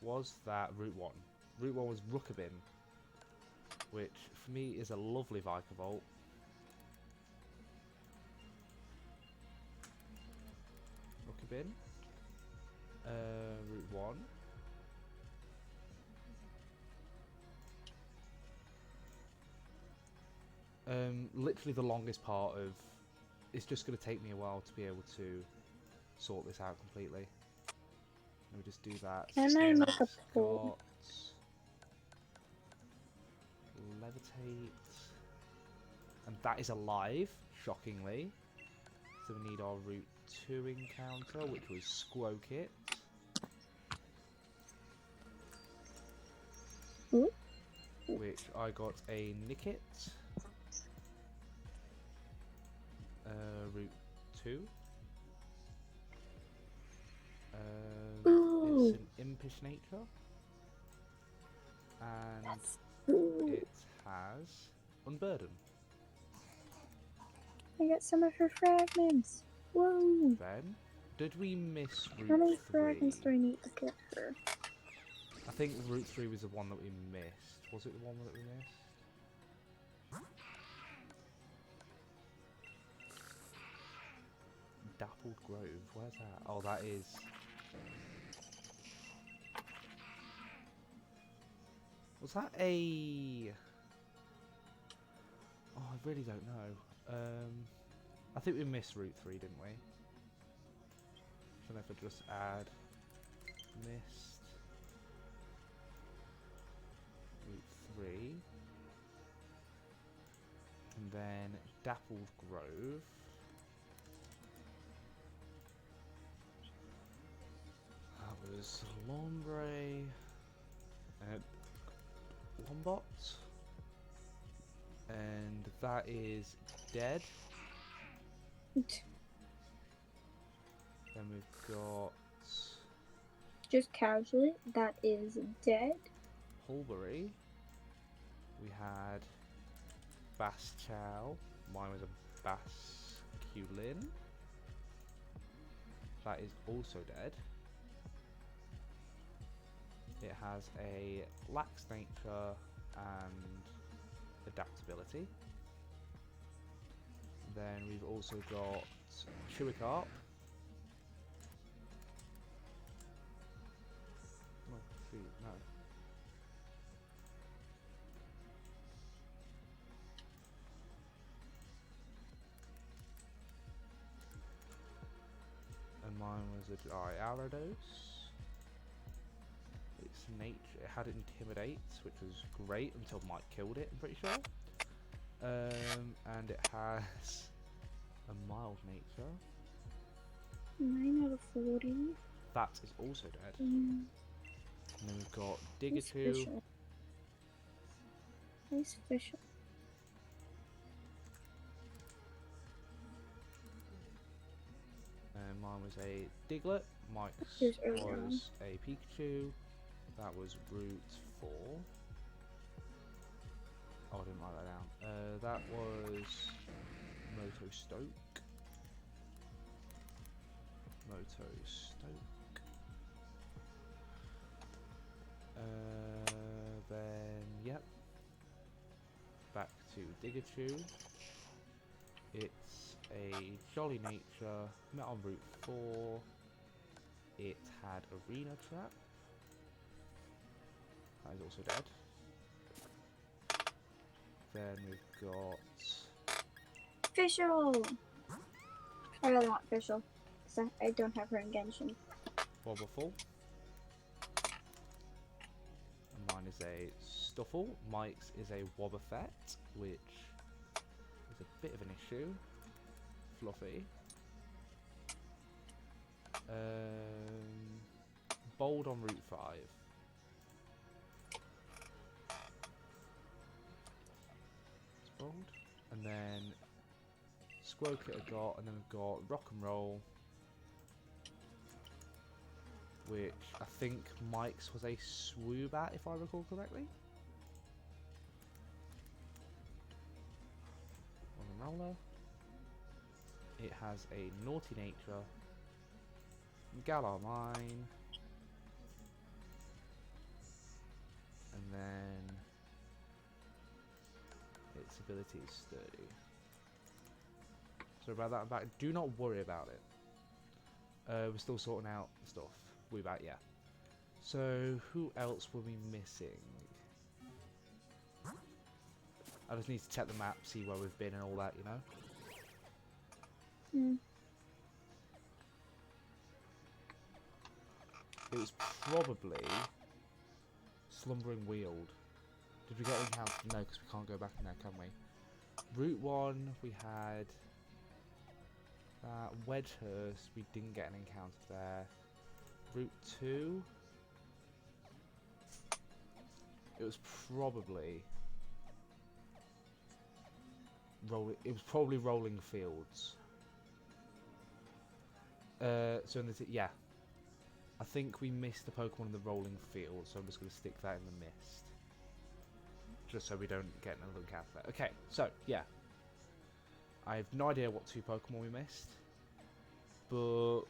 Was that Route 1? Route 1 was Rookabin, which for me is a lovely Vikavolt. Rookabin. Route 1. Literally the longest part of... It's just going to take me a while to be able to sort this out completely. Let me just do that. Can I make a It's pool? got levitate. And that is alive, shockingly. So we need our Route 2 encounter, which was Squoke It. Ooh. Which I got a Nickit. Route 2. Ooh. It's an impish nature. And Ooh. it has Unburden. I got some of her fragments. Whoa. Then, did we miss How Route many 3? fragments do I need to get her? I think Route 3 was the one that we missed. Was it the one that we missed? Dappled Grove, where's that? Oh, that is... Was that a... Oh, I really don't know. I think we missed Route 3, didn't we? So if I just add... Missed... Route 3... And then Dappled Grove... That was Lombre... Lombot, and that is dead. Then we've got Just casually, that is dead. Hulbury. We had Bass Chow. Mine was a Basculin. That is also dead. It has a lax nature and adaptability. Then we've also got Chewicarp. Oh, shoot, no. And mine was a Gyarados. Its nature, it had Intimidate, which was great until Mike killed it, I'm pretty sure. And it has a mild nature. 9 out of 40. That is also dead. Mm. And then we've got Nice Digatu. fish. Nice fish. And mine was a Diglett. Mike's Here's earlier on. was a Pikachu. That was Route 4. Oh, I didn't write that down. That was Moto Stoke. Moto Stoke. Then, yep. Back to Digatu. It's a Jolly Nature. Met on Route 4. It had Arena Trap. That is also dead. Then we've got Fischl! I really want Fischl, because I don't have her in Genshin. Wobbuffle. And mine is a Stuffle. Mike's is a Wobbuffet, which is a bit of an issue. Fluffy. Bold on Route 5. And then Squoke It I got, and then we've got Rock and Roll, which I think Mike's was a Swoobat, if I recall correctly. On the roller, it has a Naughty Nature, Galar Mine, and then its ability is sturdy. So about that, back. Do not worry about it. We're still sorting out stuff. Woobat, yeah. So who else were we missing? I just need to check the map, see where we've been and all that, you know? Hmm. It was probably Slumbering Weald. Did we get an encounter? No, because we can't go back in there, can we? Route 1, we had Wedgehurst, we didn't get an encounter there. Route 2, it was probably Rolling Fields. So in the yeah, I think we missed the Pokemon in the Rolling Fields, so I'm just going to stick that in the mist, just so we don't get another encounter there. Okay, so yeah, I have no idea what 2 Pokemon we missed, but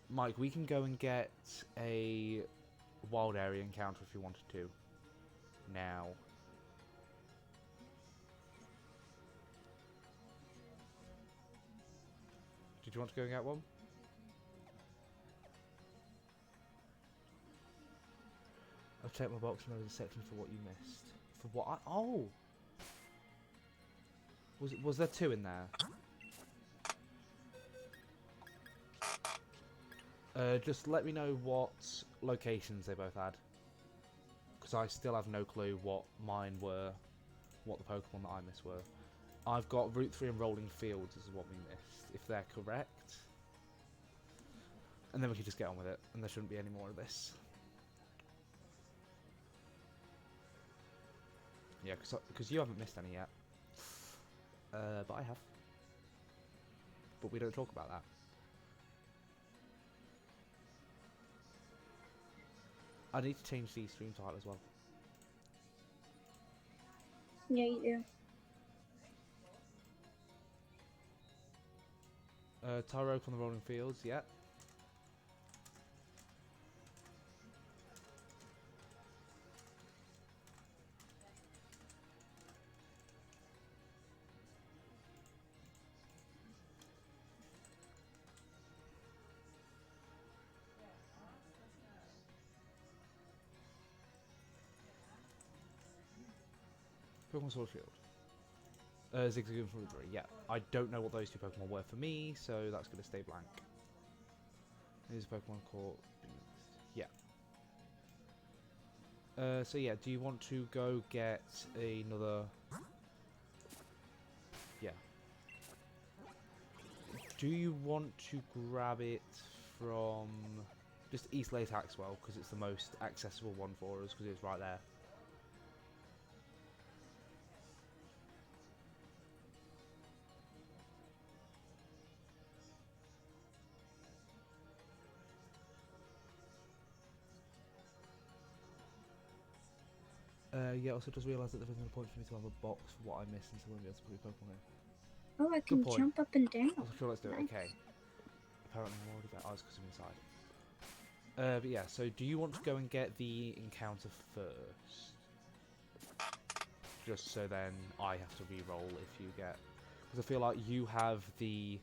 Mike, we can go and get a wild area encounter if you wanted to. Now. Did you want to go and get one? I'll check my box and there's a section for what you missed. For what I... Oh! Was there 2 in there? Just let me know what locations they both had. Because I still have no clue what mine were, what the Pokemon that I missed were. I've got Route 3 and Rolling Fields is what we missed, if they're correct. And then we can just get on with it, and there shouldn't be any more of this. Yeah, because you haven't missed any yet. But I have. But we don't talk about that. I need to change the stream title as well. Yeah, you do. Tyroke on the Rolling Fields, yeah. Pokemon Sword Shield. Zigzagoon from the 3, yeah. I don't know what those 2 Pokemon were for me, so that's going to stay blank. Here's a Pokemon called... Yeah. So yeah, do you want to go get another... Yeah. Do you want to grab it from... Just East Lake Axwell, because it's the most accessible one for us, because it's right there. Yeah, also just realised that there isn't a point for me to have a box for what I missed until I'm able to put a Pokemon in. Oh, I can point. jump up and down. Sure, let's do it. Nice. Okay. Apparently I'm already there. Oh, it's because I'm inside. But yeah, so do you want to go and get the encounter first? Just so then I have to re-roll if you get... Because I feel like you have the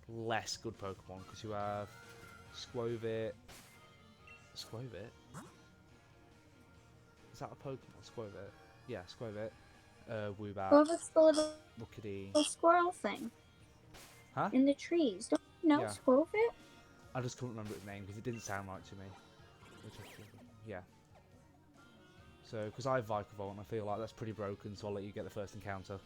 less good Pokemon, because you have Squovit... Squovit? Is that a Pokemon? Squovit? Yeah, Squovit. Woobat. Oh, that's the little Rookidee. squirrel thing. Huh? In the trees. Don't you know Yeah. Squirrelfit? I just couldn't remember its name because it didn't sound right to me. Yeah. So, because I have Vikavolt and I feel like that's pretty broken, so I'll let you get the first encounter.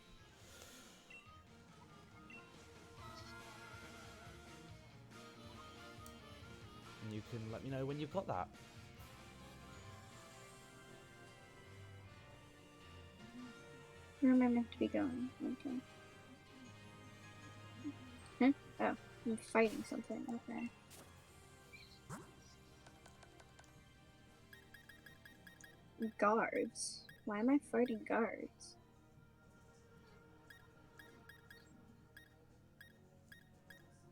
And you can let me know when you've got that. Where am I meant to be going? Okay. Huh? Oh, I'm fighting something. Okay. Guards? Why am I fighting guards?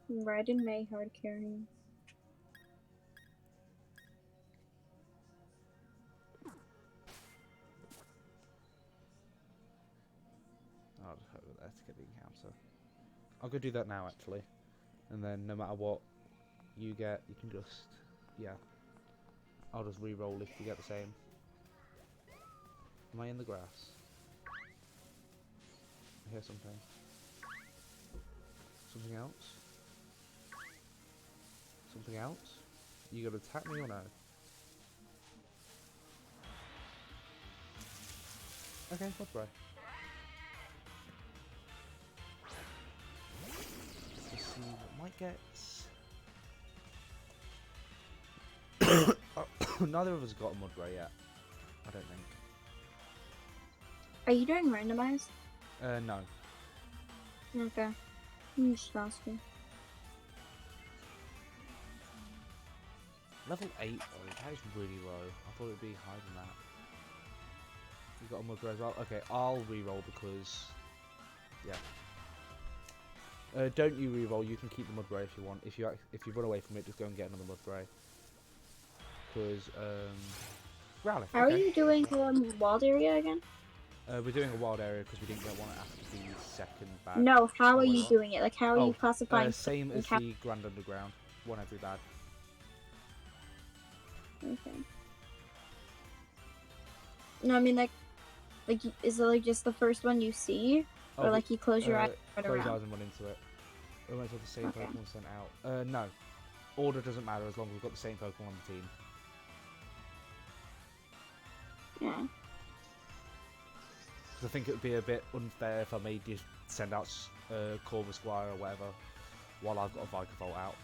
Red and May hard carrying. I'll just hope there to get the encounter. I'll go do that now actually. And then no matter what you get, you can just, yeah. I'll just re-roll if you get the same. Am I in the grass? I hear something. Something else? Something else? You gonna attack me or no? Okay, what bro? Let's see what Mike gets. Neither of us got a Mudbray yet. I don't think. Are you doing randomized? No. Okay. I'm just asking. Level 8 though, that is really low. I thought it would be higher than that. You got a Mudbray as well? Okay, I'll reroll because... Yeah. Don't you reroll, you can keep the Mudbray if you want. If you run away from it, just go and get another Mudbray. Because, Growlithe, How are okay. you doing wild area again? We're doing a wild area because we didn't get one after the second bag. No, how Oh, are wait, you what? doing it? Like, how are you classifying? Same as how- the Grand Underground. One every bag. Okay. No, I mean is it like just the first one you see, or like you close your eyes and run Close around? eyes and run into it. We might as well the same Okay. Pokemon sent out. No. Order doesn't matter as long as we've got the same Pokemon on the team. Yeah. Because I think it would be a bit unfair if I made you send out Corvus Squire or whatever while I've got a Vikavolt out.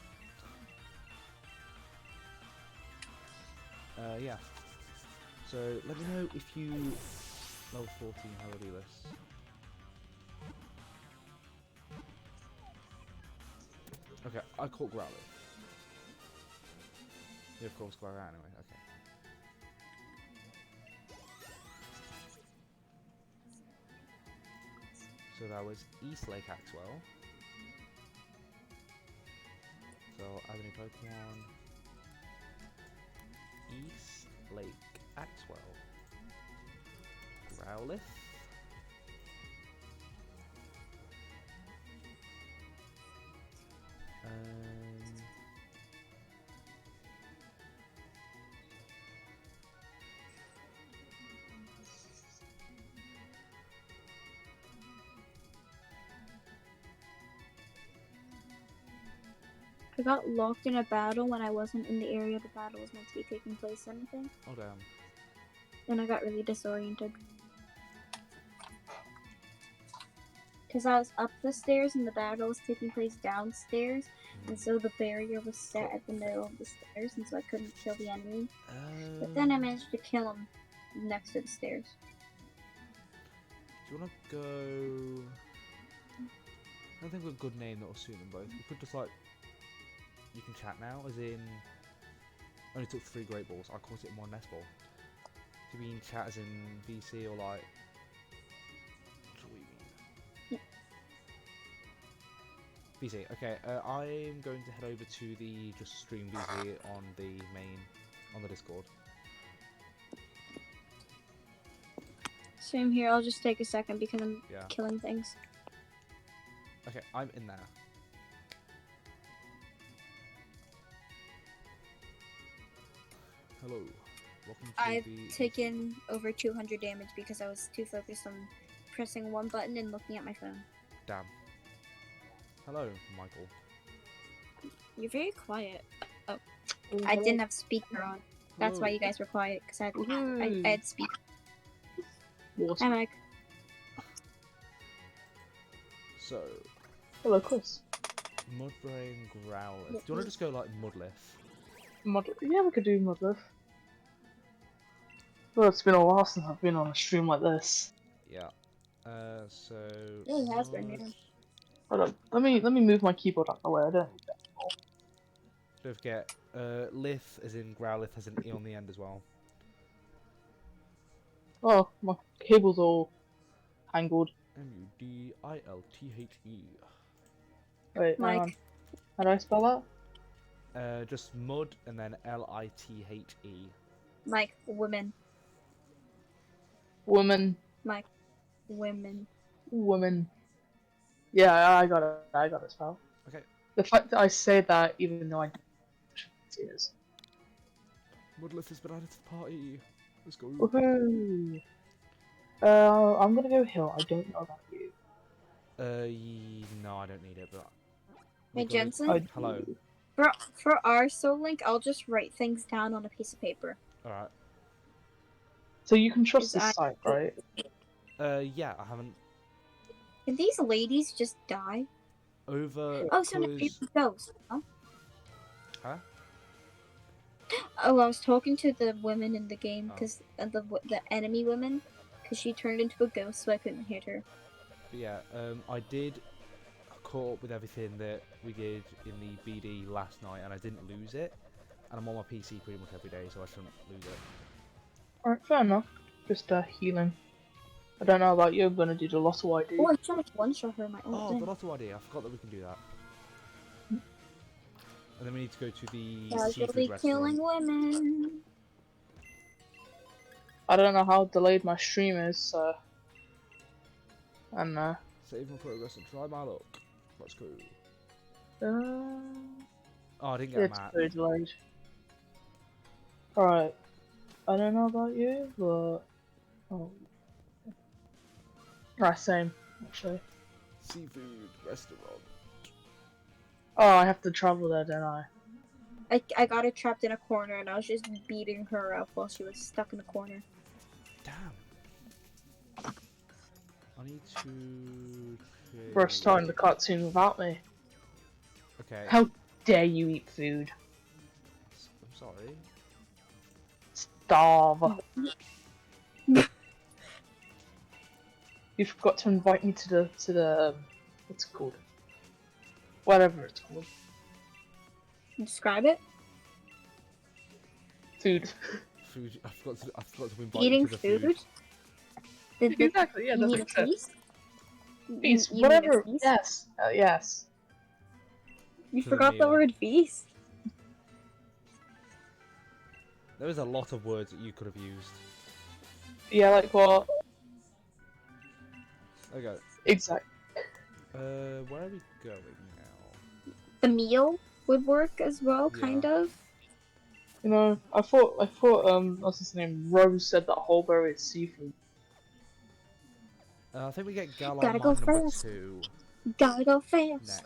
Yeah. So let me know if you level 14 how to do this. Okay, I caught Growlithe. You have Corvus Squire out anyway. Okay. So that was East Lake Axwell. So I have any Pokemon? East Lake Axwell. Growlithe. I got locked in a battle when I wasn't in the area the battle was meant to be taking place. Anything? Oh damn. Then I got really disoriented. Because I was up the stairs and the battle was taking place downstairs, and so the barrier was set at the middle of the stairs, and so I couldn't kill the enemy. But then I managed to kill him next to the stairs. Do you want to go... I don't think we've a good name that will suit them both. We could just like... You can chat now, as in... Only took 3 Great Balls. I caught it in 1 Nest Ball. Do you mean chat as in VC or like... What do we mean? Yeah. VC, okay. I'm going to head over to the just stream VC on the main... on the Discord. Same here, I'll just take a second because I'm Yeah. killing things. Okay, I'm in there. Hello. Welcome to I've the... taken over 200 damage because I was too focused on pressing one button and looking at my phone. Damn. Hello, Michael. You're very quiet. Oh, I didn't have speaker on. That's why you guys were quiet, because I had speaker. Hi, Mike. So, Hello, Chris. Mudbray and Growlithe. Do you want to just go like Mudliff? Yeah, we could do Mudliff. Well, it's been a while since I've been on a stream like this. Yeah. So. Yeah, it has been, yeah. Hold on, let me move my keyboard out of the way. I don't need that anymore. Don't forget, Lith as in Growlithe has an E on the end as well. Oh, my cable's all tangled. Mudilthe. Wait, hang on. Mike. How do I spell Just Mud and then Lithe. Mike, women. that? Woman. Mike, women. Woman. Yeah, I got it. I got it spell. Okay. The fact that I say that even though I see it is. Mudliff has been added to the party. Let's go. Woohoo! I'm gonna go hill. I don't know about you. No, I don't need it, but... Hey, we got it. Jensen? Hello. For our soul link, I'll just write things down on a piece of paper. Alright. So you can trust Is this site, right? Yeah, I haven't... Did these ladies just die? Over... Oh, so now you're cause... a ghost, huh? Huh? Oh, I was talking to the women in the game, Oh. because the enemy women, because she turned into a ghost, so I couldn't hit her. But yeah, I did caught up with everything that we did in the BD last night, and I didn't lose it. And I'm on my PC pretty much every day, so I shouldn't lose it. Alright, fair enough. Just healing. I don't know about you, I'm gonna do the Lotto ID. Oh, I'm trying to one-shot her. Oh, the Lotto ID, I forgot that we can do that. And then we need to go to the Casually seafood killing restaurant. women. I don't know how delayed my stream is, so... I don't know. Save my progress and try my luck. Let's go. Uh, Oh, I didn't get a it's map. pretty delayed. Alright. I don't know about you, but... Oh. Right, same, actually. Seafood restaurant. Oh, I have to travel there, don't I? I got her trapped in a corner, and I was just beating her up while she was stuck in a corner. Damn. I need to... First time the cutscene without me. Okay. How dare you eat food? I'm sorry. Starve. You forgot to invite me to the what's it called? Whatever it's called. Describe it. Food. Food. I forgot to invite Eating you to the food. Exactly, yeah, You that's need a what I said. feast? Feast, You need a whatever. feast? Yes, yes. You To the forgot the meal. word feast? There is a lot of words that you could have used. Yeah, like what? Okay. Exactly. Where are we going now? The meal would work as well, kind of. You know, I thought, what's his name? Rose said that wholeberry is seafood. I think we get Gal Gotta on go mine number fast. 2 Gotta go fast. next.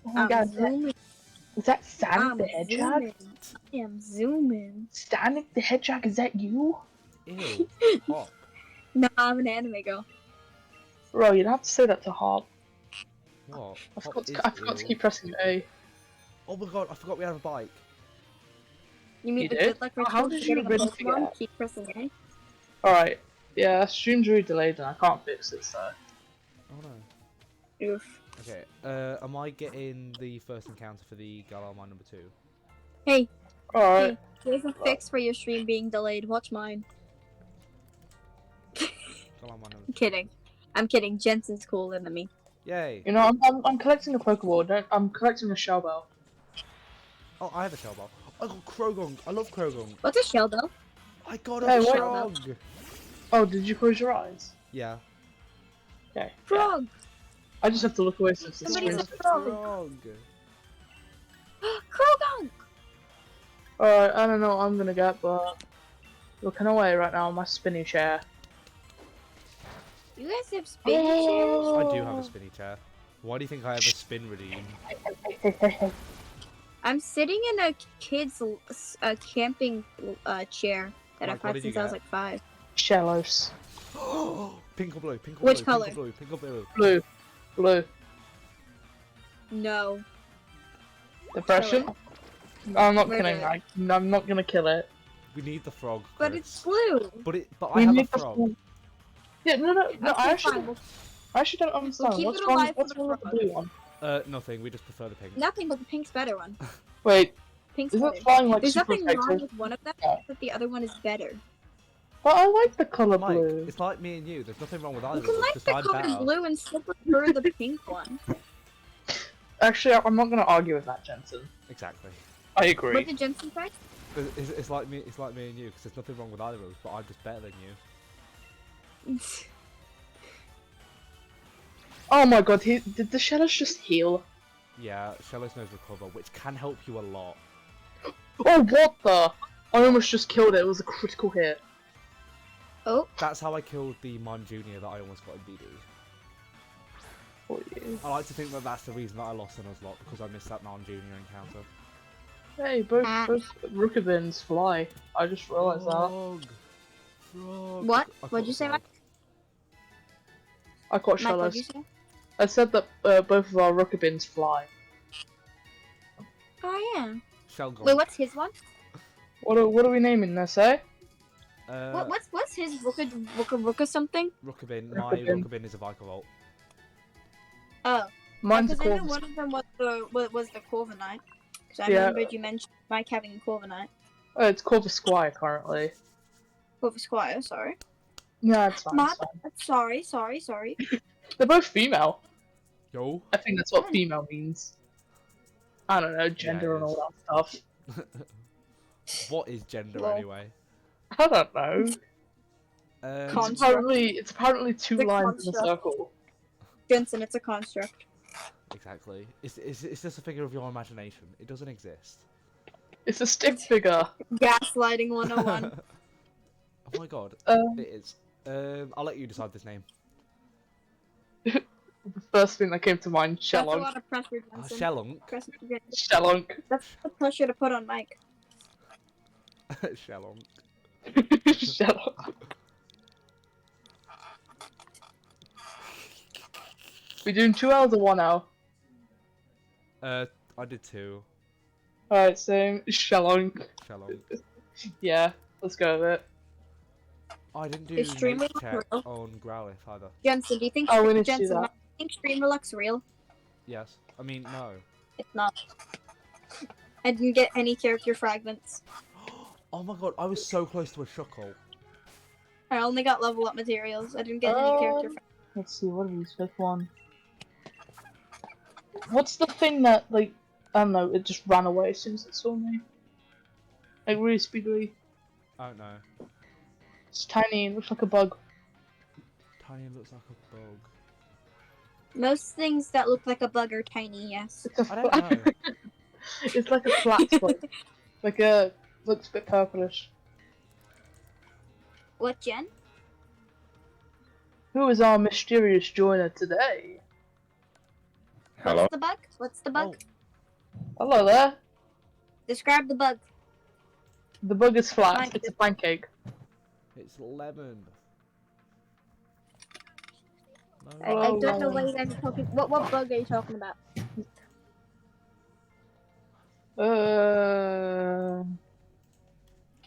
Oh my I'm god, zooming. is that Sonic I'm the Hedgehog? zooming. I am zooming. Sonic the Hedgehog, is that you? Ew. Hop. Nah, I'm an anime girl. Bro, you don't have to say that to Hop. What? I Hop forgot, is I forgot to ew. keep pressing A. Oh my god, I forgot we had a bike. You mean You the did? good luck Oh, how ritual did for you getting a really Pokemon? forget? Keep pressing A. Alright. Yeah, stream's really delayed and I can't fix it, so... Oh no. Oof. Okay, am I getting the first encounter for the Gal on mine number 2? Hey, Alright. here's a fix for your stream being delayed. Watch mine. Gal on mine number 2. I'm kidding. I'm kidding. Jensen's cooler than me. Yay. You know, I'm collecting a Pokeball, I'm collecting a Shell Bell. Oh, I have a shell ball. I got Krogong. I love Krogong. What's a shell bell? I got Hey, a what? frog. Oh, did you close your eyes? Yeah. Okay. Frog! I just have to look away since the Somebody screen's... said frog. Krogon! Alright, I don't know what I'm gonna get, but... Looking away right now on my spinny chair. You guys have spinny chairs? I do have a spinny chair. Why do you think I have a spin redeem? I'm sitting in a kid's camping chair that I've Mike, what had did you since I was get? like 5. Shellos. Pink or blue? Pink or Which blue? color? Pink or blue? Pink or blue? Blue. Blue. No. Depression? Kill No, I'm not Murder kidding. it. I'm not gonna kill it. We need the frog. But Chris. it's blue. But I We have a need the frog. Yeah, no, Okay, I fine. actually don't understand. keep What's it wrong, alive for what's the wrong with the frog. blue one? Nothing. We just prefer the pink. Nothing but the pink's better one. Wait, Pink's isn't better. flying like There's super nothing wrong effective? with one of them, Yeah. but the other one is better. But I like the color Mike, blue. it's like me and you. There's nothing wrong with either You of can us. like Just the I'm color better. blue and still prefer the pink one. Actually, I'm not gonna argue with that, Jensen. Exactly. I What agree. did Jensen say? It's like me. It's like me and you. Because there's nothing wrong with either of us. But I'm just better than you. Oh my god, did the Shellos just heal? Yeah, Shellos knows recover, which can help you a lot. Oh, what the? I almost just killed it. It was a critical hit. Oh, That's how I killed the Mime Junior that I almost got in BD. for you. I like to think that that's the reason that I lost a Nuzlocke, because I missed that non-junior encounter. Hey, both Rookabins fly. I just realised that. Frog! What? I caught What'd you a say, frog. I caught Mike? What'd you shallows. say? I said that both of our Rookabins fly. Oh yeah. Shelgon. Wait, what's his one? What are we naming this, eh? What's his Rooka something? Rookabin. My Rookabin. Rookabin is a Viker Oh, Mine's a because I know Corvus. one of them was the Corviknight. Because I Yeah. remembered you mentioned Mike having a Corviknight. Oh, it's Corvus Squire currently. Corvus Squire, sorry. Yeah, it's fine. My It's fine. sorry. They're both female. Yo. I think that's what female means. I don't know, gender and is. all that stuff. What is gender Well, anyway? I don't know. Construct. It's apparently two The lines in a construct. circle. Jensen, it's a construct. Exactly. It's just a figure of your imagination. It doesn't exist. It's a stick figure. Gaslighting 101. Oh my god. Um, It is. I'll let you decide this name. The first thing that came to mind, That's a Shellunk. lot of pressure, Jensen. Shellunk. Pressure, Shellunk. That's the pressure to put on Mike. Shellunk. Shellunk. We doing 2 L's or 1 L? I did 2. Alright, same. Shellunk. Shellunk. Yeah, let's go with it. I didn't do Extremely nature check real. on Growlithe either. Jensen, do you think Oh, we need to do Jensen, that. do you think Streamerluck's real? Yes. I mean, no. It's not. I didn't get any character fragments. Oh my god, I was so close to a Shuckle. I only got level up materials. I didn't get any character fragments. Let's see, what are these? Fifth one. What's the thing that, like, I don't know, it just ran away as soon as it saw me? Like, really speedily. I don't know. It's tiny and looks like a bug. Tiny looks like a bug. Most things that look like a bug are tiny, yes. It's a I don't know. It's like a flat bug. Like a, looks a bit purplish. What, Jen? Who is our mysterious joiner today? Hello. What's the bug? What's the bug? Hello there. Describe the bug. The bug is flat. Mine It's a pancake. It's lemon. No. I don't know what you guys are talking. What bug are you talking about? I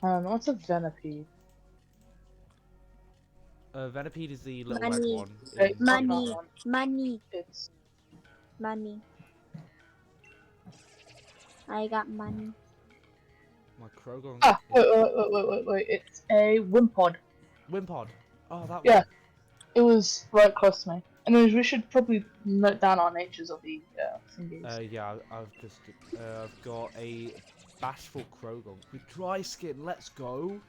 don't know. What's a venipede? Venipede is the little Money. red one. Hey, in- not Money. that one. Money. It's Money. I got money. My Krogon. wait. It's a Wimpod. Wimpod. Oh, that Yeah. one. It was right close to me. Anyways, we should probably note down our natures of the thingies. Yeah, I've got a bashful Krogon with dry skin. Let's go.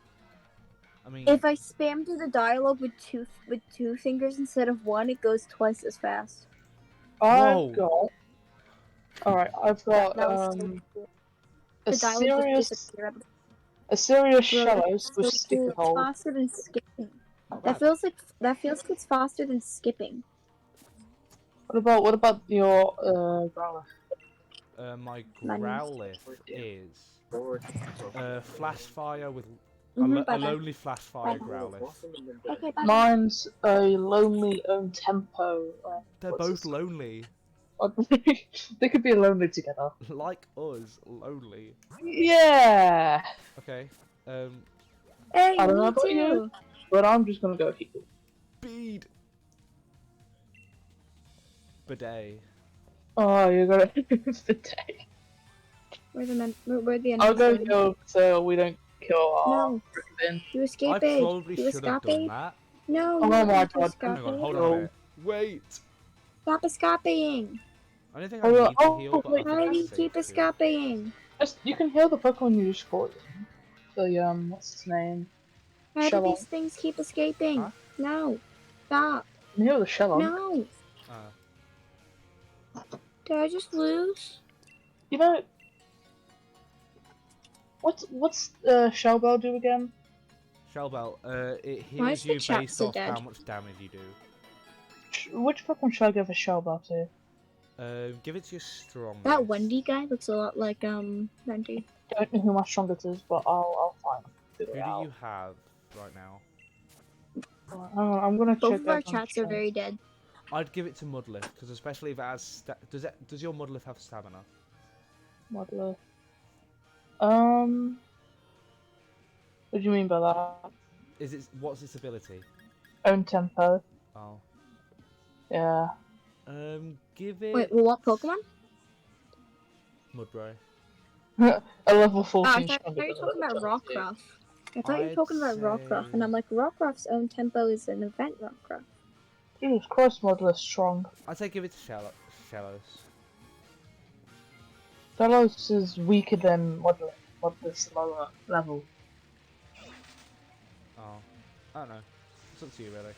I mean, If I spam through the dialogue with two fingers instead of one, it goes twice as fast. Whoa. I've got. Alright, I've got That was so cool. a The dialogue just serious disappeared. serious Bro, shallows it's with so sticky cool. It's hole. faster than skipping. not That bad. feels like it's faster than skipping. What about your Growler? My Money. Growlithe is flash fire with a Bye-bye. lonely flash fire Bye-bye. Growlithe. Okay, bye. Mine's a lonely own tempo. They're what's both this? lonely, They could be lonely together. like us, lonely. Yeah, Okay. Hey, I don't know me about too. you. but I'm just gonna go heal. Bead. Bidet. Oh, you're gonna the day. Where the I'll go enemies are. heal so we don't kill our No, freaking. you I escaped. probably You should have done escaped. that. No, Oh you my didn't God. escape. Hang on, hold on Oh. a minute. Wait. Stop escaping. I don't think I Oh, need yeah. to Oh, heal, but wait. I think Why do it's you safe keep to. escaping? Just you can heal the Pokemon you just caught. The what's his name? How do Shallow. these things keep escaping? Huh? No. Stop. You can heal the Shellon. No. Did I just lose? You know. What's Shell Bell do again? Shellbell, it Why heals is the you chat based so off dead? how much damage you do. Which Pokemon should I give a shell bar to? Give it to your strongest. That Wendy guy looks a lot like Wendy. Don't know who my strongest is, but I'll find Who it do out. you have right now? I'm gonna Both check of our everyone's chats are very dead. I'd give it to Mudlift because especially if it has does your Mudlift have stamina? Modeler. What do you mean by that? What's its ability? Own tempo. Oh. Yeah. Give it Wait, well, what Pokemon? Mudbray. A level Oh, 14 I thought you stronger were than a talking about level 22. Rockruff. I thought you were I'd talking about Rockruff, and I'm say- like, Rockruff's own tempo is an event Rockruff. Jesus Christ, Modeler's strong. I'd say give it to Shellos. Delos is weaker than Modeler's lower level. Oh. I don't know. It's up to you really.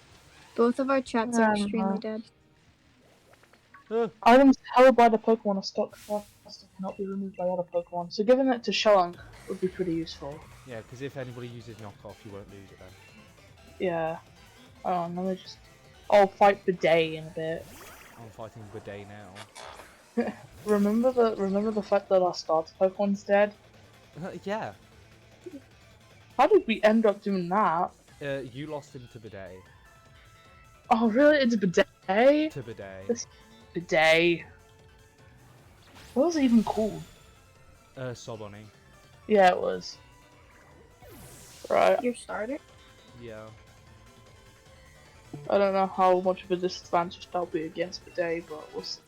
Both of our chats are Um, extremely dead. Items held by the Pokemon are stock faster, cannot be removed by other Pokemon, so giving it to Shelong would be pretty useful. Yeah, because if anybody uses knockoff, you won't lose it then. Yeah. Oh, let me just... I'll fight Bidet in a bit. I'm fighting Bidet now. Remember the fact that our starter Pokemon's dead? Yeah. How did we end up doing that? You lost him to Bidet. Oh really? It's Bidet? To Bidet. This- Bidet. What was it even called? Sobonnie. Yeah, it was. Right. Your starter? Yeah. I don't know how much of a disadvantage that'll be against Bidet, but we'll see.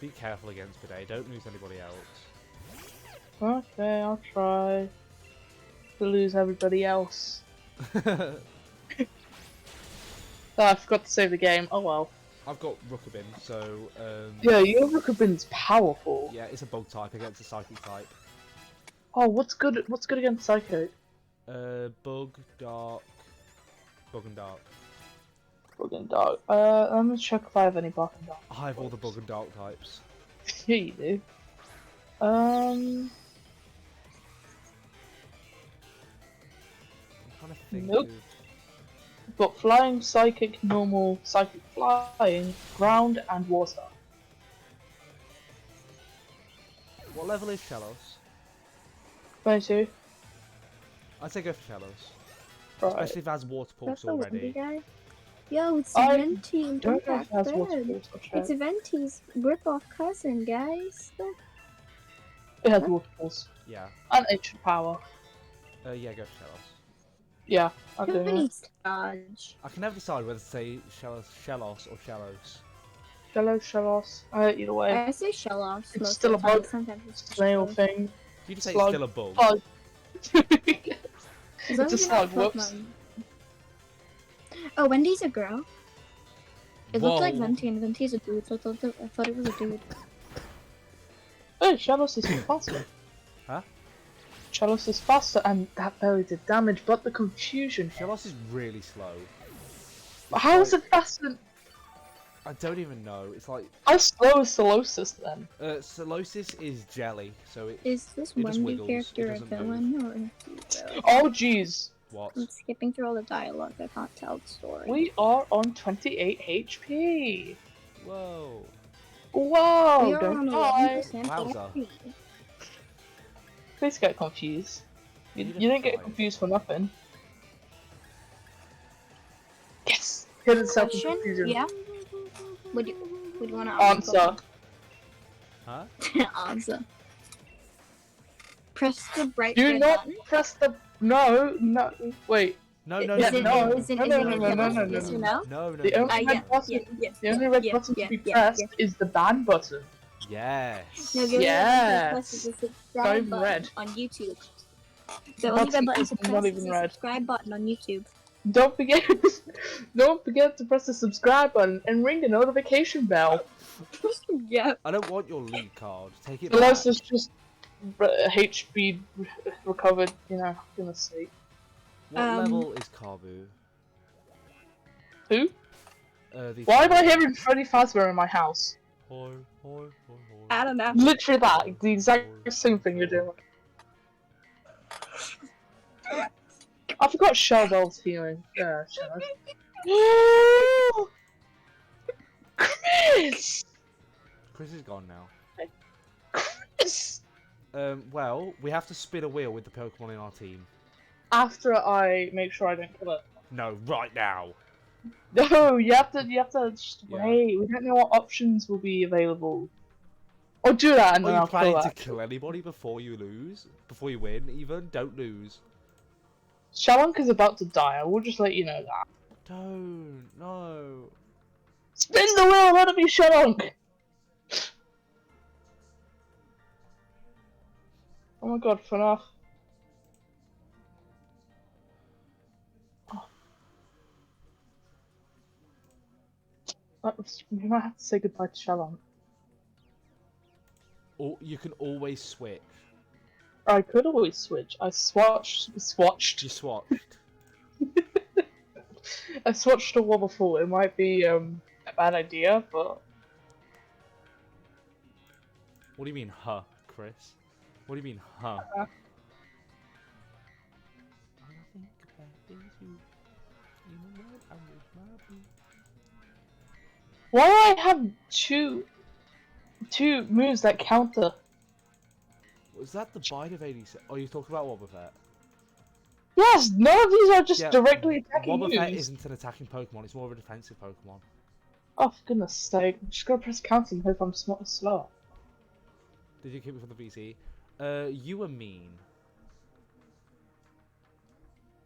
Be careful against Bidet. Don't lose anybody else. Okay, I'll try to lose everybody else. Oh, I forgot to save the game. Oh well. I've got Rookabin, so Yeah, your Rookabin's powerful. yeah, it's a bug type against a psychic type. Oh, what's good? What's good against Psycho? Bug, dark, bug and dark. Bug and Dark. Let me check if I have any Bark and Dark. I have all the bug and dark types. Yeah, you do. I'm trying to think. Nope. Got Flying, Psychic, Normal, Psychic Flying, Ground, and Water. What level is Shellos? 22. I'd say go for Shellos. Right. Especially if it has water pulse That's the Wendy already. guy? Yo, it's I Venti and Don't know if Contact it has Water Bird. Pulse. I'll check. It's Venti's rip-off cousin, guys. It has Water Pulse. Yeah. And Ancient Power. Yeah, go for Shellos. Yeah, I Who do. needs dodge? I can never decide whether to say Shellos or Shallows. Shellos. Either way. I say Shellos It's most still of the a time. bug. Sometimes it's Snail Shellos. thing. You just say Slug. it's still a bug. Oh. As long It's a as you're not slug, whoops. Pokemon. Oh, Wendy's a girl. It looked like Whoa. Venti, and Venti's a dude, so I thought it was a dude. Hey, Shellos is faster. Huh? Shellos is faster, and that berry did damage, but the confusion. Shellos is really slow. How is it faster than... I don't even know. It's like How slow is Solosis then? Solosis is jelly, so it. Is this It just Wendy wiggles, character it a doesn't villain or? Oh jeez. What? I'm skipping through all the dialogue. I can't tell the story. We are on 28 HP. Whoa. Whoa, We are don't on die. 11% Wowza. HP. Please get confused. You just didn't get died. confused for nothing. Yes! Hit itself in Question? confusion. Yeah. Would you want to Answer. Huh? Answer. Press the bright Do red not button. press the... No, wait. No, no, Yeah, no, no. no, Is it No, is no, it no, a no, yes, no, no, yes no, or no, no? no. The only Yeah, red button, the only red button to be pressed is the ban button. Yes. No, the only red button to press is the Not subscribe even button red. on YouTube. The only red Button button is to not press even is the red. subscribe button on YouTube. Don't forget, don't forget to press the subscribe button and ring the notification bell. Yeah. I don't want your lead card. Take it Unless back. it's just HP recovered, you know, goodness sake. What level is Carbu? Who? The Why am I hearing Freddy Fazbear in my house? I don't know. Literally that, the exact same thing you're doing. I forgot Shellbell's healing. Yeah, Shell. Chris! Chris is gone now. Chris! Well, we have to spin a wheel with the Pokemon in our team. After I make sure I don't kill it. No, right now. No, you have to just Yeah. wait. We don't know what options will be available. Or do that and Are then you I'll kill planning to that. kill anybody before you lose? Before you win, even? Don't lose. Shalunk is about to die, I will just let you know that. Don't. No. Spin the wheel, let it be Shalunk! Oh my god, FNAF. We might have to say goodbye to Shalunk. Or you can always switch. I could always switch. I swatched. You swatched. I swatched a wall before. It might be a bad idea, but What do you mean, huh, Chris? What do you mean, huh? why do I have two moves that counter? Was that the bite of 86? Oh, you talking about Wobbuffet? Yes, none of these are just Yeah, directly attacking Wobbuffet moves. isn't an attacking Pokemon, it's more of a defensive Pokemon. Oh, for goodness sake! I'm just gonna press counter and hope I'm slow. Did you keep it for the VC? You were mean.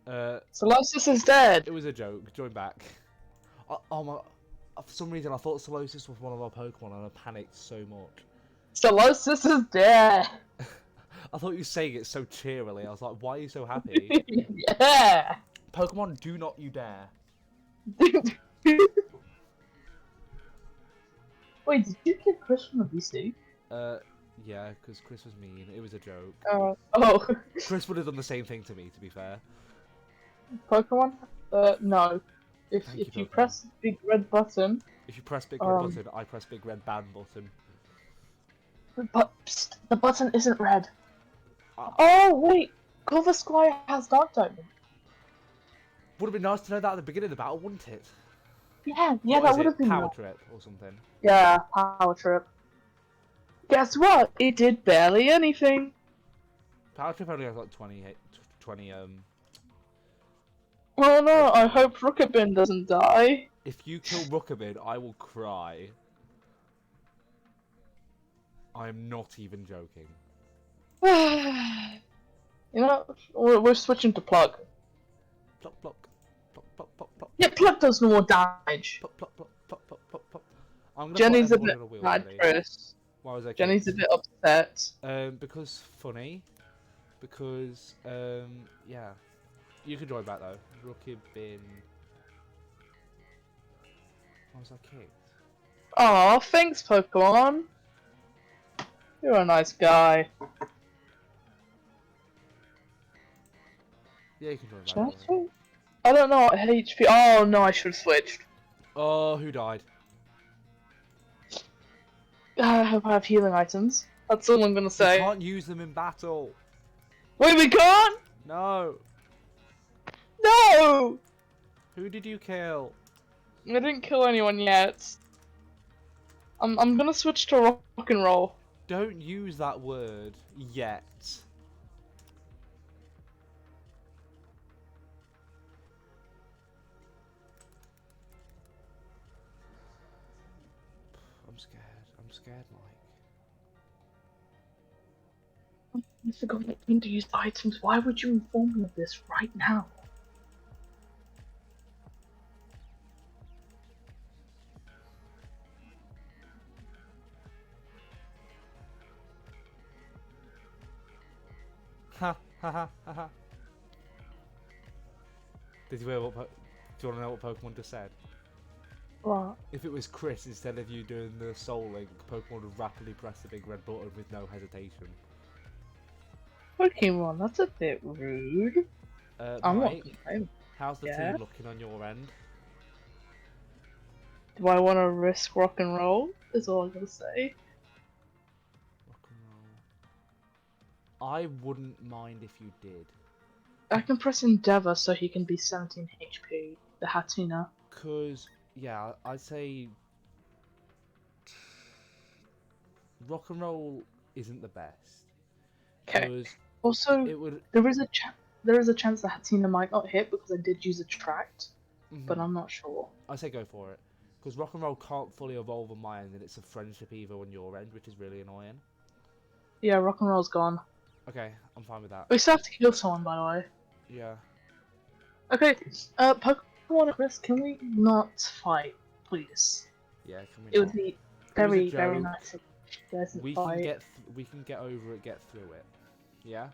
Solosis is dead. It was a joke. Join back. Oh my! For some reason, I thought Solosis was one of our Pokemon, and I panicked so much. Solosis is dead. I thought you were saying it so cheerily. I was like, "Why are you so happy?" Yeah. Pokemon, do not you dare! Wait, did you kill Chris from the VC? Yeah, because Chris was mean. It was a joke. Oh. Chris would have done the same thing to me, to be fair. Pokemon? No. If Thank you you, Pokemon. press the big red button, If you press big red button, I press big red ban button. but psst, the button isn't red. Uh, Oh wait, Clover Squire has Dark type. Would have been nice to know that at the beginning of the battle, wouldn't it? Yeah, What that is would it? have been Power nice. Trip or something. Yeah, Power Trip. Guess what? It did barely anything. Power Trip only has like 20 Oh no, I hope Rookabin doesn't die. If you kill Rookabin, I will cry. I'm not even joking. You know, we're switching to Plug. Plop, plop, plop, plop, plop, plop. Yeah, Plug does more damage. Plop, plop, plop, plop, plop, plop, plop. I'm gonna Jenny's put a bit everyone on a wheel mad, today. Chris. Why was I Jenny's a kicked? bit upset. Because funny. Because, yeah. You can join back though. Rookabin. Why was I kicked? Aw, thanks, Pokemon. You're a nice guy. Yeah, you can join back. Should I don't worry. switch? I don't know what HP. Oh no, I should have switched. Oh, who died? I hope I have healing items. That's all I'm gonna You say. can't use them in battle. Wait, we can't? No. No! Who did you kill? I didn't kill anyone yet. I'm gonna switch to rock and roll. Don't use that word yet. I'm scared. I'm scared, Mike. I forgot when to use items. Why would you inform me of this right now? Ha ha ha ha ha. Did you hear what? Do you want to know what Pokemon just said? What? If it was Chris instead of you doing the Soul Link, Pokemon would rapidly press the big red button with no hesitation. Pokemon, that's a bit rude. I'm not Mike, complaining. how's the Yeah? team looking on your end? Do I want to risk rock and roll? Is all I'm gonna say. Rock and roll. I wouldn't mind if you did. I can press Endeavor so he can be 17 HP. The Hatina. Cause yeah, I'd say rock and roll isn't the best. Okay. Cause Also, it would. there is a chance the Hatina might not hit because I did use Attract, but Mhm. I'm not sure. I say go for it. Because rock and roll can't fully evolve on my end, and it's a friendship either on your end, which is really annoying. Yeah, Rock and Roll's gone. Okay, I'm fine with that. We still have to kill someone, by the way. Yeah. Okay, Pokemon Chris, can we not fight, please? Yeah, can we It would not? be It was a very, very joke. nice if you guys We fight. can get we can get over it, get through it. Yeah.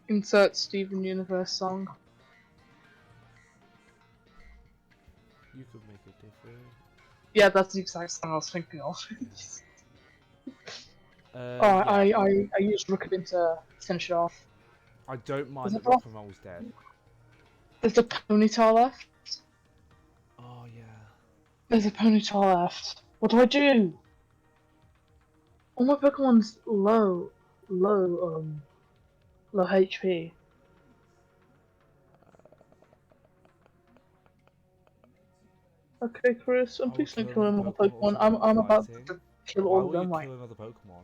Insert Steven Universe song. You could make it different. Yeah, that's the exact song I was thinking of. Yeah. I used Rookabin to finish it off. I don't Is mind it that rock and roll's dead. There's a Ponyta left. Oh yeah. There's a Ponyta left. What do I do? All my Pokemon's low HP. Okay, Chris, I'm I will please don't kill kill another another Pokemon. Pokemon. Also, I'm about fighting. to kill Why all of will you them right. kill another Pokemon?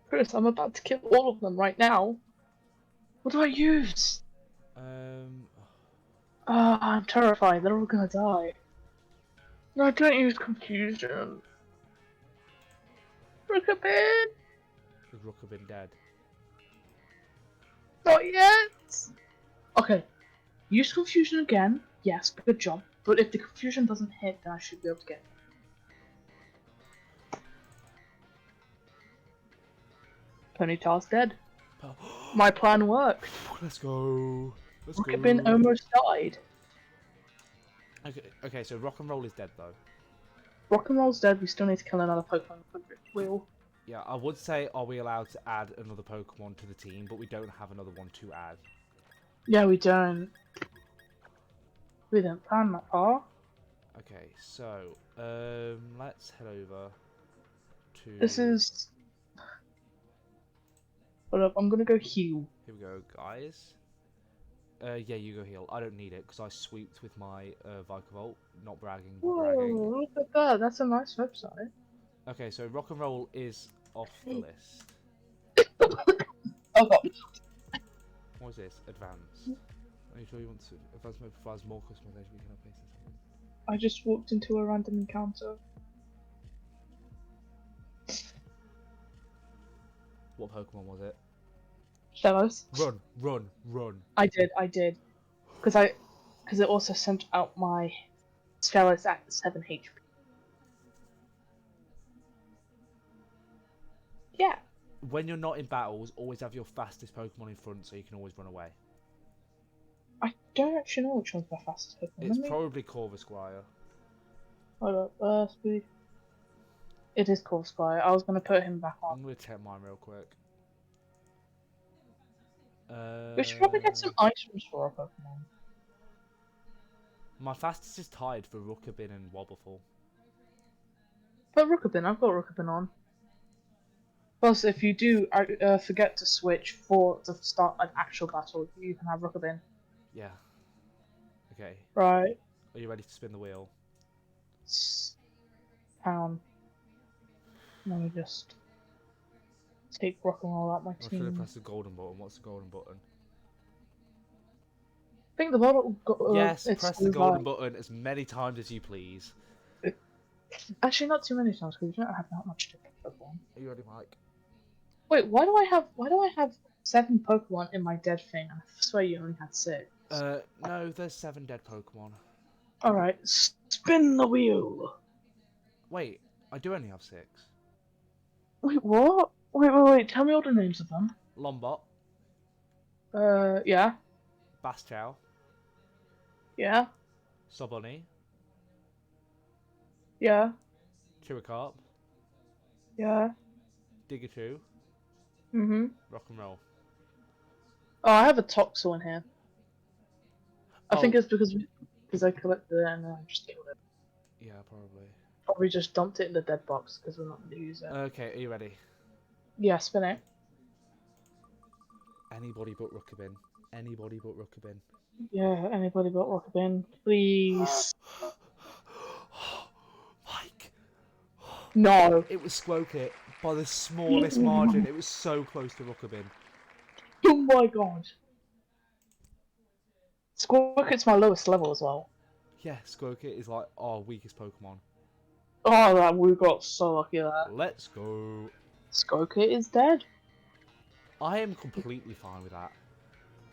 Chris, I'm about to kill all of them right now. What do I use? Um. I'm terrified. They're all gonna die. No, don't use confusion. Rookabin! Is Rookabin dead? Not yet! Okay, use confusion again. Yes, good job. But if the confusion doesn't hit, then I should be able to get it. Ponyta's dead. My plan worked. Let's go. Let's Rookabin go. almost died. Okay, so rock and roll is dead though. Rock and Roll's dead. We still need to kill another Pokemon. Wheel. Yeah, I would say, are we allowed to add another Pokemon to the team, but we don't have another one to add. Yeah, we don't. We didn't plan that far. Okay, so let's head over to. This is. Hold up, I'm gonna go heal. Here we go, guys. Yeah, you go heal. I don't need it because I sweeped with my Vikavolt. Not bragging, but bragging. Whoa, look at that. That's a nice website. Okay, so rock and roll is off the list. Oh god. What is this? Advanced. Are you sure you want to? Advanced mode provides more customization. We cannot place this. I just walked into a random encounter. What Pokemon was it? Shellos. Run, run, run. I did. Because it also sent out my Shellos at 7 HP. Yeah. When you're not in battles, always have your fastest Pokemon in front so you can always run away. I don't actually know which one's my fastest Pokemon. It's probably Corvisquire. Hold up, speed. It is Corvisquire. I was gonna put him back I'm on. gonna check mine real quick. We should probably get some items for our Pokemon. My fastest is tied for Rookabin and Wobbuffle. But Rookabin, I've got Rookabin on. Plus, if you do forget to switch for to start an actual battle, you can have Rookabin. Yeah. Okay. Right. Are you ready to spin the wheel? Hang on. Let me just take rock and roll out my I'm just gonna team. press the golden button. What's the golden button? I think the bottle got. Yes, it's press the golden button as many times as you please. Actually, not too many times because you don't have that much to pick up on. Are you ready, Mike? Wait, why do I have 7 Pokemon in my dead thing? And I swear you only had 6. No, there's 7 dead Pokemon. Alright, spin the wheel! Wait, I do only have 6. Wait, what? Wait, tell me all the names of them. Lombot, Yeah, Bastow, yeah, Sobonnie, yeah, Chiricarp, yeah, Digatu, Rock and Roll. Oh, I have a Toxel in here. I think Oh. it's because I collected it and then I just killed it. Yeah, probably. Probably just dumped it in the dead box because we're not going to use it. Okay, are you ready? Yeah, spin it. Anybody but Rookabin. Anybody but Rookabin. Yeah, anybody but Rockabin, please. Mike! No. It was Squokit by the smallest margin. It was so close to Rookabin. Oh my god. Squawket's my lowest level as well. Yeah, Squokit is like our weakest Pokemon. Oh, that we got so lucky there. Let's go. Squawket is dead. I am completely fine with that.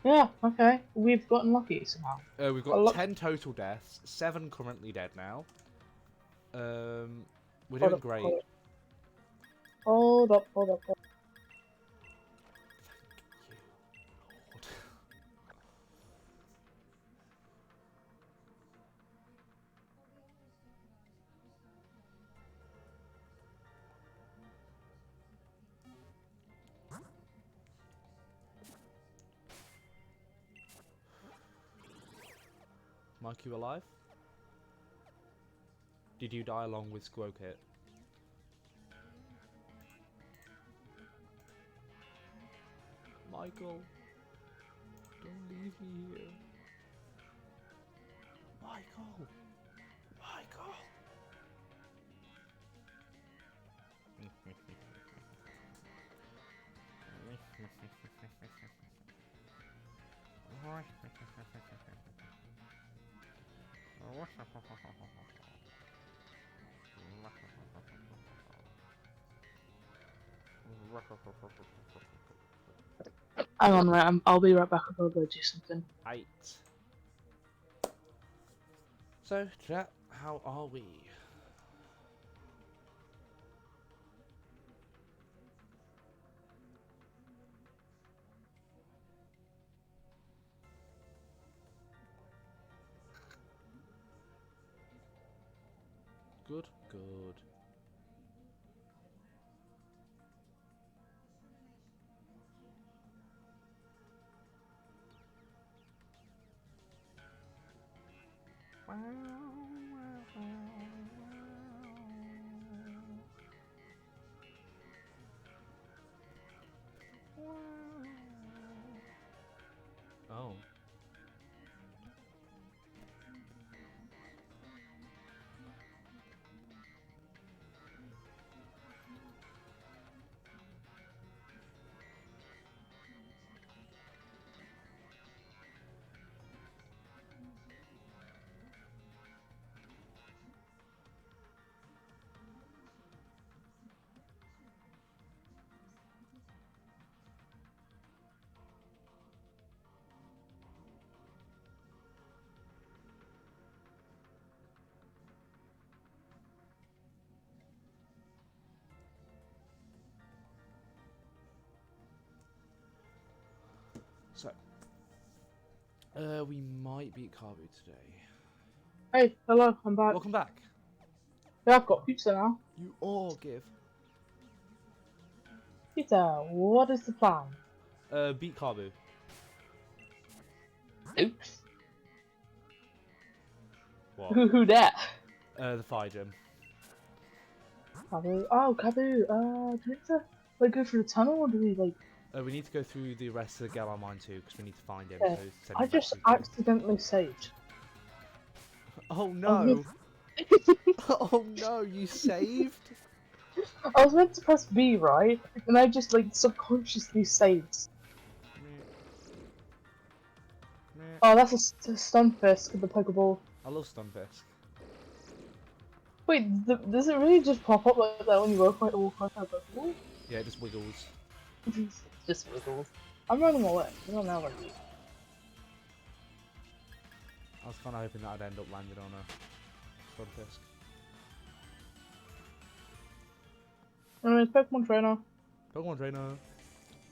Yeah, okay. We've gotten lucky somehow. We've got 10 total deaths, 7 currently dead now. We're doing great. Hold up. Mike, you alive? Did you die along with Squokit? Michael, don't leave me here. Michael! Michael! Hang on, right, I'll be right back. I'll go do something. 8. So, chat, how are we? Good, good. Oh. So, we might beat Kabu today. Hey, hello, I'm back. Welcome back. Yeah, I've got pizza now. You all give. Peter, what is the plan? Beat Kabu. Oops. What? Who that? The fire gym. Kabu. Oh, Kabu. Do we have to like go through the tunnel or do we like? We need to go through the rest of the Galar mine too, because we need to find him. Yeah. So send I him back just to the gym. accidentally saved. Oh no! Oh no! You saved? I was meant to press B, right? And I just like subconsciously saved. Oh, that's a Stunfisk with the Pokeball. I love Stunfisk. Wait, does it really just pop up like that when you walk right a Pokeball? Yeah, it just wiggles. Just wiggles. I'm running away. I'm not now running. I was kind of hoping that I'd end up landing on a Stunfisk. Anyways, Pokemon Trainer. Pokemon Trainer.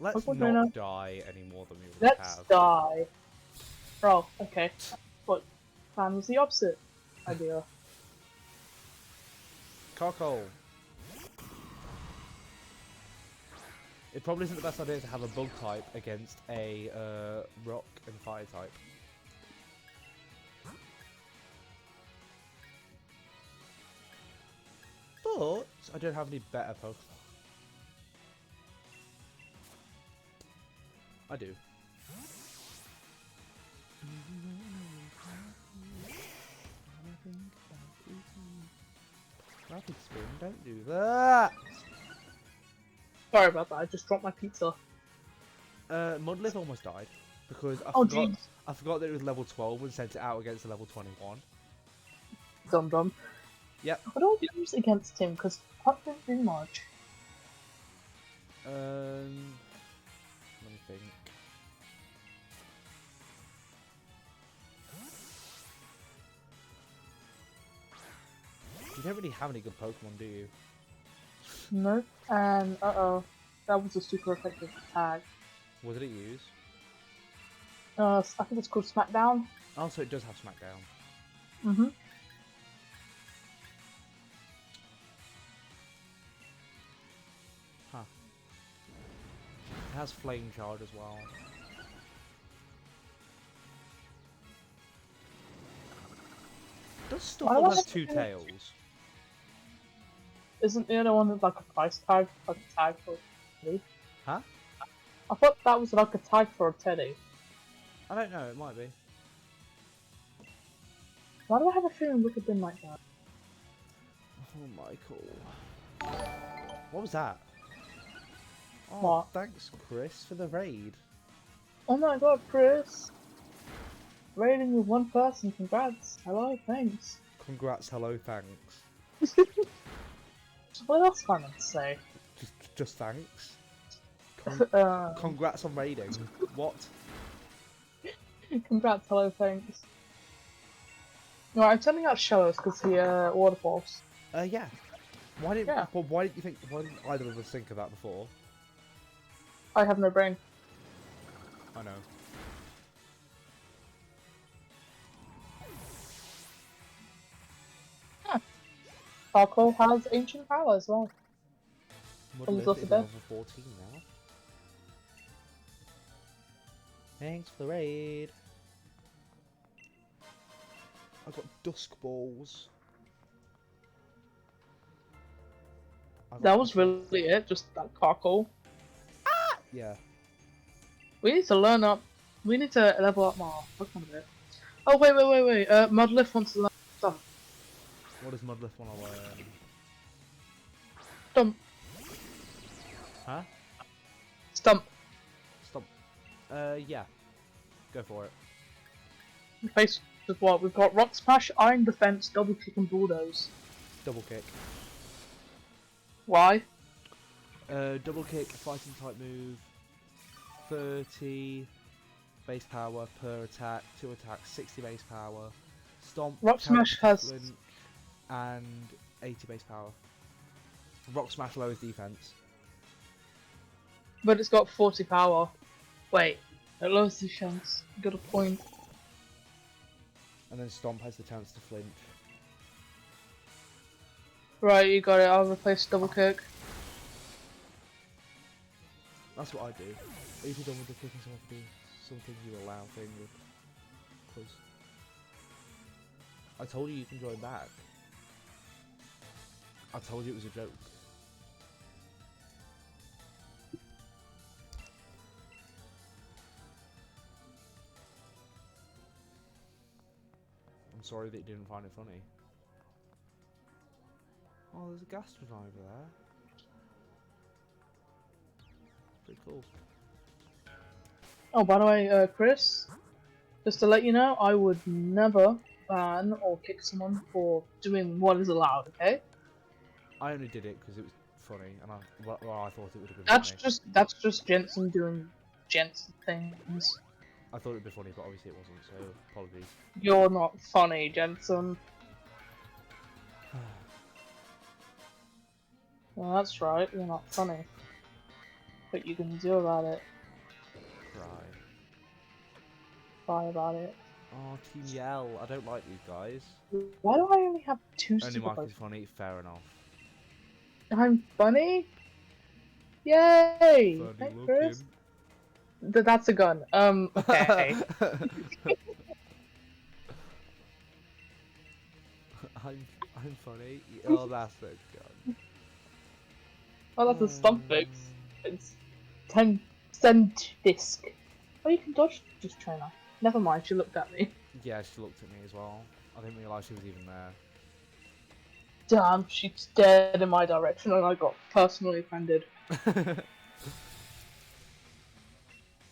Let's Pokemon not Trainer. die any more than we already Let's have. die. Oh, okay. What? Plan was the opposite idea. Cockle. It probably isn't the best idea to have a bug type against a rock and fire type. But I don't have any better Pokemon. I do. Rapid spin, don't do that! Sorry about that, I just dropped my pizza. Mudlith almost died because Oh jeez. I forgot that it was level 12 and sent it out against the level 21. Dum. Yep. I don't use against him because I don't do much. Let me think. You don't really have any good Pokemon, do you? No. And that was a super effective tag. What did it use? I think it's called Smackdown. Oh, so it does have Smackdown. Mm-hmm. Huh. It has Flame Charge as well. Does Why Stuffle was have it- two tails? Isn't the other one like a price tag? Like a tag for a teddy? Huh? I thought that was like a tag for a teddy. I don't know, it might be. Why do I have a feeling Wicked been like that? Oh, Michael. What was that? Oh, What? thanks, Chris, for the raid. Oh my god, Chris! Raiding with one person, congrats. Hello, thanks. Congrats, hello, thanks. What else am I meant to say? Just thanks. Congrats on raiding. What? Congrats, hello, thanks. No, I'm telling out Shellos because he waterfalls. Yeah. Why didn't Yeah. well, why didn't you think? Why didn't either of us think of that before? I have no brain. I know. Parkour has ancient power as well. Mudlith off is the bed. level 14 now. Thanks for the raid. I've got Dusk Balls. That was really it, just that parkour. Yeah. We need to learn up. We need to level up more. Pokemon a bit. Oh wait. Mudlift wants to learn Stump. What does Mudlith want to learn? Stump. Huh? Stump. Stop. Yeah. Go for it. Replace with what? We've got Rock Smash, Iron Defense, Double Kick, and Bulldoze. Double kick. Why? Double kick, fighting type move. 30 base power per attack, 2 attacks, 60 base power. Stomp, Rock Smash has- Flint, and 80 base power. Rock Smash lowers defense. But it's got 40 power. Wait, it lowers defense. Got a point. And then Stomp has the chance to flinch. Right, you got it. I'll replace Double Kick. That's what I do. Are you done with the kicking someone to do something you allow thing with? Because I told you can join back. I told you it was a joke. I'm sorry that you didn't find it funny. Oh, there's a Gastrodon over there. Pretty cool. Oh, by the way, Chris, just to let you know, I would never ban or kick someone for doing what is allowed, okay? I only did it because it was funny, and I thought it would have been That's funny. that's just Jensen doing Jensen things. I thought it would be funny, but obviously it wasn't, so apologies. You're not funny, Jensen. Well, that's right, you're not funny. What you can do about it? Cry. Cry about it. Oh, Team Yell. I don't like these guys. Why do I only have two Only super Mike is Pokemon? funny, fair enough. I'm funny? Yay! Funny Hey, looking. Chris. That's a gun. Okay. I'm funny. Oh, that's the gun. Oh, that's a stump fix. It's 10 cent disc. Oh, you can dodge this trainer. Never mind, she looked at me. Yeah, she looked at me as well. I didn't realise she was even there. Damn, she stared in my direction and I got personally offended.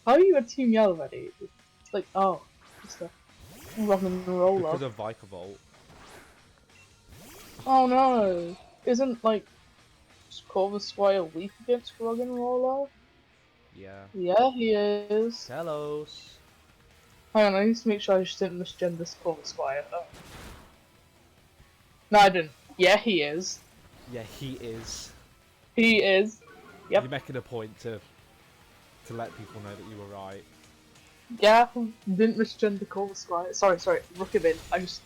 How are you a Team Yell already? It's like, oh, it's a rock and roller. Because of Vikavolt. Oh no! Isn't, like, SwSh weak against rock and roller? Yeah. Yeah, he is. Telos. Hang on, I need to make sure I just didn't misgender SwSh. Oh. No, I didn't. Yeah, he is. Yeah, he is. He is. Yep. You're making a point to let people know that you were right. Yeah, didn't misgender SwSh. Sorry, Rookabin. I just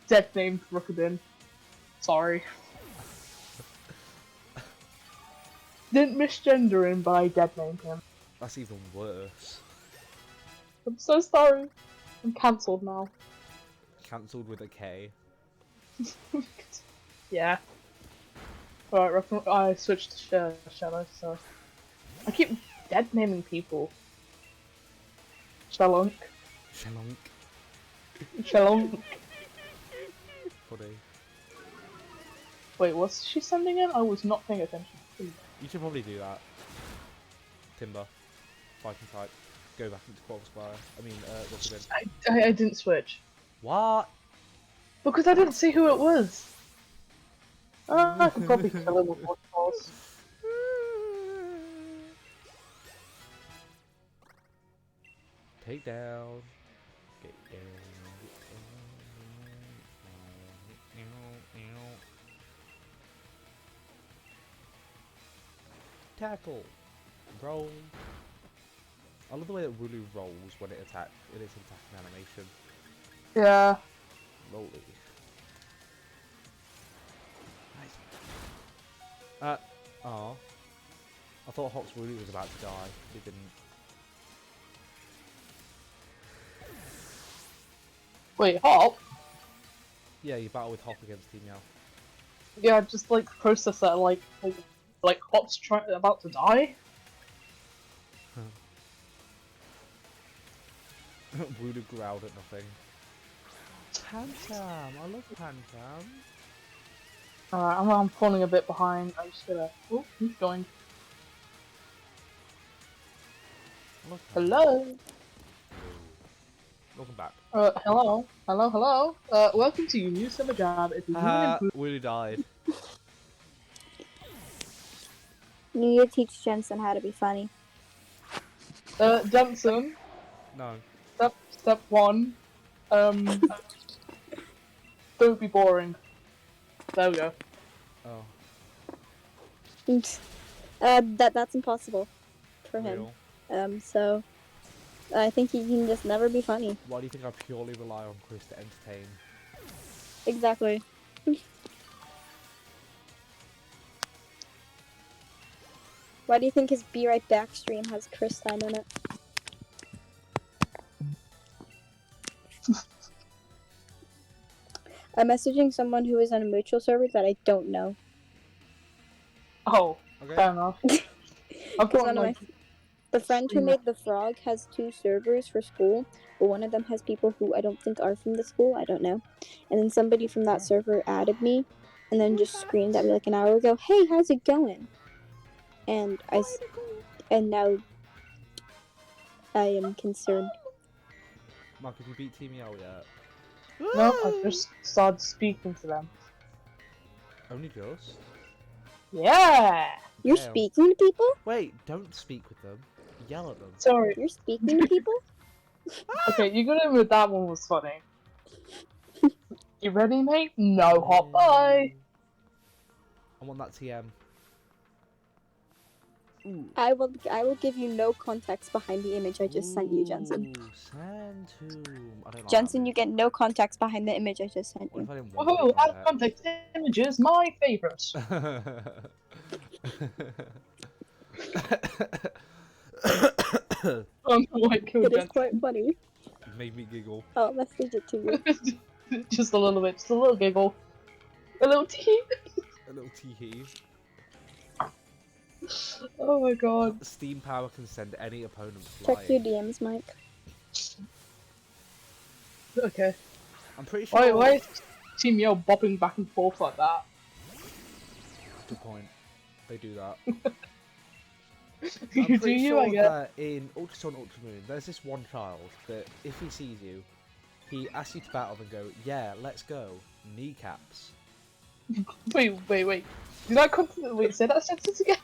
dead named Rookabin. Sorry. Didn't misgender him, but I dead named him. That's even worse. I'm so sorry. I'm cancelled now. Cancelled with a K. Yeah. Alright, I switched to Shadow, so... I keep dead naming people. Shalunk. Shalonk. Shalunk. Funny. Wait, what's she sending in? I was not paying attention. You should probably do that. Timber. Fighting type. Go back into SwSh. I mean, Rookabin. I didn't switch. What? Because I didn't see who it was. I could probably kill him with one pulse. Take down. Get down. Tackle. Roll. I love the way that Wooloo rolls when it attacks in its attacking animation. Yeah. Rolly. Nice. Aw. I thought Hawk's Wooloo was about to die. It didn't. Wait, Hop? Yeah, you battle with Hop against Team Yell. Yeah, just like process that, like Hop's about to die? Wooloo growled at nothing. Pantam! I love Pantam. Alright, I'm falling a bit behind. I'm just gonna... Oh, who's joined? I love Pantam. Hello? Welcome back. Hello. Welcome to your new summer job. If you Wooloo died. You need to teach Jensen how to be funny. Jensen, No. step one, don't be boring. There we go. Oh. That's impossible for him. Real. So I think he can just never be funny. Why do you think I purely rely on Chris to entertain? Exactly. Why do you think his Be Right Back stream has Chris time in it? I'm messaging someone who is on a mutual server that I don't know. Oh, Okay. fair enough. I've Because got like... the friend who made the frog has 2 servers for school, but one of them has people who I don't think are from the school. I don't know. And then somebody from that server added me, and then just screamed at me like an hour ago, "Hey, how's it going?" And now I am concerned. Mark, have you beat Team Yell yet? No, I've just started speaking to them. Only just? Yeah! You're Damn. speaking to people? Wait, don't speak with them. Yell at them. Sorry. You're speaking to people? Okay, you got in with that one was funny. You ready, mate? No, Hop, bye! I want that TM. Ooh. I will give you no context behind the image I just sent you, Jensen. Ooh, Sandtomb. I don't like Jensen, that you get no context behind the image I just sent What if you. I didn't want Woohoo! any Out of context images, my favourite! White kill It is Jensen. quite funny. Made me giggle. I'll message it to you. Just a little bit, just a little giggle. A little tee. A little tee heave. Oh my god. Steam power can send any opponent Check your flying. DMs, Mike. Okay. I'm pretty sure. Why is Team Yo bopping back and forth like that? Good point. They do that. You I'm do pretty you, sure I guess. that in Ultra Sun, Ultra Moon, there's this one child that if he sees you, he asks you to battle and go, yeah, let's go. Kneecaps. Wait. Did I wait, say that sentence again?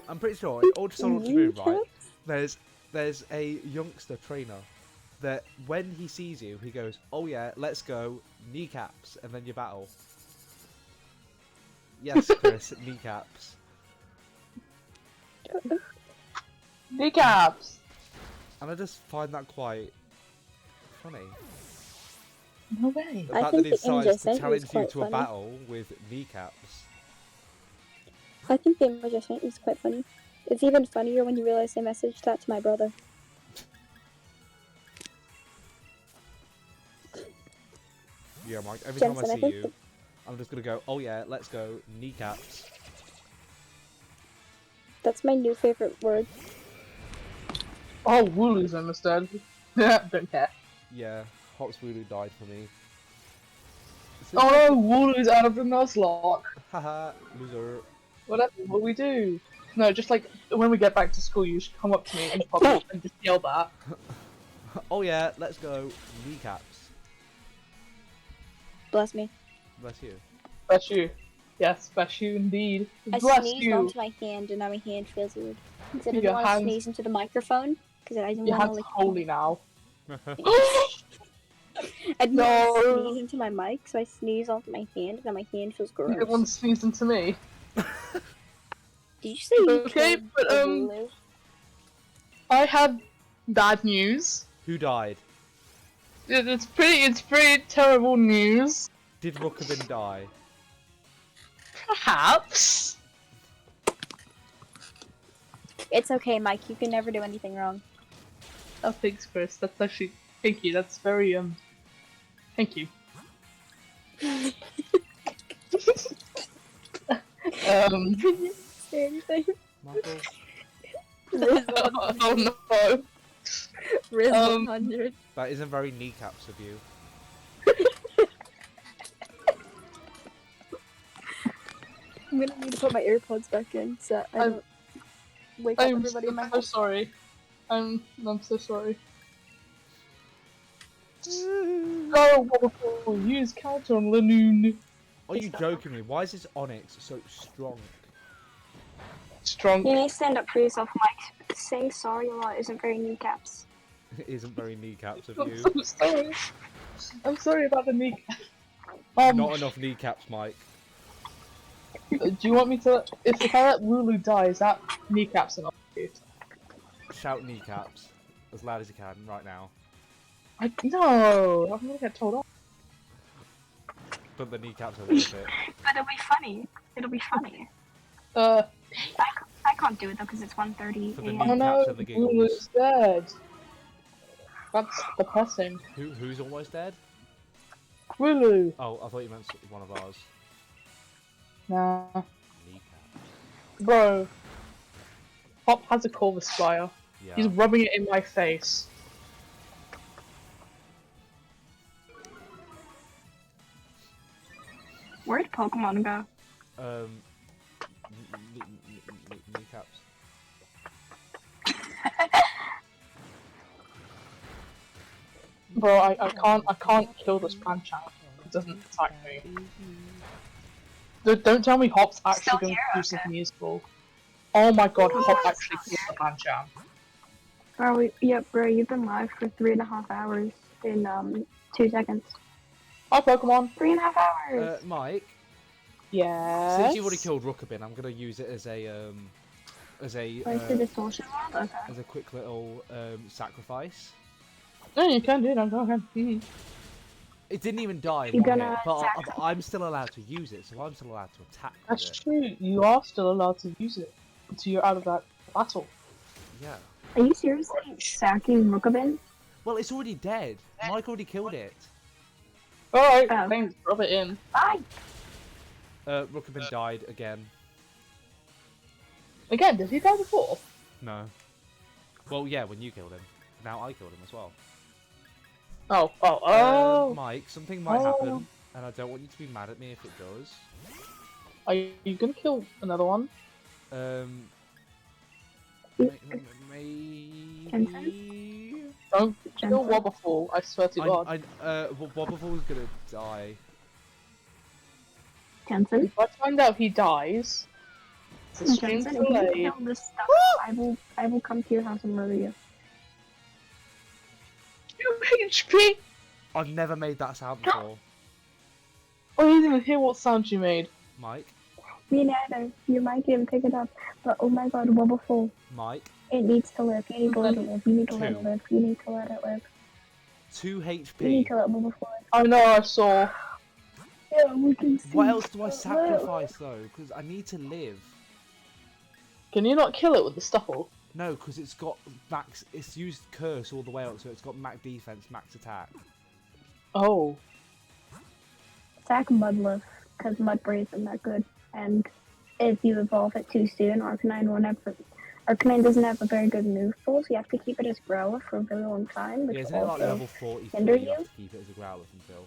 I'm pretty sure in Ultra Sun, Ultra Moon, right? Kneecaps? There's a youngster trainer that when he sees you, he goes, oh yeah, let's go. Kneecaps. And then you battle. Yes, Chris, kneecaps. Kneecaps! And I just find that quite funny. No way. The I fact think that he the image I decides to sent you challenge is you quite to a funny. battle with kneecaps. I think the image I sent you is quite funny. It's even funnier when you realize I messaged that to my brother. Yeah, Mike, every time I Jensen, I see think you, I'm just gonna go, oh yeah, let's go, kneecaps. That's my new favorite word. Oh, Wooloo's almost dead. Don't care. Yeah, Hops Voodoo died for me. Oh no, Wooloo's out of the Nuzlocke. Haha, loser. Whatever, what we do? No, just like when we get back to school, you should come up to me and pop and just yell that. Oh yeah, let's go, kneecaps. Bless me. Bless you. Bless you. Yes, bless you indeed. I Bless sneezed you. onto my hand and now my hand feels weird. Because I didn't Your want to hands- sneeze into the microphone. Because I didn't Your want to hand's like. holy now. I didn't want to No. sneeze into my mic, so I sneezed onto my hand and now my hand feels gross. You didn't want to sneeze into me. Did you say you Okay, killed but, a Wooloo? I had bad news. Who died? It's pretty terrible news. Did Rookabin die? Perhaps. It's okay, Mike. You can never do anything wrong. Oh, thanks, Chris. That's actually thank you. That's very thank you. Say anything. Michael? Riz Oh no. Riz Um, 100. That isn't very kneecaps of you. I'm gonna need to put my AirPods back in so I I'm- don't wake up I'm everybody in my so house. sorry. I'm so sorry. Oh, wonderful. Use counter on Lanoon. Are you joking me? Why is this Onyx so strong? Strong. You need to stand up for yourself, Mike. Saying sorry a lot isn't very kneecaps. It isn't very kneecaps of I'm you. so sorry. I'm sorry about the knee. Not enough kneecaps, Mike. Do you want me to? If I let Wooloo die, is that kneecaps enough? Shout kneecaps as loud as you can right now. No, I'm gonna get told off. But the kneecaps a little bit. But it'll be funny. It'll be funny. I can't do it though because it's 1:30 For the a.m. Oh no, Kneecaps and the giggles. Wooloo's dead. That's depressing. Who's almost dead? Wooloo. Oh, I thought you meant one of ours. Nah, Kneecaps. bro. Pop has a Corvus Spire. Yeah. He's rubbing it in my face. Where'd Pokemon go? Kneecaps. Bro, I can't kill this Pancham. It doesn't attack me. Don't tell me Hop's actually Still going to here, do okay. something useful. Oh my god, Hop actually killed the Pancham. Bro, you've been live for 3.5 hours in 2 seconds. Hi, Pokemon. 3.5 hours. Mike, Yes. since you've already killed Rookabin, I'm gonna use it as a Where's the distortion world? Okay. as a quick little sacrifice. No, you can do that. Go ahead. Mhm. It didn't even die in You're one gonna hit, but sacrifice- I'm still allowed to use it, so I'm still allowed to attack with That's it. true. You are still allowed to use it until you're out of that battle. Yeah. Are you seriously sacking Rookabin? Well, it's already dead. Mike already killed it. Alright, Oh. thanks. Rub it in. Bye. Rookabin died again. Again, did he die before? No. Well, yeah, when you killed him. Now I killed him as well. Oh. Mike, something might happen, and I don't want you to be mad at me if it does. Are you gonna kill another one? Maybe. Don't kill Jensen? Wobberfall, I swear to God. Wobberfall's gonna die. Jensen? If I find out he dies, it's a stream Jensen, if you delayed. kill this stuff, I will come to your house and murder you. 2 HP! I've never made that sound before. Oh, you didn't even hear what sound you made. Mike? Me neither. You might even pick it up. But oh my god, Wobbleful. Mike? It needs to live. You need to let it live. You need to let it live. You need to let it live. 2 You need HP. to let Wobbleful live. I know, I saw. Yeah, we can see. What else do I Let it sacrifice though? Because I need to live. Can you not kill it with the Stuffle? No, because it's got max. It's used curse all the way up, so it's got max defense, max attack. Oh. Attack Mudlift, because Mudbray isn't that good. And if you evolve it too soon, Arcanine doesn't have a very good move pool, so you have to keep it as Growlithe for a very long time, which Yeah, isn't will it like also level 43? hinder You have you. to keep it as a Growlithe until.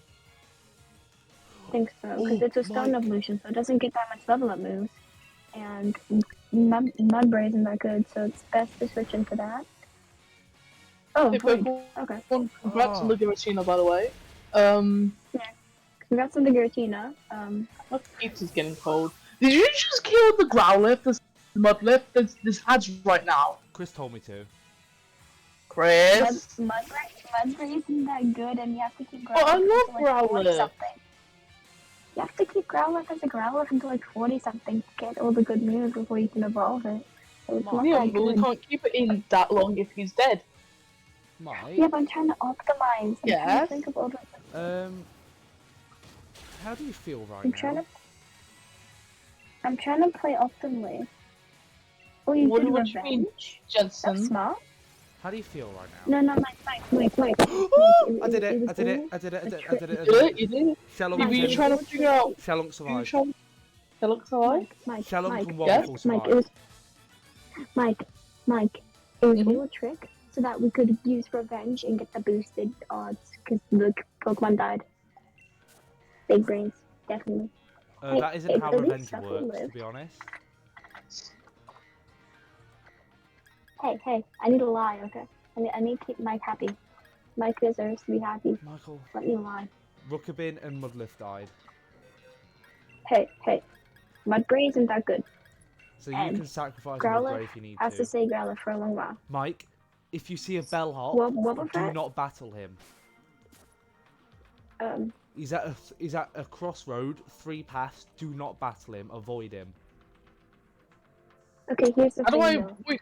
I think so, because Oh, it's a stone Mike. evolution, so it doesn't get that much level up moves. And Mudbray isn't that good, so it's best to switch into that. Oh, Hey, Void. Purple. Okay. Congrats on the Giratina, by the way. Congrats on the Giratina. My pizza's getting cold. Did you just kill the Growlithe, the Mudlift, this has right now? Chris told me to. Chris? Mudbray isn't that good, and you have to keep Growlithe Oh, I love until, like, 40 Growlithe. something. You have to keep Growlithe as a Growlithe until like 40 something to get all the good moves before you can evolve it. So it's not Yeah, very but we good. can't keep it in that long if he's dead. Mike? Yeah, but I'm trying to optimize. I'm trying Yes? to think of all the... How do you feel right I'm now? trying to play optimally. Oh, you What did do you mean, revenge? That's Jensen? smart. How do you feel right now? No, Mike. I did it! I did it! I did it! I did it! I did it! I You did did it! it? You did it? Shellong Were you Mike, trying to figure out... Shellong Were you survived. trying to look alive? Shellong from Yes? Wobbuffle Mike, survived. it was Mhm. all a trick so that we could use revenge and get the boosted odds because the Pokemon died. Big brains, definitely. That isn't Hey, how at least revenge Stuffy works, to lived. be honest. Hey, I need to lie, okay? I need to keep Mike happy. Mike deserves to be happy. Michael, Let me lie. Rookabin and Mudlift died. Hey, Mudbray isn't that good. So you And can sacrifice Growlithe Mudbray if you need has to say Growlithe for a long while. Mike, if you see a bellhop, do Wobbuffet? not battle him. He's at a crossroad, 3 paths. Do not battle him. Avoid him. Okay, here's the How do I thing though. avoid it?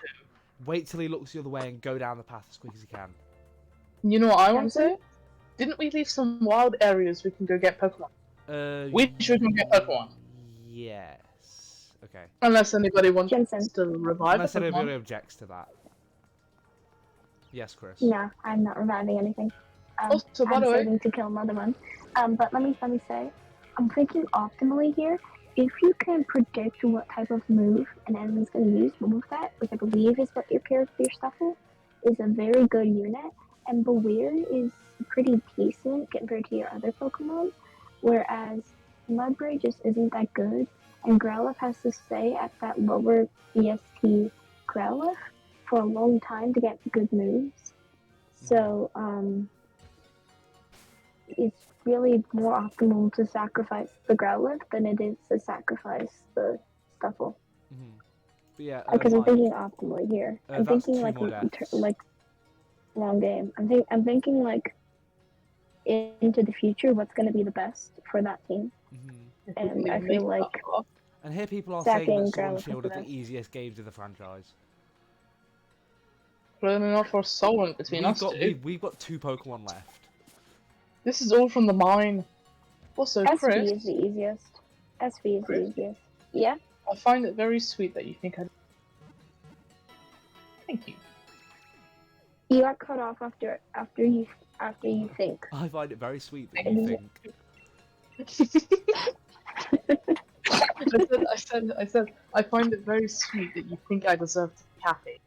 Wait till he looks the other way and go down the path as quick as you can. You know what I want to Jensen? say? Didn't we leave some wild areas we can go get Pokemon? Which we can get Pokemon? Yes. Okay. Unless anybody wants Jensen. to revive Unless a anybody Pokemon. objects to that. Yes, Chris. No, I'm not reviving anything. Also, by I'm the way, saving to kill another one. But let me say, I'm thinking optimally here. If you can predict what type of move an enemy's going to use, Wobbuffet, which I believe is what your Stuffle, is a very good unit, and Beware is pretty decent compared to your other Pokemon, whereas Mudbray just isn't that good, and Growlithe has to stay at that lower BST Growlithe for a long time to get good moves. So, it's really more optimal to sacrifice the Growlithe than it is to sacrifice the Stuffle. But yeah, Because I'm Mike, thinking optimally here. I'm that's thinking 2 like more deaths. long game. I'm thinking like into the future what's going to be the best for that team. And I feel like And here people are Sacking saying that Sword and Growlithe Shield is are the the easiest games in the franchise. Clearly not for someone between us two. We've got 2 Pokemon left. This is all from the mine. Also, SV Chris, is the easiest. SV is Chris? the easiest. Yeah. I find it very sweet that you think I... Thank you. You got cut off after you think. I find it very sweet that And you you- think. I find it very sweet that you think I deserve to be happy.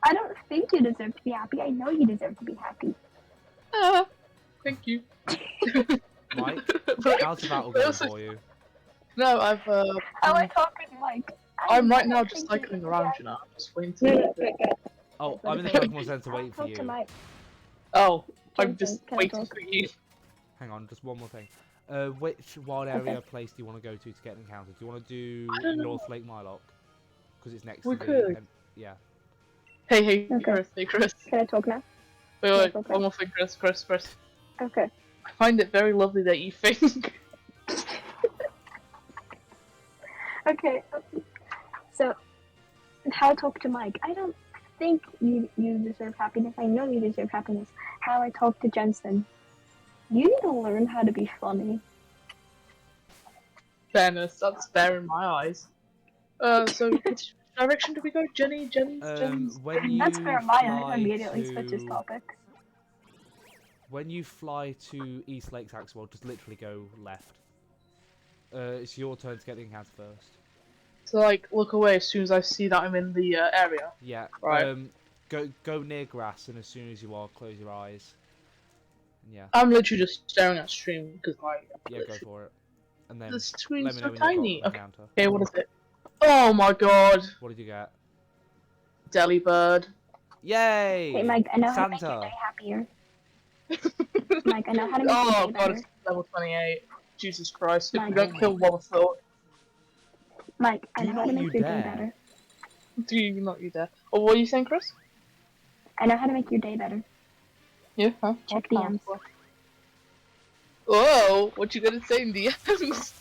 I don't think you deserve to be happy. I know you deserve to be happy. Ah, thank you. Mike, But- how's the battle but going also- for you? No, I've How I talk with Mike. I'm right don't now think just you cycling deserve to be around, happy. you know. I'm just waiting No, to. no, good, good. Oh, What I'm in the is it? Pokemon Center waiting for Talk to you. Mike. Oh, I'm Jensen, just can I waiting talk? for you. Hang on, just one more thing. Which wild area place do you want to go to get an encounter? Do you want to do I don't know. North Lake Mylock? Because it's next We to could. the... yeah. Hey, Okay. Chris, hey, Chris. Can I talk now? Wait, okay. one more thing, Chris. Okay. I find it very lovely that you think. Okay. So, how I talk to Mike. I don't think you deserve happiness. I know you deserve happiness. How I talk to Jensen. You need to learn how to be funny. Fairness, that's fair in my eyes. So which direction do we go? Jenny's. When you That's fair in my eyes. fly Immediately switches to... topics. When you fly to East Lakes Axwell, just literally go left. It's your turn to get the encounter first. So like, look away as soon as I see that I'm in the area. Yeah. Right. Go near grass, and as soon as you are, close your eyes. And yeah. I'm literally just staring at stream because Yeah, go for it. And then the let screen's me so know when you've got tiny. an Okay. encounter. Okay, what is it? Oh my god, What did you get? Delibird. Yay! Hey, Mike, I know how to make your Santa. day happier. Mike, I know how to make Oh your day god, better. it's level 28. Jesus Christ! If My we don't God. kill Wobbuffet, Mike, I Do know how to not make you your day dare. better. do you not you dare? Oh, what are you saying, Chris? I know how to make your day better. Yeah, huh? Check What? DMs. Whoa, what you gonna say in DMs?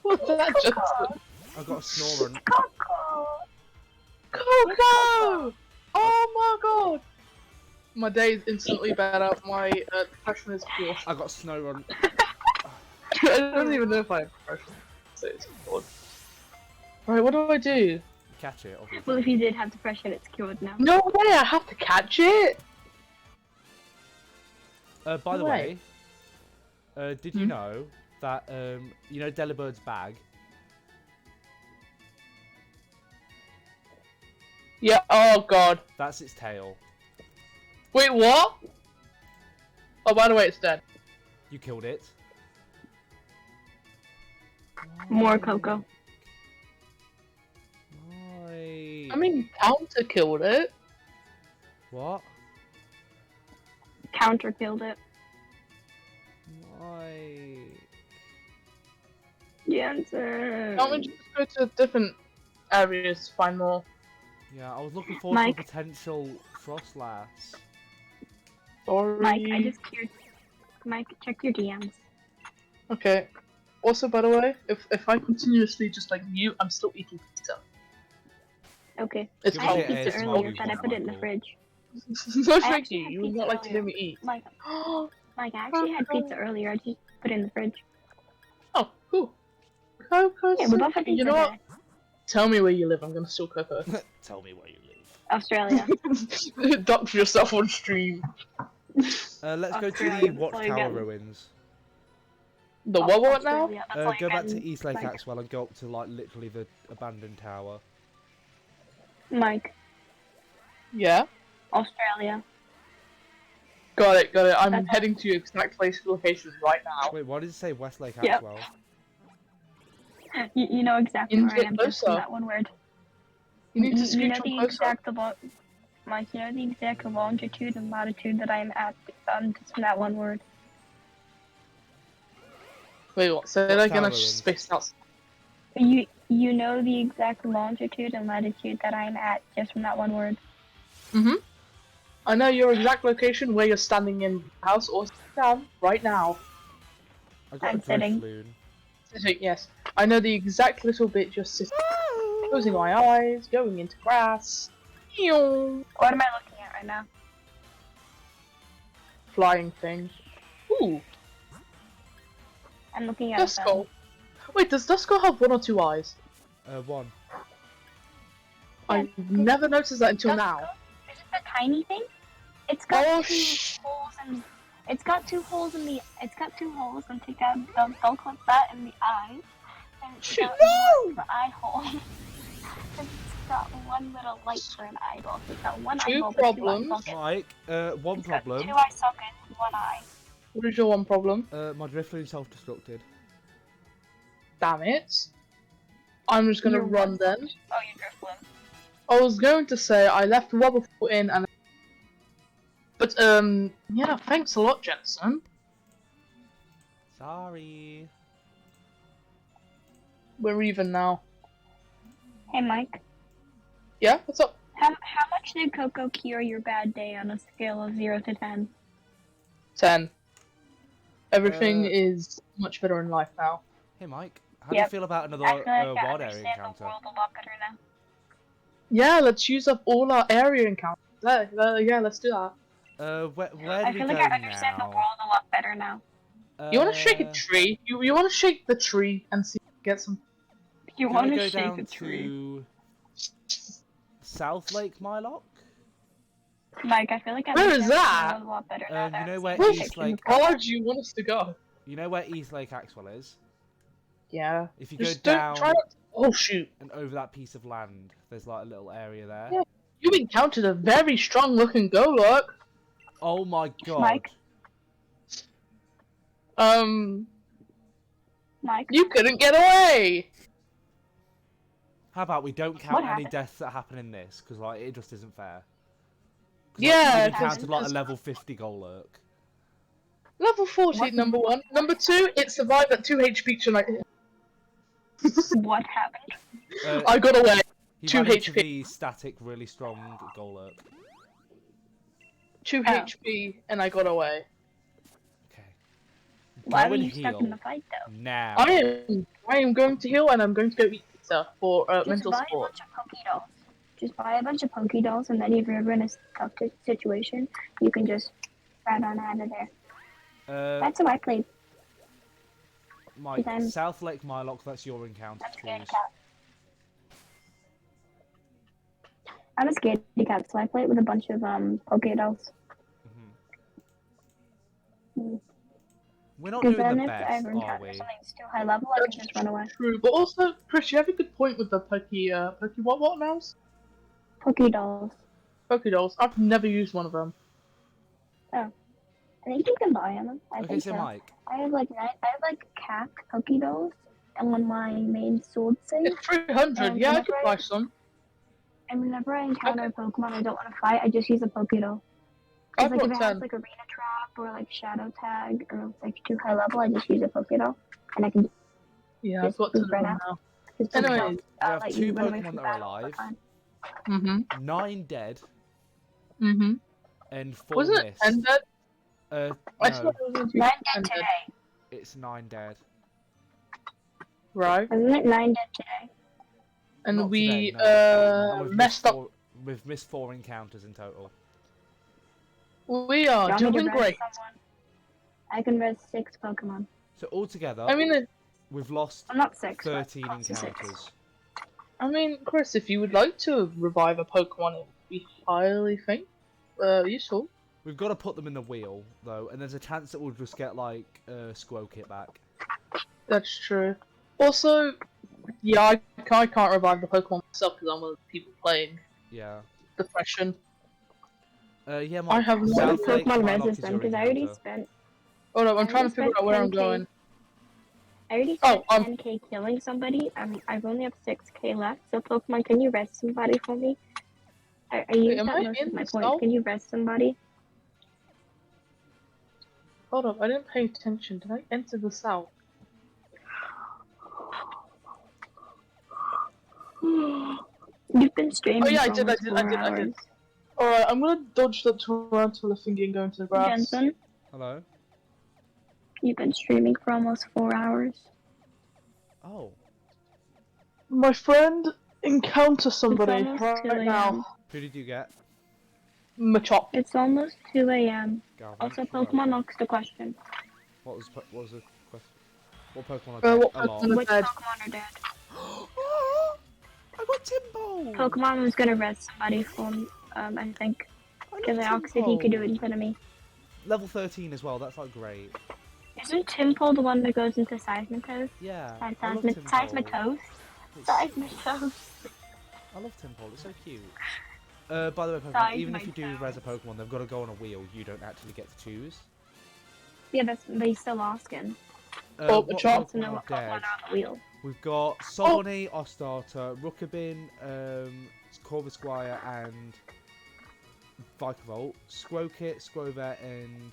What was that just? I got a snore run. Coco! Coco! Oh my god! My day is instantly better. My depression is cured. I got a snow run. I don't even know if I have depression. So it's cured. Right, what do I do? Catch it, obviously. Well, if you did have depression, it's cured now. No way, I have to catch it! By the No way. way, did you know that you know Delibird's bag? Yeah, oh god. That's its tail. Wait, what? Oh, by the way, it's dead. You killed it. More Coco. Why? I mean, Counter killed it. What? Counter killed it. Why? Jensen! Can't we just go to different areas to find more? Yeah, I was looking forward Mike? to a potential Frostlass. Sorry. Mike, I just cured. Mike, check your DMs. Okay. Also, by the way, if I continuously just like mute, I'm still eating pizza. Okay. It's Give I me had the pizza ASMR earlier, views but I on put it in the Michael. fridge. No, I thank actually you. had You would pizza not like to hear earlier. me eat. Mike, Mike, I actually had pizza earlier. I just put it in the fridge. Oh, cool. Coco, Yeah, we both had you pizza know what? today. Tell me where you live. I'm gonna steal Coco. Tell me where you live. Australia. Doctor yourself on stream. Let's go to Australia, the that's all you Watchtower get. ruins. The what now? Australia, that's all you Go back get. to East Lake Mike. Axwell and go up to like literally the abandoned tower. Mike, Yeah. Australia. Got it. I'm That's- heading to your exact place location right now. Wait, why did it say West Lake Yep. Axwell? You know exactly where I am just from Closer. that one word. You need to You know scooch the on closer. exact Mike, you know the exact longitude and latitude that I am at just from that one word. Wait, what? Say that What again. I tower just is? spaced out. You know the exact longitude and latitude that I'm at just from that one word. I know your exact location where you're standing in the house or down right now. I got I'm a sitting. Drifloon. Yes. I know the exact little bit just sitting. Closing my eyes, going into grass. Ew. What am I looking at right now? Flying thing. Ooh, I'm looking at a phone. Duskull. Wait, does Duskull have one or two eyes? One. I never noticed that until now. Is it the tiny thing? It's got Oh, two holes and It's got two holes in the. It's got two holes, and take out. Don't clip that in the eye. And it's got one for eye hole. It's got one little light for an eyeball. So it's got one Two eyeball, but two eye problems. sockets. Mike, one It's got problem. two eye sockets, one eye. What is your one problem? My driftling self-destructed. Damn it. I'm just gonna Your run what? then. Oh, you driftling. I was going to say I left rubber foot in and. But yeah, thanks a lot, Jensen. Sorry. We're even now. Hey, Mike. Yeah, what's up? How much did Coco cure your bad day on a scale of 0 to 10? 10. Everything Uh, is much better in life now. Hey Mike, how do you Yep. feel about another I feel like I wild area understand encounter? the world a lot better now. Yeah, let's use up all our area encounters. Yeah, let's do that. Where I do we feel go like I understand the now? world a lot better now. You want to shake a tree? You want to shake the tree and see get some. You Can want I to go shake down a tree? to South Lake Mylock? Mike, I feel like I Where is understand that? the world a lot better now. You that know I've where seen the East pictures Lake- of Coco. Where do you want us to go? You know where East Lake Axwell is? Yeah. If you Just go don't down try not. Oh shoot! and over that piece of land, there's like a little area there. Yeah. You encountered a very strong-looking Golurk. Oh my god. Mike? Mike? You couldn't get away. How about we don't count What any happened? deaths that happen in this, because like it just isn't fair. 'Cause, Yeah, like, we encountered like a 'cause- level 50 Golurk. Level 40, What? number 1. Number 2, it survived at 2 HP tonight. What happened? I got away. He 2 ran into HP. the static, really strong Golurk. 2 Oh. HP, and I got away. Okay. Why Go were and you stuck in heal the fight, though? now. I am going to heal, and I'm going to go eat pizza for Just mental buy a support. bunch of Poké Dolls. Just buy a bunch of Poké Dolls, and then if you're ever in a tough situation, you can just run on out of there. That's how I played. Mike, I'm- South Lake Mylock, that's your encounter I'm to scared choose. cat. I'm a scaredy cat, so I play it with a bunch of Poké Dolls. We're not Because doing then the if I best, ever are encounter we? something that's too high level, I can just run away. True, but also, Chris, you have a good point with the Poké what mouse? Poké Dolls. Poké Dolls. I've never used one of them. I think you can buy them. I Okay, think so so. Mike, I have like cat Poké Dolls, and on my main sword thing. It's 300. Yeah, I whenever could buy some. And whenever I encounter a Pokemon I don't want to fight, I just use a Poké Doll. I've Like if got it has 10. like Arena Trap or like Shadow Tag or it's like too high level, I just use a Poké Doll, and I can Yeah, I've just got 10 right of them out. now. just Anyways, we have let two you run away Pokemon from that are battle all the alive, time. Mm-hmm. 9 dead, Mm-hmm. and 4 Wasn't it missed. 10 dead? I No, thought it was going to be 9 10 dead dead. today. it's 9 dead. Right. Isn't it 9 dead today? And Not we, today, no. And we've messed up. We've missed 4 encounters in total. We Do are you want me to doing res great. someone? I can res 6 Pokemon. So altogether, I mean, we've lost I'm not 6. but 13 close to 6. encounters. Chris, if you would like to revive a Pokemon, it would be highly useful. We've got to put them in the wheel, though, and there's a chance that we'll just get, like, Squokit back. That's true. Also, yeah, I can't revive the Pokemon myself because I'm one of the people playing Yeah. Depression. Yeah, I Mike, have no South idea. Lake Pokemon Mylock res is them your because I already encounter. spent. Hold up, I'm I trying to just figure spent out where I'm 10K. going. I already Oh, spent 10K killing somebody. I've only have 6K left. So Pokemon, can you rest somebody for me? Are you? Wait, am I That in is my the point. south? Can you rest somebody? Hold up, I didn't pay attention. Did I enter the south? You've been streaming Oh, yeah, for I did, almost 4 I hours. did. Alright, I'm gonna dodge the tarantula thingy and go into the grass. Jensen, Hello? you've been streaming for almost 4 hours. Oh. My friend encounter somebody almost right 2 now. a.m. Who did you get? Machop. It's almost 2 a.m. Galvin? Also, Right, Pokemon okay. asks the question. What was the question? What Pokemon Uh, are what dead? A lot. Pokemon- Which dead. Pokemon are dead? I got Timbo! Pokemon was gonna rest somebody for me, I think. Because I asked if he could do it instead of me. level 13 as well. That's like great. Isn't Timpole the one that goes into Seismitos? Yeah, I love Timpole. Seismitos? Seismitos. I love Timpole. It's so cute. By the way, Pokemon, Size even my if you do toes. res a Pokemon, they've got to go on a wheel. You don't actually get to choose. Yeah, but he's still asking. Oh, What Chop. To know Pokemon are what dead? Pokemon are on the wheel. We've got Sobonnie, Ostarter, Rookabin, Corvisquire, and Vikavolt, Squokit, Skwovet, and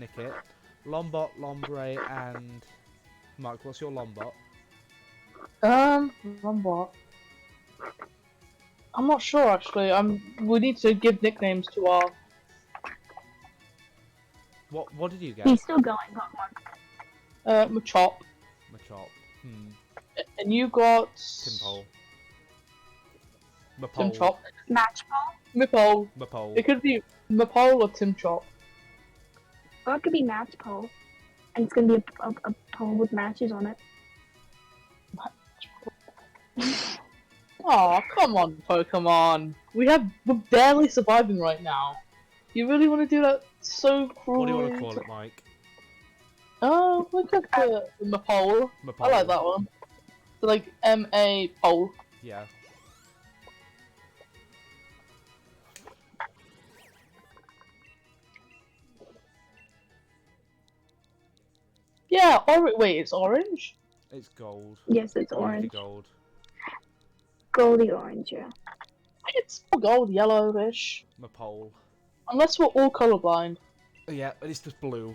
Nickit, Lombot, Lombre, and Mike. What's your Lombot? Lombot. I'm not sure actually. We need to give nicknames to our. What did you get? He's still going, Pokemon. Machop. Machop. And you got. Timpole. Timchop. Matchball? Mipole. Mapole. It could be Mipole or Timchop. Or it could be Matchpole. And it's gonna be a pole with matches on it. Oh, come on, Pokemon. We're barely surviving right now. You really want to do that so cruel? What do you want to call it, Mike? Oh, look at the Mapole. Mapole. I like that one. So, like M-A pole. Yeah. Yeah, wait, it's orange? It's gold. Yes, it's Gold. orange. Gold. Goldy orange, yeah. It's gold, yellowish. Mapole. Unless we're all colorblind. Yeah, but it's just blue.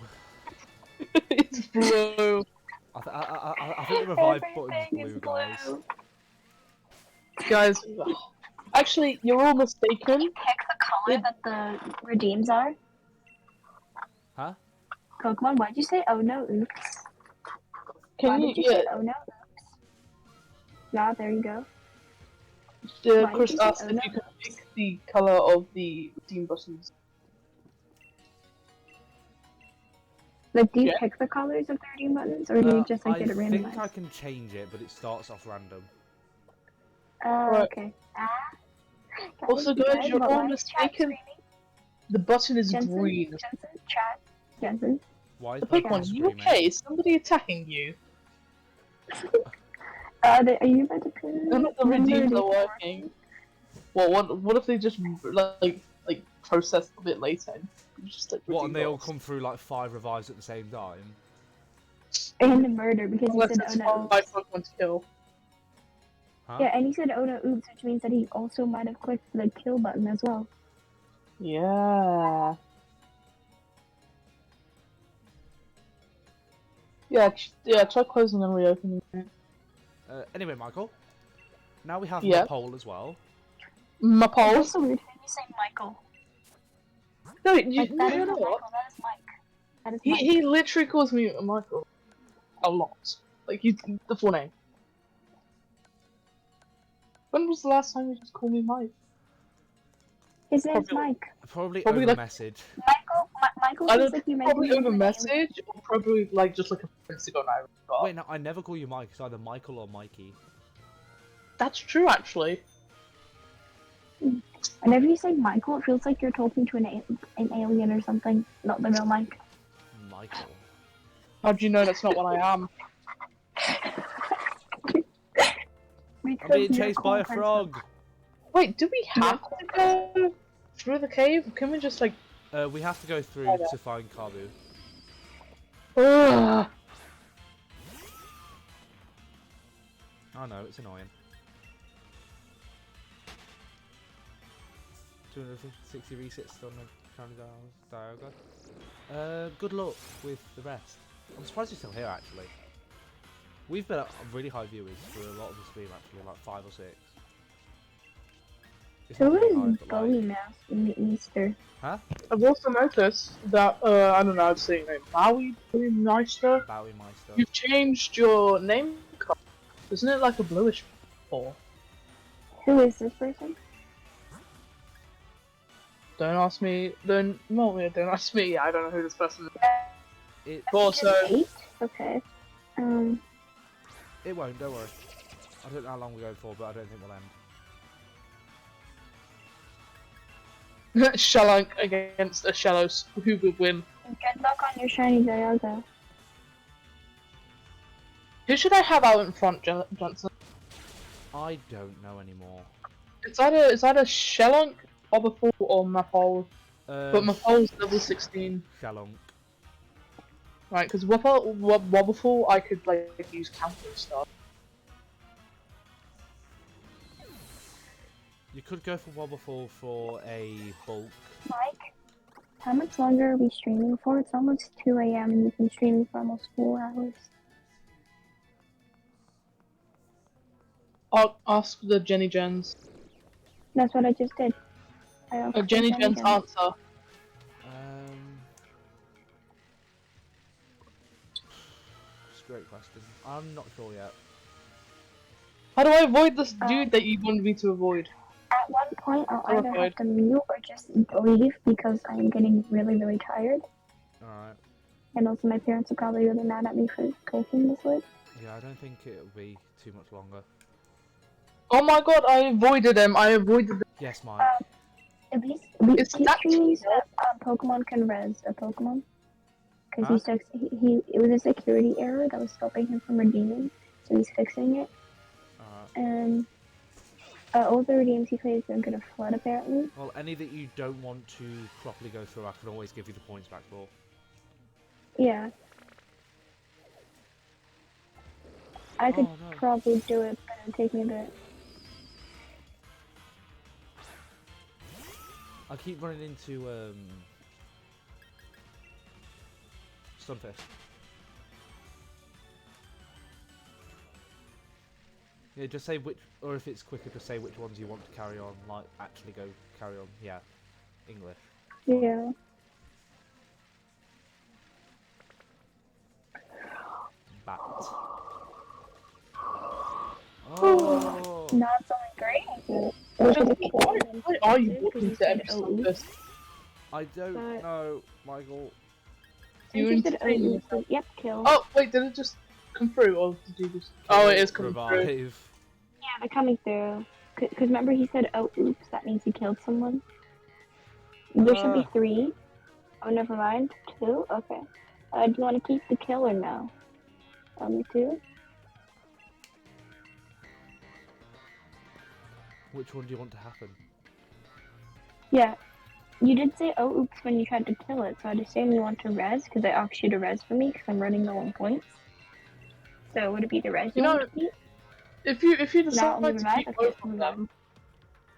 It's blue. I think the revive button's Everything blue, is guys. blue. Guys, actually, you're all mistaken. Pick the color that the redeems are. Huh? Pokemon, why'd you say oh no oops? Why Can you, did you yeah, say oh no oops? Yeah, there you go. Why did Chris you say asked oh if no you could oops? pick the color of the team buttons. Like, do you Yeah. pick the colors of the redeem buttons, or do you just like I get it think randomized? I can change it, but it starts off random. Right. Okay. Guys, Also, guys, you're why all is chat mistaken. screaming? The button is Jensen? green. Jensen, chat. Jensen. Why is The Pokemon Pokemon, you screaming? okay? Is somebody attacking you? Are you about to put None of the redeems are working. What if they just like process a bit later? And just like What, and they all redeem come through like 5 revives at the same time? And the murder, because he Unless said it's oh no 5 oops. Pokemon to kill. Huh? Yeah, and he said oh no oops, which means that he also might have clicked the kill button as well. Yeah. Yeah, try closing and reopening it. Anyway, Michael. Now we have Yeah. Mapole as well. My It's polls? also weird when you say Michael. No, Like, you that know is not what? Michael, that is Mike. That is He, Mike. he literally calls me Michael. A lot. Like, he's the full name. When was the last time you just called me Mike? His name's probably- Mike. Probably Probably over like- message. Michael I seems don't like you probably mentioned over his name. message, or probably like just like a months ago now. But Wait, no, I never call you Mike. It's either Michael or Mikey. that's true, actually. Whenever you say Michael, it feels like you're talking to an alien or something, not the real Mike. Michael. How do you know that's not what I am? I'm being chased by a frog. Wait, do we have to go through the cave? Can we just like? We have to go through Oh, yeah. to find Kabu. Ugh. Oh no, it's annoying. 260 resets on the county Dialga. Good luck with the rest. I'm surprised you're still here actually. We've been at really high viewers for a lot of the stream actually, like 5 or 6. It's Who not really high, is but Bully like... Mouse in the Easter? Huh? I've also noticed that I don't know how to say your name. Maui Meister. Bowie Meister. You've changed your name color. Isn't it like a bluish ball? Who is this person? Don't ask me. Don't ask me. I don't know who this person is. It, Also, 8? Okay. it won't, don't worry. I don't know how long we're going for, but I don't think we'll end. Shalunk against a Shallows. Who would win? Good luck on your shiny Dialga. Who should I have out in front, Johnson? I don't know anymore. It's either Shalunk, Wobbuffle, or Mapole. But Mapole's level 16. Shalonk. Right, because Wobbuffle I could like use counter stuff. You could go for Wobbuffle for a bulk. Mike, how much longer are we streaming for? It's almost 2 a.m. and you've been streaming for almost 4 hours. I'll ask the Jenny Jens. That's what I just did. I asked for Jenny Jens answer. It's a great question. I'm not sure yet. How do I avoid this dude that you wanted me to avoid? At one point, I'll either have to mute or just leave because I am getting really, really tired. Alright. And also my parents are probably really mad at me for cooking this late. Yeah, I don't think it'll be too much longer. Oh my god, I avoided him. I avoided him. Yes, Mike. At least he's that streaming so that Pokemon can res a Pokemon. Because Huh? it was a security error that was stopping him from redeeming, so he's fixing it. Alright. And all the redeems he plays don't get a flood apparently. Well, any that you don't want to properly go through, I can always give you the points back for. Yeah. I could Oh, no. probably do it, but it'd take me a bit. I keep running into Stunfish. Yeah, just say which, or if it's quicker, just say which ones you want to carry on. Like, actually go carry on. Yeah, English. Yeah. Bat. Oh. Not only great. Why are you walking to every Stunfish? I don't But- know, Michael. You Interested insane. Yep, kill. Oh wait, did it just come through, or did you just? Oh, it is coming through. Revive. Yeah, they're coming through. Because remember he said, oh, oops, that means he killed someone. There should be 3. Oh, never mind. 2? Okay. Do you want to keep the kill or no? Only 2? Which one do you want to happen? Yeah. You did say, oh, oops, when you tried to kill it, so I'd assume you want to res, because I asked you to res for me, because I'm running low on points. So would it be the res you want to keep? If you Not decide only to revive? keep Okay, both of them,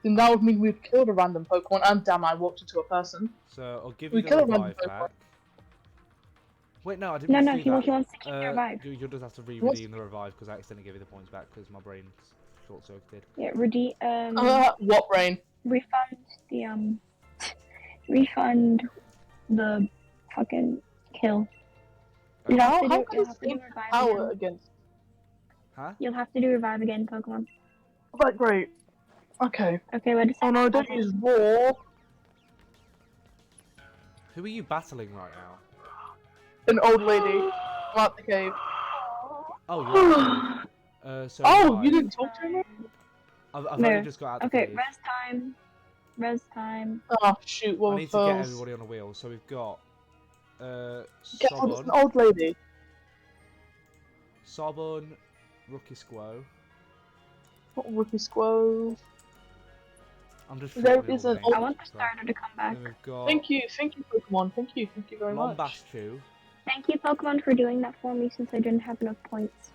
then that would mean we've killed a random Pokemon, and damn, I walked into a person. So I'll give We you the kill a random revive Pokemon. back. Wait, no, I didn't No, mean no, to do he that. wants to keep the revive. You'll just have to re-redeem the revive because I accidentally gave you the points back because my brain's short-circuited. Yeah, What brain? refund the, refund the fucking kill. You'll have to How do, can you'll this have to do thing revive power again. against? Huh? You'll have to do revive again, Pokemon. Right, great. Okay. Okay, wait a second. Oh no, don't use War. Who are you battling right now? An old lady. I'm out the cave. Oh, you're so Oh, revive. you didn't talk to me? I've No. only just got out the Okay, cave. res time. Res time. Oh shoot, what I were need to get those? everybody on a wheel. So we've got It's an Sobon, old lady. Rookie Squo. What Rookie Squirrel? I'm just There shortening all is the an names old- I want the as well. starter to come back. Then we've got Thank you, Pokemon. Thank you very much. Lombastu, Thank you, Pokemon, for doing that for me since I didn't have enough points.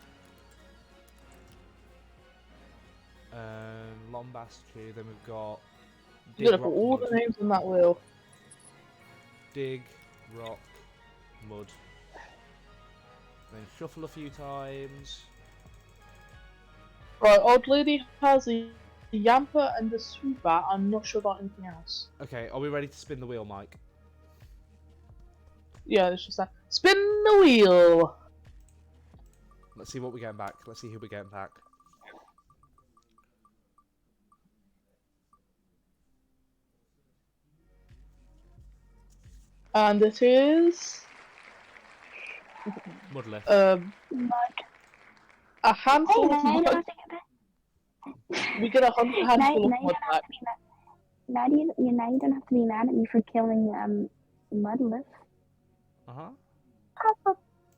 Lombastu. Then we've got I'm gonna put all the names on that wheel. Dig, Rock, Mud. Then shuffle a few times. Right, old lady has a Yamper and a Swoobat. I'm not sure about anything else. Okay, are we ready to spin the wheel, Mike? Yeah, it's just that. Spin the wheel! Let's see what we're getting back. Let's see who we're getting back. And it is... Mudlift. Mud. a Hey, handful now of you don't mud. have to get back. We get a handful Now of you mud don't have back. to be mad. now you don't have to be mad at me for killing Mudliff.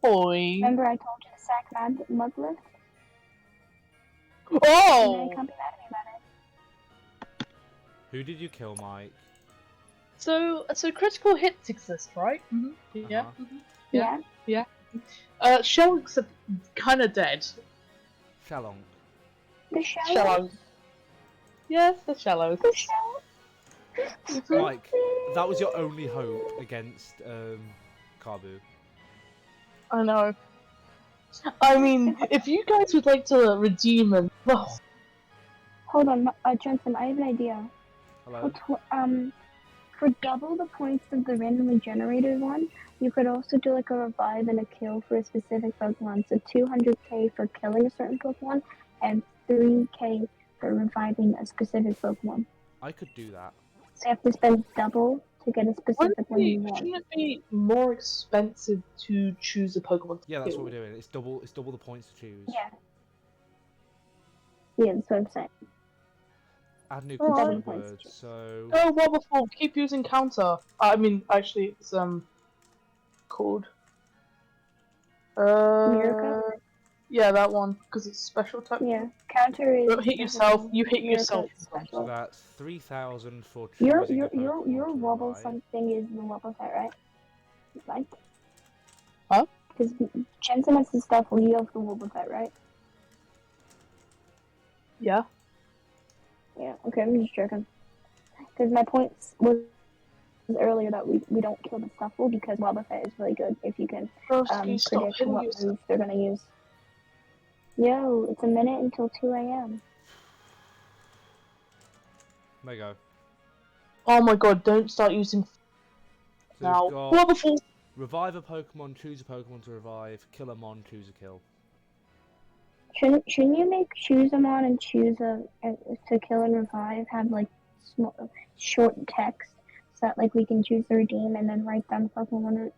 Boy. Remember I told you to sack Mudliff? Now Oh! you can't be mad at me about it. Who did you kill, Mike? So critical hits exist, right? Mm-hmm. Yeah. Uh-huh. Yeah. Shell's kind of dead. Shalonk. The shallow. Shallows. Yes, the shallows. The shallow. Mike, that was your only hope against Kabu. I know. I mean, if you guys would like to redeem and Hold on, Jensen, I have an idea. Hello? For double the points of the randomly generated one, you could also do like a revive and a kill for a specific Pokemon. So 200k for killing a certain Pokemon, and 3k for reviving a specific Pokemon. I could do that. So you have to spend double to get a specific one you want. shouldn't it be more expensive to choose a Pokemon to Yeah, that's kill? what we're doing. It's double the points to choose. Yeah. Yeah, that's what I'm saying. Add new Alright. question Double points to words, choose. so... Oh, Wobbuffle, keep using counter. I mean, actually, it's called. Miracle? Yeah, that one, because it's special type. Yeah, counter is. Don't hit yourself. You hit Miracle yourself. is So special. that's 3,000 for choosing Your a Pokemon your to wobble revive. something is the wobble set, right? Like. Huh? Because Jensen has the stuff where you have the wobble set, right? Yeah. Yeah. Okay, I'm just joking. Because my point was earlier that we don't kill the Stuffle because wobble set is really good if you can Broski, stop predict hitting what yourself. move they're gonna use. Yo, it's a minute until 2 a.m. There you go. Oh my god, don't start using So now. we've got Wobbuffle! revive a Pokemon, choose a Pokemon to revive, kill a Mon, choose a kill. Shouldn't you make choose them on and choose to kill and revive have like small, short text so that like we can choose the redeem and then write down what we want to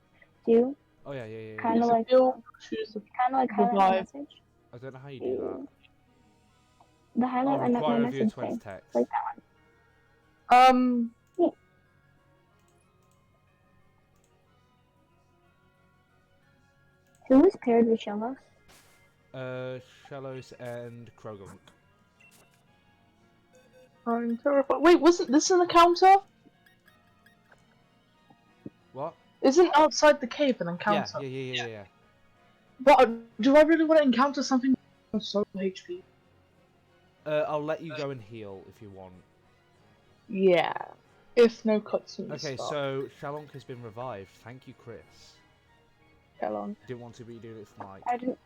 do? Oh yeah. Kind of like Choose a highlight my revive. message. I don't know how you do that. The highlight my require review message of 20 thing, text. like that one. Who was paired with Shellos? Shallows and Krogunk. I'm terrified. Wait, wasn't this an encounter? What? Isn't outside the cave an encounter? Yeah. But do I really want to encounter something on so HP? I'll let you go and heal if you want. Yeah. If no cutscenes. Okay, start. so Shalonk has been revived. Thank you, Chris. How long? Didn't want to, but you doing it for Mike. I didn't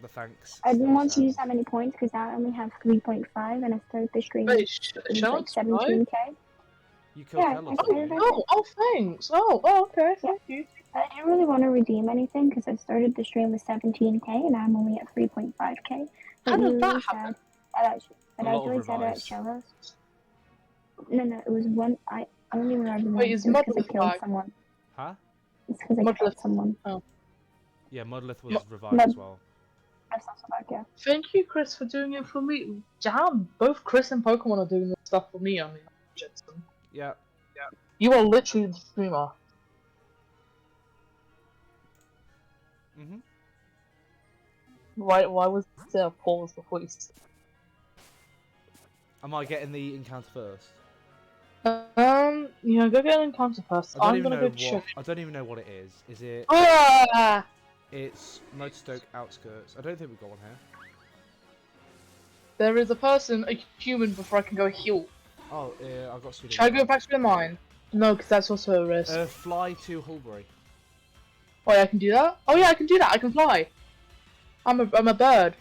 The thanks. want to still use that many points because now I only have 3.5 and I started the stream Wait, with like Shell's right? 17k. You killed Yeah, Shallows, I didn't did. you? Oh, thanks. Oh, okay. Thank you. I didn't really want to redeem anything because I started the stream with 17k and I'm only at 3.5k. How did that happen? But A I lot of really said it at revives. Shellos. No, it was one. I only revived Wait, once. is It was because I Mudliff killed back? someone. Huh? It's because I Mudliff. killed someone. Yeah, Mudlith was Mud- revived Mud- as well. That's also back, yeah. Thank you, Chris, for doing it for me. Damn, both Chris and Pokemon are doing this stuff for me. I mean, Jensen. Yeah. You are literally the streamer. Mhm. Why was there a pause before you said? Am I getting the encounter first? Yeah, go get an encounter first. I I'm don't gonna even go know check. what. I don't even know what it is. Is it? Ah! It's Motorstoke outskirts. I don't think we've got one here. There is a person, a human, before I can go heal. Oh, yeah, I've got pseudo. Should I go back to the mine? No, because that's also a risk. Fly to Hulbury. Oh yeah, I can do that? Oh yeah, I can do that, I can fly. I'm a bird.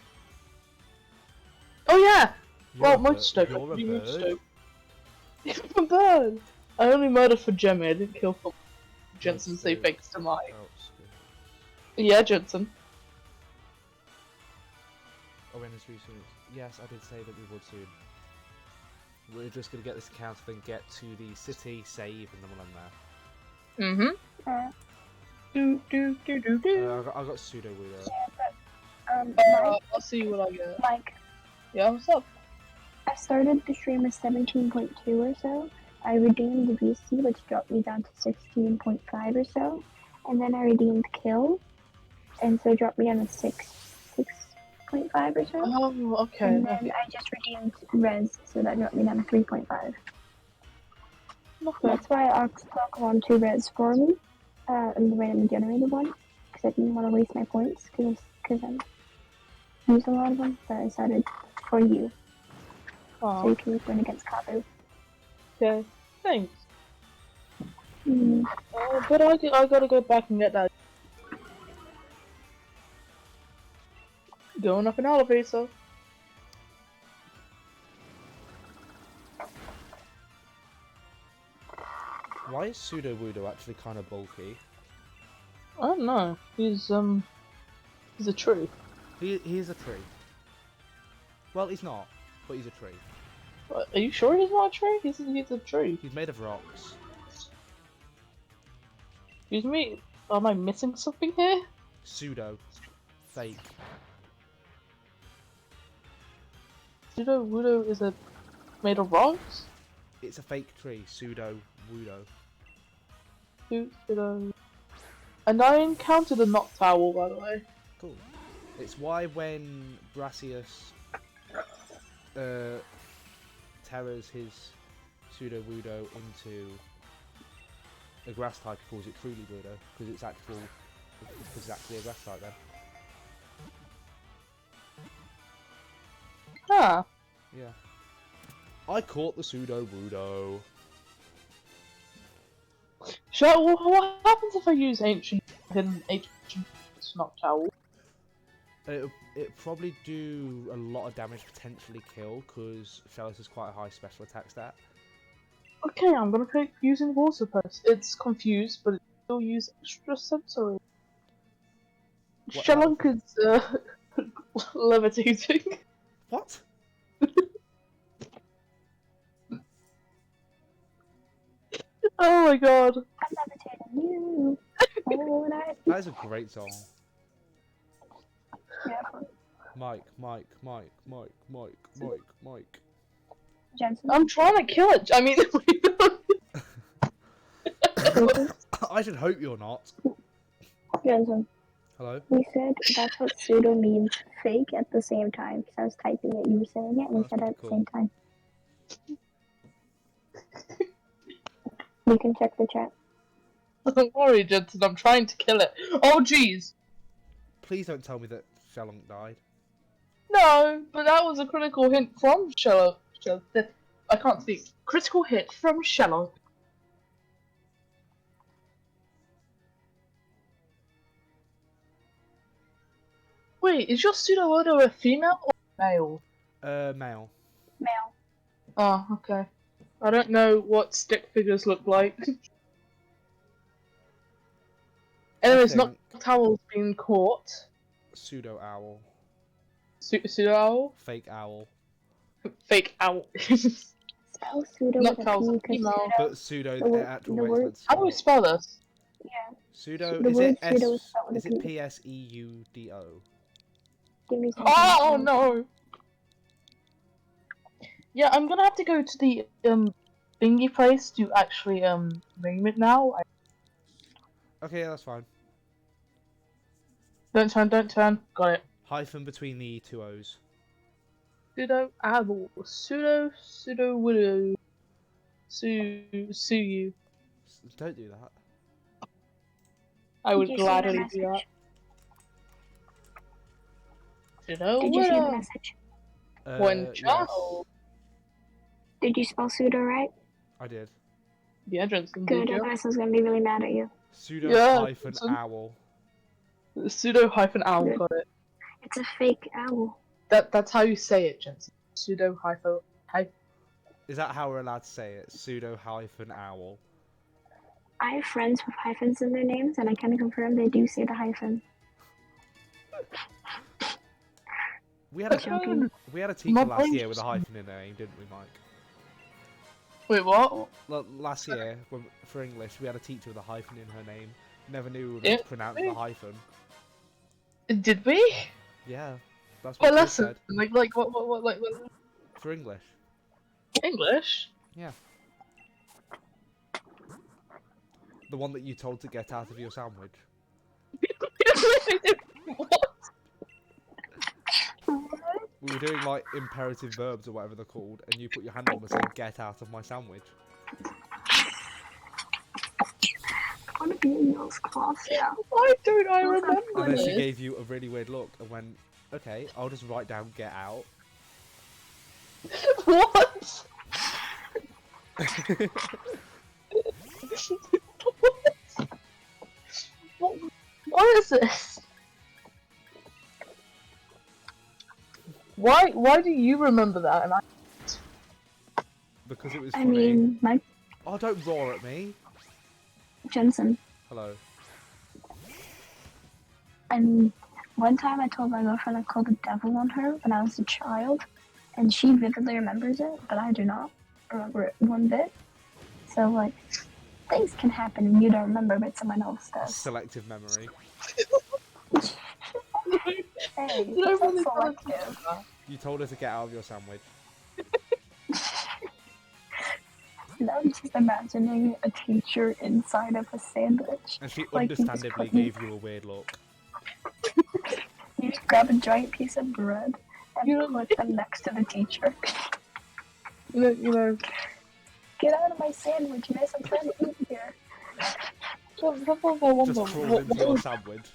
Oh yeah! Well, Motorstoke. You're a bird. I'm a bird! I only murdered for Gemma, I didn't kill for Jensen, say Motorstoke. thanks to Mike. Outskirts. Yeah, Jensen. Oh, when is we soon? Yes, I did say that we would soon. We're just gonna get this encounter, then get to the city, save, and then we'll end there. Mm-hmm. Do. I got pseudo with Mike, I'll see what I get. Mike, Yeah, what's up? I started the stream with 17.2 or so, I redeemed the VC, which dropped me down to 16.5 or so, and then I redeemed Kill, and so dropped me down to 6.5 or so. Oh, okay. And then Okay. I just redeemed Res, so that dropped me down to 3.5. Okay. That's why I asked Pokemon to Res for me, in the randomly generated one, because I didn't want to waste my points, because I'm using a lot of them, but I decided for you, so Oh, you can win against Kabu. okay. Thanks. Mm. But I gotta go back and get that. Going up an elevator. Why is Sudowoodo actually kind of bulky? I don't know. He's a tree. He is a tree. Well, he's not, but he's a tree. Are you sure he's not a tree? He's a tree. He's made of rocks. Excuse me. Am I missing something here? Pseudo. Fake. Sudowoodo is made of rocks? It's a fake tree. Sudowoodo. Pseudo. And I encountered a Noctowl, by the way. Cool. It's why when Brassius terrors his Sudowoodo into a grass type, he calls it truly Woodo, because it's actually a grass type then. Ah. Yeah. I caught the Sudowoodo. What happens if I use ancient Noctowl? It'd probably do a lot of damage, potentially kill, because SwSh has quite a high special attack stat. Okay, I'm gonna keep using Water Pulse. It's confused, but it still use extra sensory. What Shelunk is levitating. What? Oh my god. I'm levitating you. Oh, That is a great song. Yeah, Mike. Jensen. I'm trying to kill it. I mean, I should hope you're not. Jensen. Hello? We said that's what pseudo means fake at the same time. Because I was typing it, you were saying it, and we That's said it at pretty the same time. You can check the chat. don't worry, Jensen. I'm trying to kill it. Oh jeez. Please don't tell me that Shelunk died. No, but that was a critical hint from Shello. I can't speak. Critical hit from Shello. Wait, is your Sudowoodo a female or male? Male. Male. Oh, okay. I don't know what stick figures look like. Anyways, think- Noctowl's been caught. Pseudo owl. Pseudo owl? Fake owl. Fake owl. Spell pseudo with a Noctowl's P a because female. But pseudo, the the word- actual the way word- it's meant How do we to spell this? Yeah. Pseudo, The is word it pseudo is S? spelled with Is a it P. PSEUDO? Give me some. Oh no! Yeah, I'm gonna have to go to the thingy place to actually name it now. Okay, yeah, that's fine. Don't turn. Got it. Hyphen between the two O's. Pseudo owl. Sudowoodo. Sue you. Don't do that. I would Did you see my gladly do that. message? Sudowoodo. Did you see the message? One Yes, child. Did you spell pseudo right? I did. Yeah, Jensen, Good, did you? otherwise I was gonna be really mad at you. Pseudo Yeah, hyphen some- owl. Pseudo hyphen owl. Good. Got it. It's a fake owl. That's how you say it, Jensen. Pseudo hyphen. Is that how we're allowed to say it? Pseudo hyphen owl. I have friends with hyphens in their names, and I can confirm they do say the hyphen. We had a Joking. we had a teacher My last brain's year with a just- hyphen in her name, didn't we, Mike? Wait, what? Last year, for English, we had a teacher with a hyphen in her name. Never knew Yeah. to pronounce the hyphen. Did we? Yeah, that's What what she lesson? said. Like what? For English. English? Yeah. The one that you told to get out of your sandwich. What? We were doing like imperative verbs or whatever they're called, and you put your hand on and said, "Get out of my sandwich." I want to be in those class, yeah. Why don't I Those are remember And then she this? gave you a really weird look and went, "Okay, I'll just write down get out." What? What is this? Why do you remember that and I Because it was I funny. mean, my Oh, don't roar at me. Jensen. Hello. I mean, one time I told my girlfriend I called the devil on her when I was a child, and she vividly remembers it, but I do not remember it one bit. So, like, things can happen and you don't remember, but someone else does. Selective memory. Hey, You don't it's not really selective. You told her to get out of your sandwich. Now I'm just imagining a teacher inside of a sandwich. And she Like, you just understandably put- gave you a weird look. You just grab a giant piece of bread and You know- put them next to the teacher. you know Get out of my sandwich, miss. I'm trying to eat here. sometimes I wonder Just crawled into your sandwich.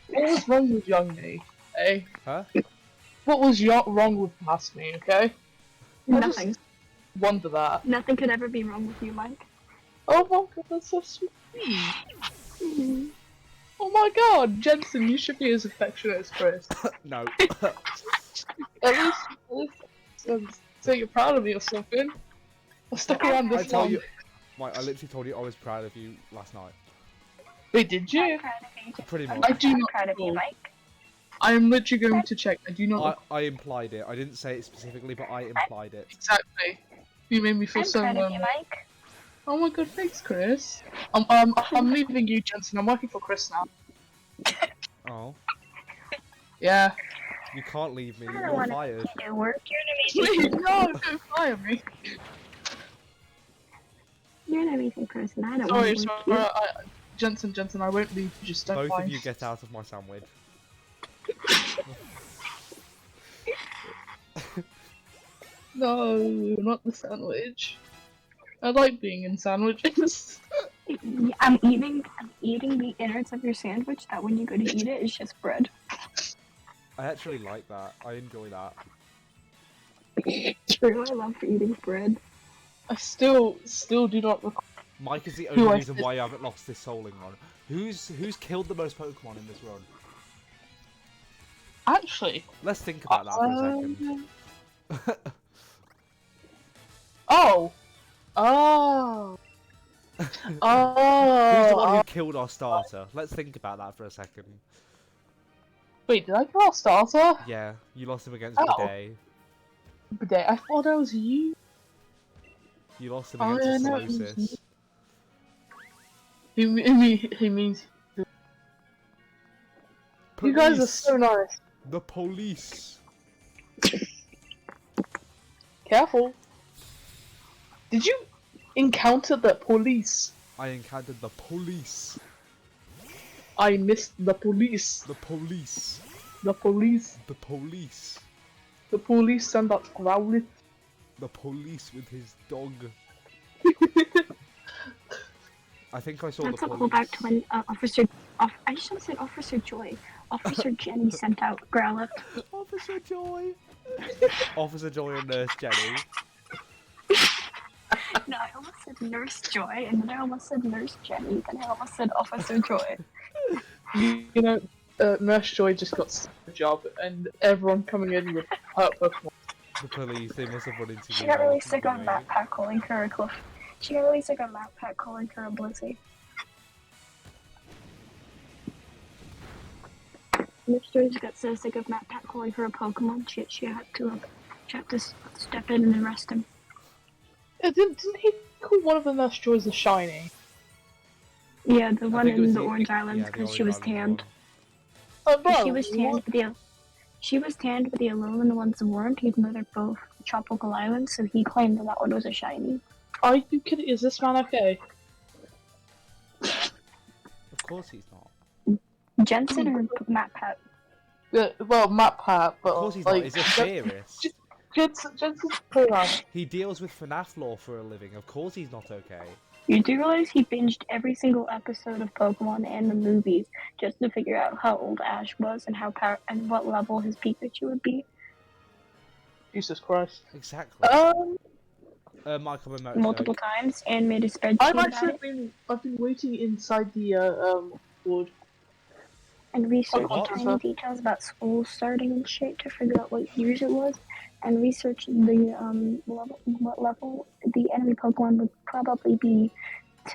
what was wrong with young me? Eh? Huh? What was wrong with past me, okay? I just Nothing. wonder that. Nothing could ever be wrong with you, Mike. Oh my god, that's so sweet. Mm-hmm. Oh my god, Jensen, you should be as affectionate as Chris. No. At least so you're proud of me or something. I stuck around I this tell long. you, Mike, I literally told you I was proud of you last night. Wait, did I'm you? proud of you. Pretty much. I do I'm not proud of you, know. Mike. I am literally going to check. I do not I implied it. I didn't say it specifically, but I implied it. exactly. You made me feel I'm so proud of you, lonely. Mike. Oh my god, thanks, Chris. I'm leaving you, Jensen. I'm working for Chris now. Oh. Yeah. You can't leave me. I You're don't want fired. to do work. You're an Please, amazing. no, don't fire me. You're an amazing person. I don't Sorry, want to sorry. work Jensen, I won't leave. Just don't Both fire of me. you get out of my sandwich. No, not the sandwich. I like being in sandwiches. you. I'm eating the innards of your sandwich. That when you go to eat it, it's just bread. I actually like that. I enjoy that. True, I love eating bread. I still do not recall. Mike is the Who only I reason said- why I haven't lost this souling run. Who's killed the most Pokemon in this run? Actually. Let's think about that for a second. Oh. Oh. Who's the one Oh. who killed our starter? Let's think about that for a second. Wait, did I kill our starter? Yeah, you lost him against Oh. Bidet. Bidet. I thought that was you. You lost him Oh, against yeah, a no, it was SwSh. He means. You guys are so nice. The police. Careful. Did you encounter the police? I encountered the police. I missed the police. The police. The police. The police. The police send that growling. The police with his dog. I think I saw That's the a police. callback to when I just want to say Officer Joy. Officer Jenny sent out Growlithe. Officer Joy. Officer Joy and Nurse Jenny. No, I almost said Nurse Joy, and then I almost said Nurse Jenny, then I almost said Officer Joy. You know, Nurse Joy just got the job, and everyone coming in with hurt Pokemon. The police, they must have run into She you. got really sick on Map Pack calling her a Cliff. She got really sick on Map Pack calling her a Blissey. Nurse Joy just got so sick of Map Pack calling her a Pokemon, she had to step in and arrest him. Didn't he call one of the Nurse Joys a shiny? Yeah, the I one think it was in the Orange Islands, yeah, the because she Orange was Island tanned. one. Oh, bro, She was tanned what? with the Alolan and the ones that weren't, even though they're both tropical islands, so he claimed that one was a shiny. Are you kidding? Is this man okay? course he's not. Jensen or Matt Pat? Yeah, well, Matt Pat, but Of course he's like, not. He's a theorist. Jensen's playground. He deals with FNAF lore for a living. Of course he's not okay. You do realize he binged every single episode of Pokemon and the movies just to figure out how old Ash was and and what level his Pikachu would be? Jesus Christ. Exactly. Michael and Multiple times and made a spreadsheet I've about actually it been waiting inside the board. and researched What? tiny details about school starting and shit to figure out what years it was and researched the what level the enemy Pokemon would probably be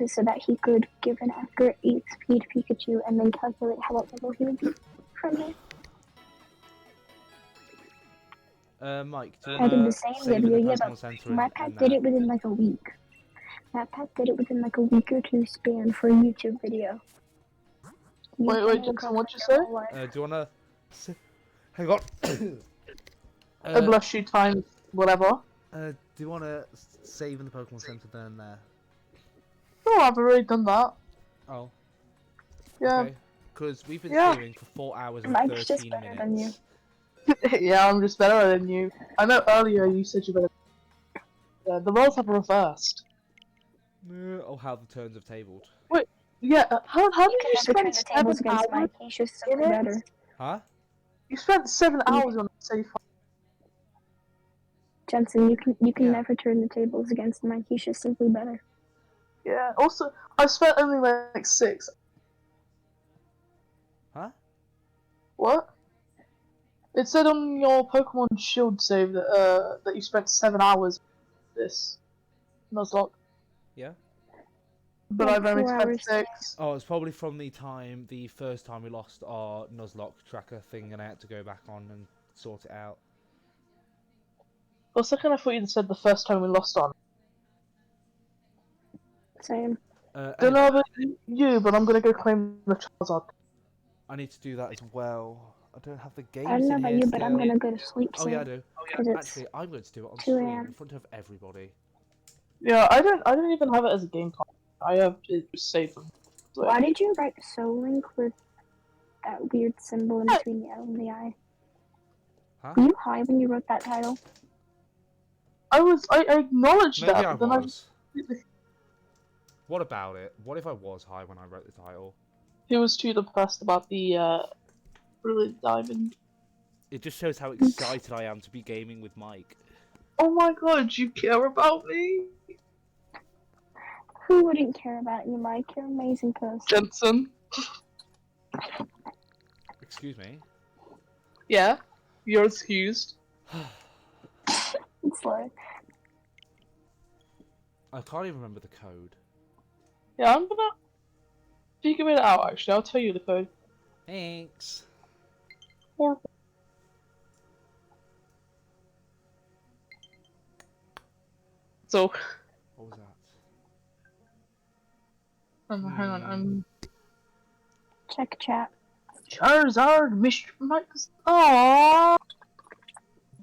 so that he could give an accurate 8-speed Pikachu and then calculate how what level he would be from there. Mike, do you I did want the to same save video, in the yeah, personal but centre my and pack did that? it within like a week. My pack did it within like a week or two span for a YouTube video. Wait, Jensen, what'd you say? Do you want to... Hang on. I bless you times whatever. Do you want to save in the Pokemon Center then there? No, I've already done that. Oh. Yeah. Okay. Because we've been Yeah. streaming for 4 hours and Mike's just 13 better than minutes. Yeah, I'm just better than you. I know earlier you said you better. Yeah, the roles have reversed. Oh, how the turns have tabled. Yeah, how You did can you never turn spend the tables 7 against hours? Mike. He's just simply it? better. Huh? You spent 7 hours on safe. Jensen, you can Yeah. never turn the tables against Mike. He's just simply better. Yeah. Also, I spent only like 6. Huh? What? It said on your Pokemon Shield save that that you spent 7 hours. This Nuzlocke. Yeah? But Like I've only 4 spent hours. 6. Oh, it's probably from the first time we lost our Nuzlocke tracker thing and I had to go back on and sort it out. For a second, I thought you said the first time we lost on. Same. Don't Anyway, know about you, but I'm gonna go claim the Charizard. I need to do that as well. I don't have the games I don't know in about here you, but I'm still. gonna go to sleep Oh soon. yeah, I do. 'Cause it's Actually, I'm going to do it on 2 stream a.m. in front of everybody. Yeah, I don't even have it as a game card. I have it saved them. Why did you write Soul Link with that weird symbol in between the L and the I? Huh? Were you high when you wrote that title? I acknowledged Maybe that, I but then was. What about it? What if I was high when I wrote the title? he was too depressed about the Brilliant Diamond. It just shows how excited I am to be gaming with Mike. Oh my god, you care about me? Who wouldn't care about you, Mike? You're an amazing person. Jensen. Excuse me? Yeah, you're excused. It's like, I can't even remember the code. Yeah, I'm gonna figure it out actually, I'll tell you the code. Thanks. So, What was that? hang on, I'm... check chat. Charizard, Mr. Mike. Aww,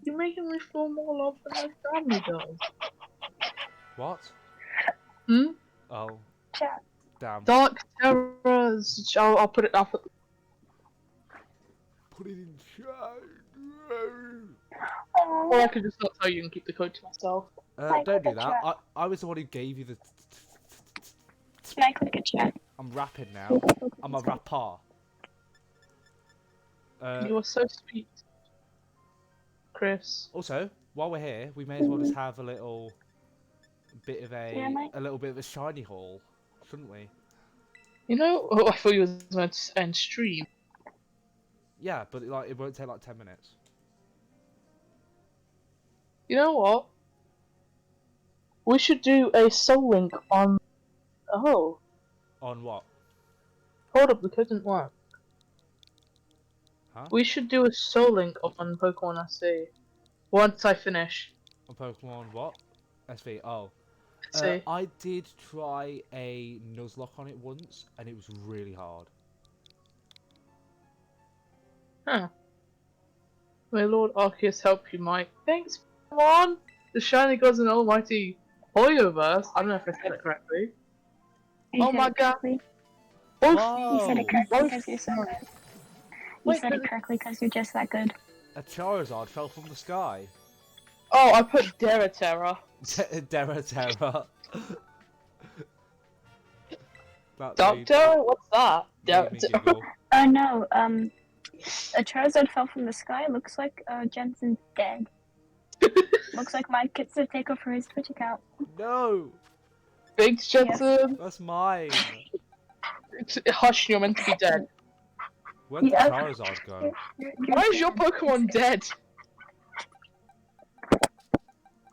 you're making me feel more love than my family does. What? Hmm? Oh, Chat. damn. Dark Terrors. I'll put it up. Put it in chat. Or I could just not tell you and keep the code to myself. Mike, Don't do look at that. chat. I was the one who gave you the... Can I click a chat? I'm rapping now. I'm a rapper. You are so sweet, Chris. Also, while we're here, we may as well just have a little bit of Yeah, mate. a little bit of a shiny haul, shouldn't we? You know, oh, I thought you was going to end stream. Yeah, but like it won't take like 10 minutes. You know what? We should do a Soul Link on. Oh, On what? hold up, the code didn't work. Huh? We should do a Soul Link on Pokemon SC. Once I finish. On Pokemon what? SV. Oh. SC. I did try a Nuzlocke on it once, and it was really hard. Huh. May Lord Arceus help you, Mike. Thanks, come on! The shiny gods and almighty Hoyoverse. I don't know if I said it correctly. Oh my god. You said it correctly Whoa. because you're so good. You Wait, said it but- correctly because you're just that good. A Charizard fell from the sky. Oh, I put Terra. Terra. That Doctor? What's that? made me giggle. Oh no, a Charizard fell from the sky. Looks like Jensen's dead. Looks like Mike gets to take over his Twitch account. No, Thanks, Jensen. that's mine. Hush, you're meant to be dead. Where'd the Yeah. Charizard go? Why is your Pokemon dead?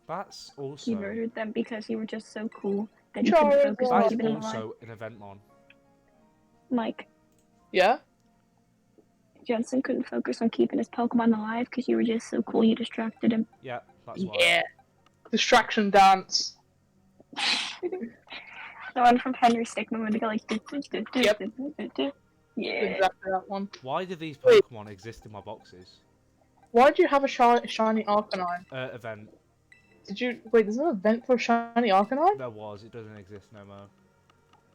That's He also. murdered them because you were just so cool that you couldn't focus on That is keeping them alive. also an Eventmon. Mike, Yeah? Jensen couldn't focus on keeping his Pokemon alive because you were just so cool you distracted him. Yeah, that's why. Yeah. Distraction dance. The one from Henry Stickmin when they go like Yep. Yeah. Exactly that one. Why do these Wait. Pokemon exist in my boxes? Why do you have a shiny Arcanine? Event. Did you wait? There's no event for shiny Arcanine. There was. It doesn't exist no more.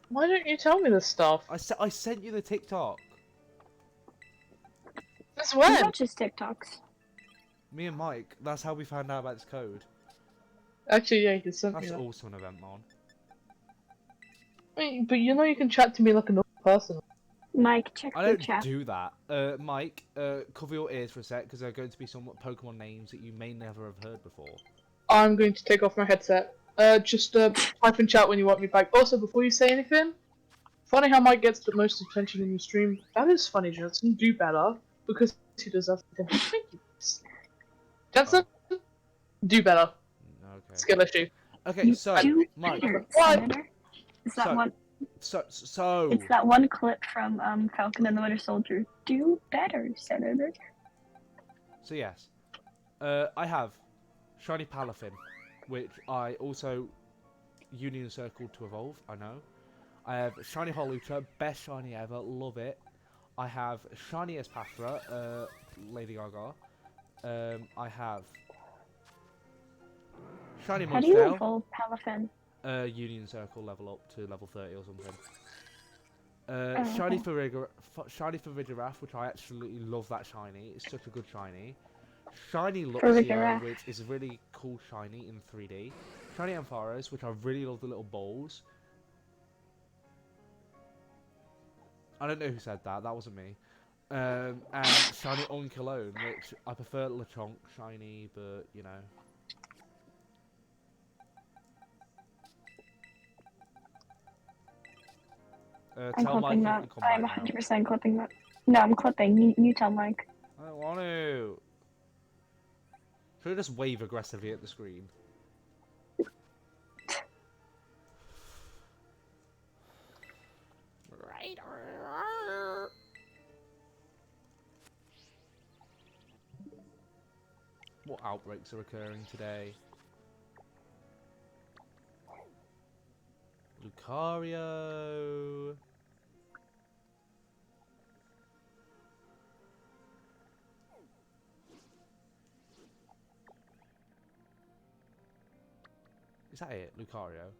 Why don't you tell me this stuff? I sent you the TikTok. Since He when? watches TikToks. Me and Mike. That's how we found out about this code. Actually, yeah, you sent me That's that. also an Eventmon. Wait, but you know you can chat to me like a normal person. Mike, check I the don't chat. do that. Mike, cover your ears for a sec because there are going to be some Pokemon names that you may never have heard before. I'm going to take off my headset. Just type in chat when you want me back. Also, before you say anything, funny how Mike gets the most attention in your stream. That is funny, Jensen. Do better because he deserves it. Thank you. Jensen, do better. Okay. Skill issue. Okay, You so do Mike. better, What? Senator. Is that So- one? So It's that one clip from Falcon and the Winter Soldier. Do better, Senator. So yes, I have Shiny Palafin, which I also Union Circle to evolve. I know. I have Shiny Holucha, best shiny ever, love it. I have Shiny Espathra, Lady Gaga. I have Shiny How do you Mudsdale, evolve Palafin? Union Circle level up to level 30 or something. Shiny Farigiraf, which I absolutely love that shiny. It's such a good shiny. Shiny Luxio, Farigiraf. which is a really cool shiny in 3D. Shiny Ampharos, which I really love the little balls. I don't know who said that. That wasn't me. And Shiny Uncalone, which I prefer Lechonk shiny, but you know. I'm Tell Mike clipping you that. can come I'm back now. 100% clipping that. No, I'm clipping. You tell Mike. I don't want to. Should I just wave aggressively at the screen? Right. What outbreaks are occurring today? Lucario. Is that it, Lucario?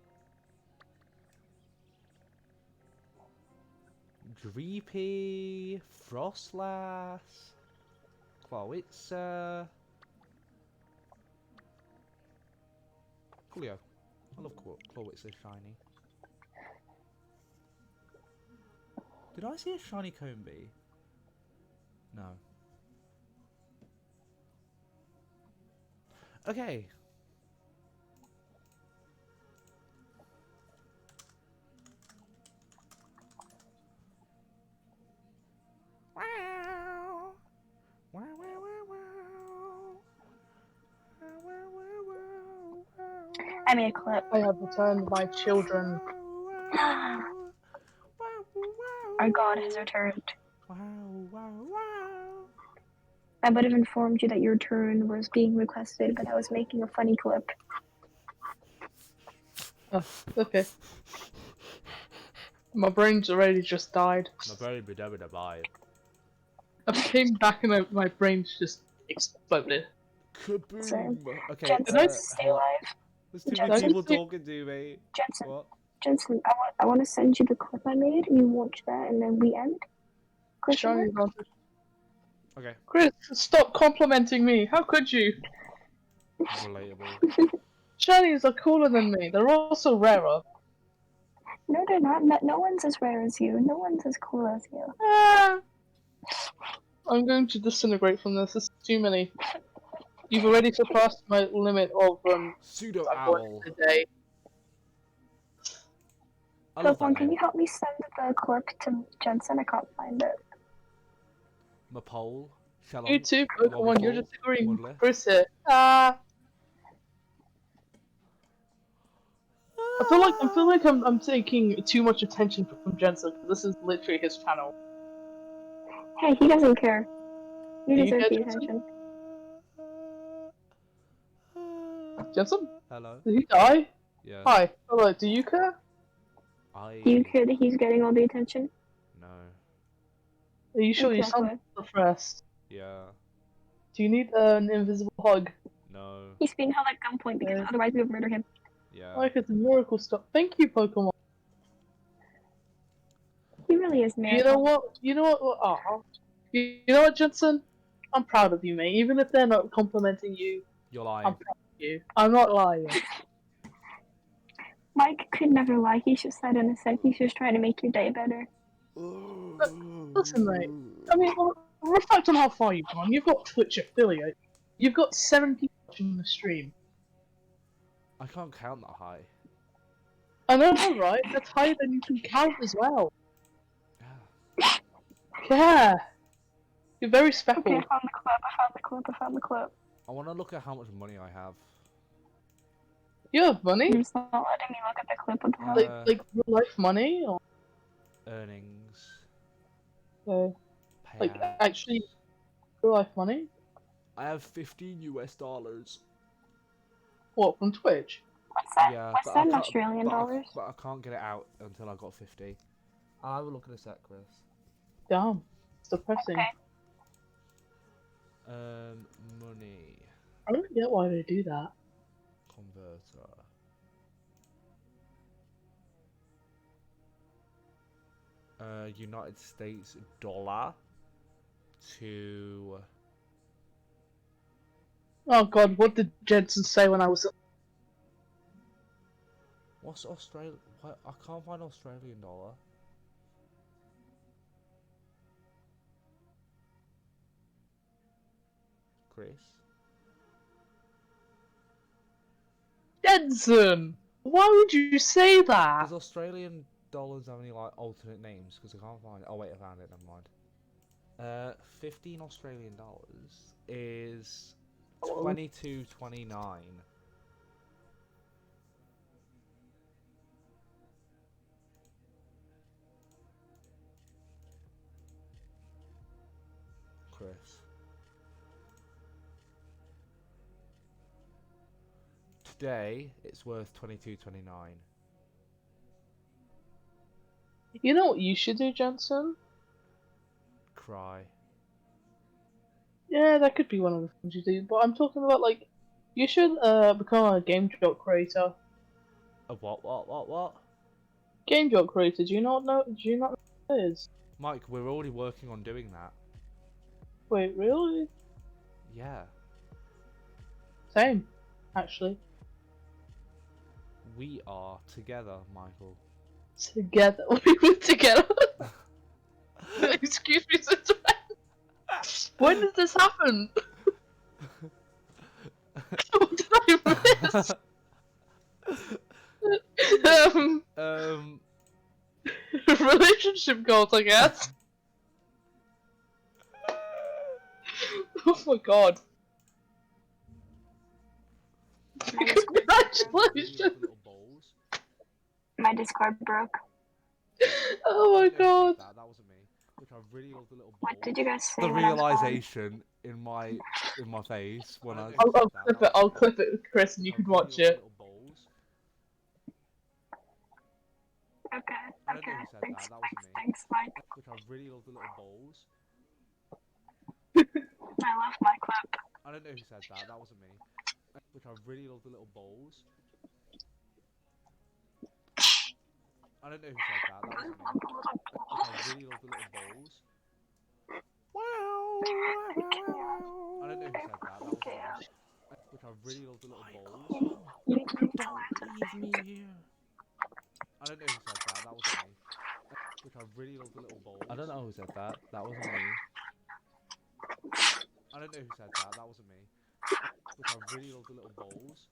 Dreepy, Frostlass, Clawitzer, Coolio. I love Clawitzer shiny. Did I see a shiny Combee? No. Okay. I made a clip. I have returned my children. Our god has returned. I would have informed you that your turn was being requested, but I was making a funny clip. Oh, okay. My brain's already just died. My very beloved alive. I came back and my brain's just exploded. Kaboom! Same. Okay, Jensen, Did I stay alive. there's too many Jensen, people talking to me. Jensen, What? Jensen, I want to send you the clip I made. You watch that, and then we end. Question Shiny mark? advantage. Okay. Chris, stop complimenting me. How could you? Relatable. Shinies are cooler than me. They're also rarer. No, they're not. No one's as rare as you. No one's as cool as you. Ah, I'm going to disintegrate from this. This is too many. You've already surpassed my limit of Pseudo I've worked owl. a day. I love that Pokemon, can name. you help me send the clip to Jensen? I can't find it. Mapole. Shalom. You too, Pokemon. You're Lobbyfall, just agreeing with Mudley. Chris here. Ah. I feel like I'm taking too much attention from Jensen because this is literally his channel. Hey, he doesn't care. You Do you deserve care, the Jensen? attention. Jensen? Hello. Did he die? Yeah. Hi. Hello. Do you care? Do you care that he's getting all the attention? No. Are you sure Exactly. you sound depressed? Yeah. Do you need an invisible hug? No. He's being held at gunpoint because Yeah. otherwise we would murder him. Yeah. Like it's a miracle stuff. Thank you, Pokemon. He really is mad. You know what? You know what? Oh, you know what, Jensen? I'm proud of you, mate. Even if they're not complimenting you, You're I'm lying. proud of you. I'm not lying. Mike could never lie. He's just that innocent. He's just trying to make your day better. Listen, mate. I mean, reflect on how far you've gone. You've got Twitch affiliate. You've got 7 people watching the stream. I can't count that high. I know, right? That's higher than you can count as well. Yeah. Yeah. You're very Okay, speckled. I found the clip. I want to look at how much money I have. You have money? You're just not letting me look at the clip. What the hell? Like real life money? Or Earnings. like Payouts. actually real life money? I have $15. What, from Twitch? What's that? Yeah, What's but that I in can't- Australian dollars? But I can't get it out until I got 50. I'll have a look at a sec, Chris. Damn. It's depressing. Okay. Money I don't get why they do that. converter. United States dollar to Oh god, what did Jensen say when I was... what's Australia? What? I can't find Australian dollar. Chris, Jensen! Why would you say that? does Australian dollars have any like alternate names? Because I can't find it. Oh wait, I found it. Never mind. 15 Australian dollars is 22.29. Chris. Today it's worth 22.29. You know what you should do, Jensen? Cry. Yeah, that could be one of the things you do, but I'm talking about, like, you should become a game joke creator. A what? Game joke creator, do you not know what it is? Mike, we're already working on doing that. Wait, really? Yeah. Same, actually. We are together, Michael. Together. We were together. Excuse me, sister. When did this happen? What did I miss? Relationship goals, I guess. Oh my god. Congratulations. Little bowls. My Discord broke. Oh my god. That wasn't me. Which I really love the little bowls. What did you guys say? The when I was gone? realization in my face when I. I'll clip it, Chris, and you can watch it. Little bowls. Okay, I don't know okay. who said Thanks, that wasn't me. thanks, Mike. Which I really love the little bowls. I love my clip. I don't know who said that. That wasn't me. Which I really love the little bowls. I don't know who said that. That wasn't me. I really love the little balls. Wow. I don't know who said that. That wasn't me. Which I really love the little balls. Don't leave me here. I don't know who said that. That wasn't me. Which I really love the little balls. I don't know who said that. That wasn't me. I don't know who said that. That wasn't me. Which I really love the little balls.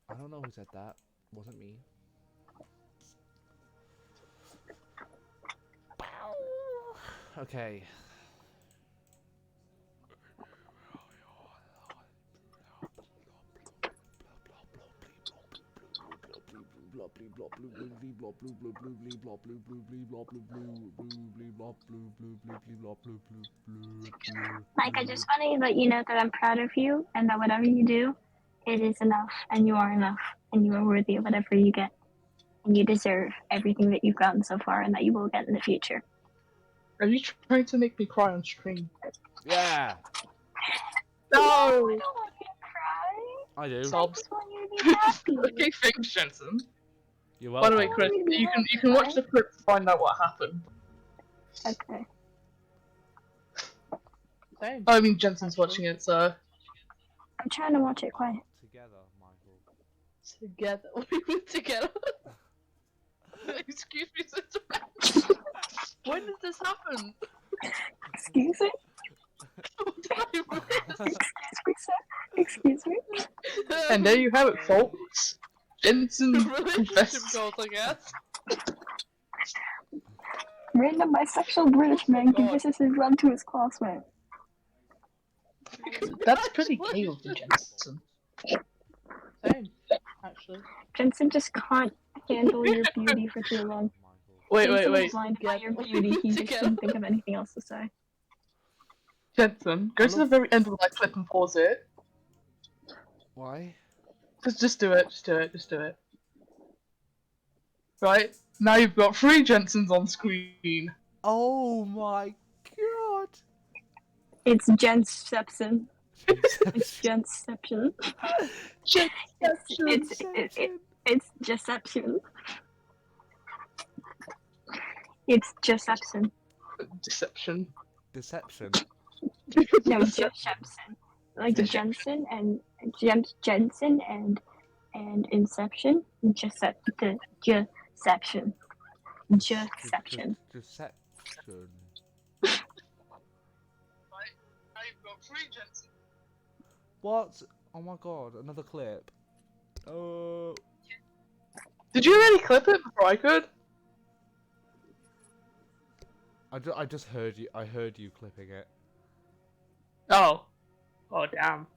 I don't know who said that. Wasn't me. Okay. Mike, I just want to let you know that I'm proud of you and that whatever you do, it is enough and you are enough and you are worthy of whatever you get. And you deserve everything that you've gotten so far and that you will get in the future. Are you trying to make me cry on stream? Yeah. No! I don't want you to cry. I do. I Sobs. just want you to be happy. Okay, thanks, Jensen. You're By welcome. the way, Chris, you can watch the clip to find out what happened. Okay. Same. I mean, Jensen's watching it, so. I'm trying to watch it quiet. Together, Michael. Together. We were together. Excuse me, sister. When did this happen? Excuse me? Excuse me? And there you have it, folks. Jensen relationship goals, I guess. Random bisexual British man convinces his love to his classmate. That's pretty gay of you, Jensen. Same, actually. Jensen just can't handle your beauty for too long. Wait. Jensen was blinded by your beauty, he just couldn't think of anything else to say. Jensen, go to the very end of that clip and pause it. Why? Just do it, just do it. Right, now you've got 3 Jensens on screen. Oh my god. It's Jenception. It's Jenception. It's Deception. It's Deception. Deception. Deception. No, Deception. Like Jensen and Jensen and Inception. Deception. Deception. Deception. Right, now you've got 3 Jensens. What? Oh my god, another clip. Did you already clip it before I could? I just heard you. I heard you clipping it. Oh. Oh, damn.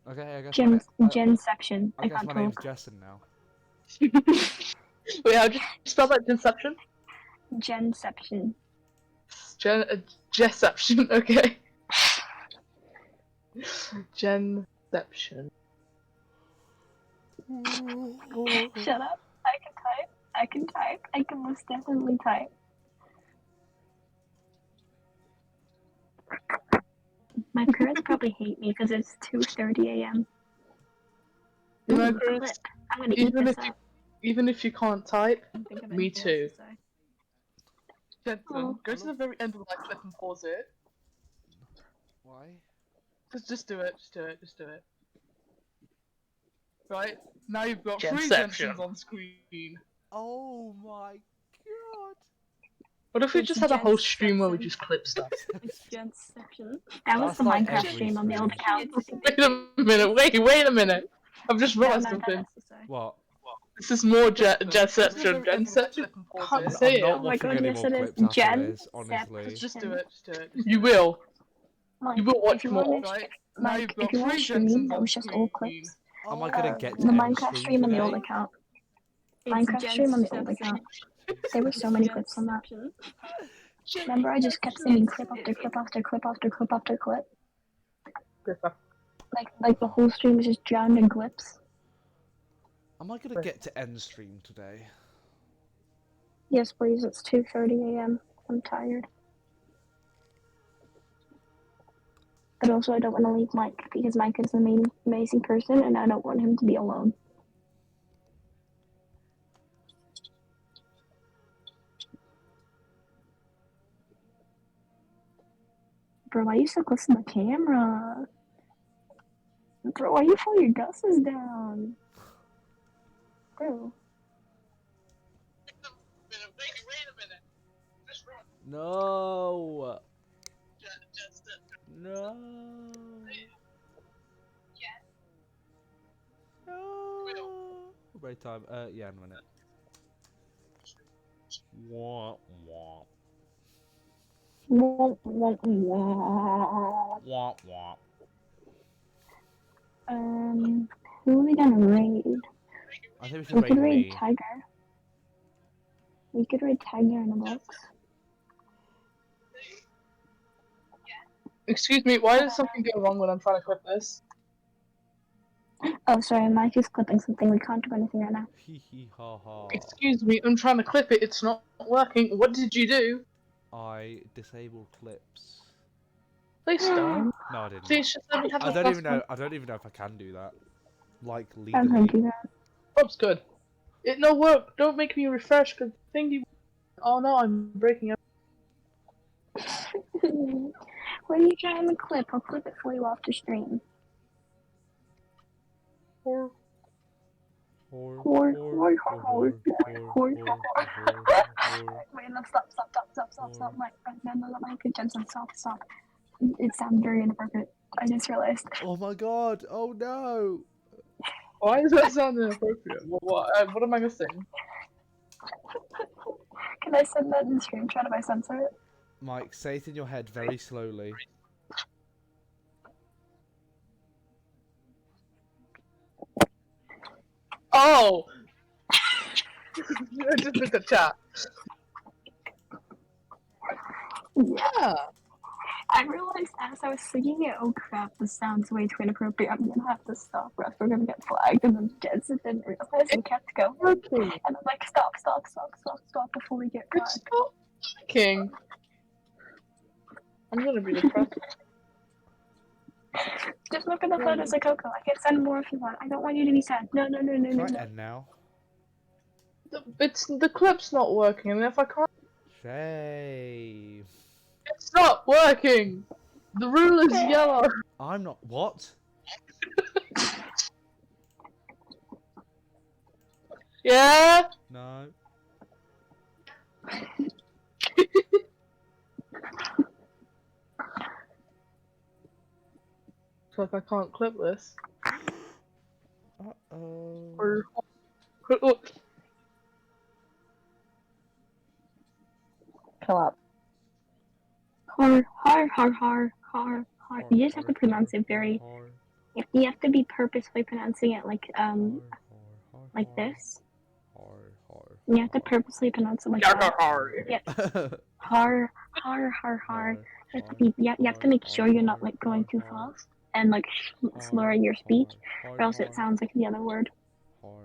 Okay, I guess. Genception. I guess can't my name's talk. Jessen now. Wait, how'd you spell that? Genception? Genception. Genception, okay. Genception. Shut up. I can type. I can type. I can most definitely type. My parents probably hate me because it's 2:30 a.m. You know, Ooh, Chris, clip. I'm gonna eat this up. even if you can't type, Can't think of me anything too. else to say. Jensen, go to the very end of that clip and pause it. Why? Just do it, just do it. Right, now you've got 3 Genception. Jensens on screen. Oh my god. What if we It's just had a whole Genception. stream where we just clip stuff? It's Genception. That was That's the like Minecraft every stream on the old stream. account. Wait a minute. I've just realized something. What? This is more Genception. Genception. Can't say I'm it. not Oh my watching god, any yes more it is. clips after Jen. this, honestly. Just do it, just do it. You will. Like, You will watch if you more, want right? to, Now like, you've got if you want 3 to stream, Jensens that on was just all screen. clips. Am I gonna get to The end Minecraft stream on the old account. Minecraft stream on the old account. There were so many clips on that. Remember, I just kept singing clip after clip after clip after clip after clip. Like the whole stream was just drowned in clips. Am I gonna get to end stream today? Yes, please. It's 2:30 a.m. I'm tired. But also, I don't want to leave Mike because Mike is an amazing person, and I don't want him to be alone. Bro, why are you so close to the camera? Bro, why you pull your glasses down? Bro. No. No. No. Break time. Yeah, in a minute. Womp womp. Womp, womp, womp. Womp womp. Who are we gonna raid? I think we should We raid could raid me. Tiger. We could raid Tiger in a box. Excuse me, why does something go wrong when I'm trying to clip this? Oh, sorry, Mike is clipping something. We can't do anything right now. Hee hee ha ha. Excuse me, I'm trying to clip it, it's not working. What did you do? I disabled clips. Please don't. No, I didn't. Please just let me have I the don't even last know. one. I don't even know if I can do that. Like I'm legally. gonna do that. Oops, good. It no work. Don't make me refresh because the thingy. Oh no, I'm breaking up. What are you trying to clip? I'll clip it for you off the stream. Or Wait, no, stop, Mike. No, Mike, Jensen, stop. It sounds very inappropriate. I just realized. Oh my god! Oh no! why does that sound inappropriate? What am I missing? Can I send that in the screenshot if I censor it? Mike, say it in your head very slowly. Oh! I just did the chat. Yeah. I realized as I was singing it, oh crap, this sounds way too inappropriate. I'm gonna have to stop, or else we're gonna get flagged. And then Jensen didn't realize and kept going. Okay. And I'm like, stop before we get It's flagged. not working. I'm gonna be depressed. Just look at the photos of Coco. I can send more if you want. I don't want you to be sad. No. Can I end now? The clip's not working, and if I can't, Shame. it's not working. The ruler's yellow. I'm not. What? Yeah. No. So if I can't clip this. Uh-oh. Come up. Har. You just have to pronounce it very. You have to be purposefully pronouncing it like this. You have to purposely pronounce it like that. Yeah. Har. You have to be. You have to make sure you're not like going too fast and like slurring your speech, or else it sounds like the other word. Har.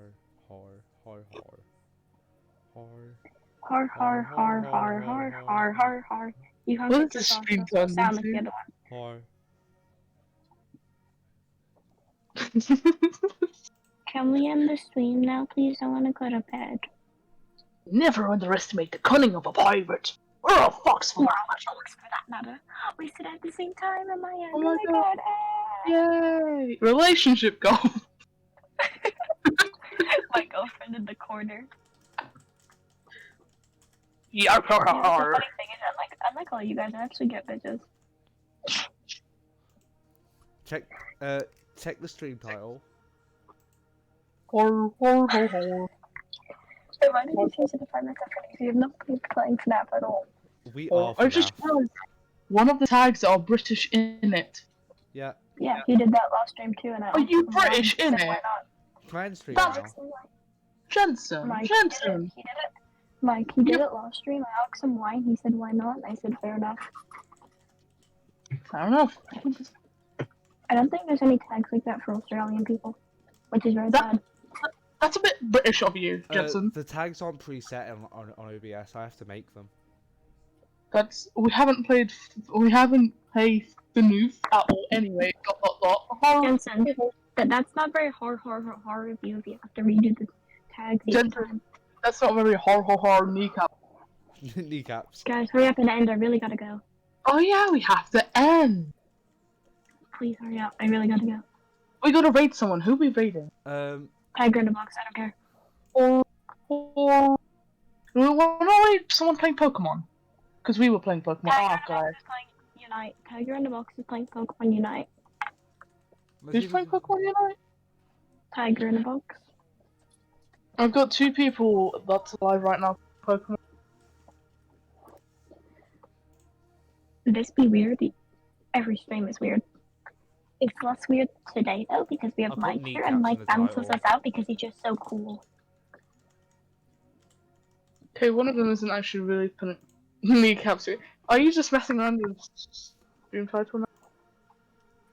You have What to is sound this like screen the other one. Can we end the stream now, please? I want to go to bed. Never underestimate the cunning of a pirate or a fox for that matter. We sit at the same time in my end. Oh my god. Yay! Relationship goal. My girlfriend in the corner. Yeah, The funny thing is, unlike all you guys, I actually get bitches. Check the stream title. Hor. So why did you change it to 5 minutes after next? You have nobody playing FNAF at all. We are I just FNAF. realized one of the tags are British in it. Yeah. Yeah, he did that last stream too, and I Are you asked him why, British and he in said, why it? not? Try and stream Stop now. asking why. Jensen. Mike, Jensen. he did it. Mike, he did it last stream. I asked him why, and he said why not, and I said fair enough. I don't know. I don't think there's any tags like that for Australian people, which is very bad. That's a bit British of you, Jensen. The tags aren't preset on OBS. I have to make them. We haven't played the noof at all anyway. Jensen, that's not very hard of you if you have to redo the tags each Jensen, time. that's not very hard kneecap. Kneecaps. Guys, hurry up and end. I really gotta go. Oh yeah, we have to end. Please hurry up. I really gotta go. We gotta raid someone. Who we raiding? Tiger in the box. I don't care. Or we want to raid someone playing Pokemon. Because we were playing Pokemon. Tiger Oh in the god. box is playing Unite. Tiger in the box is playing Pokemon Unite. Who's playing Pokemon Unite? Tiger in the box. I've got 2 people that's alive right now. Pokemon. Would this be weird? Every stream is weird. It's less weird today though because we have I put Mike here kneecaps and Mike in the bounces title. us out because he's just so cool. Okay, one of them isn't actually really putting kneecaps here. Are you just messing around with stream title now?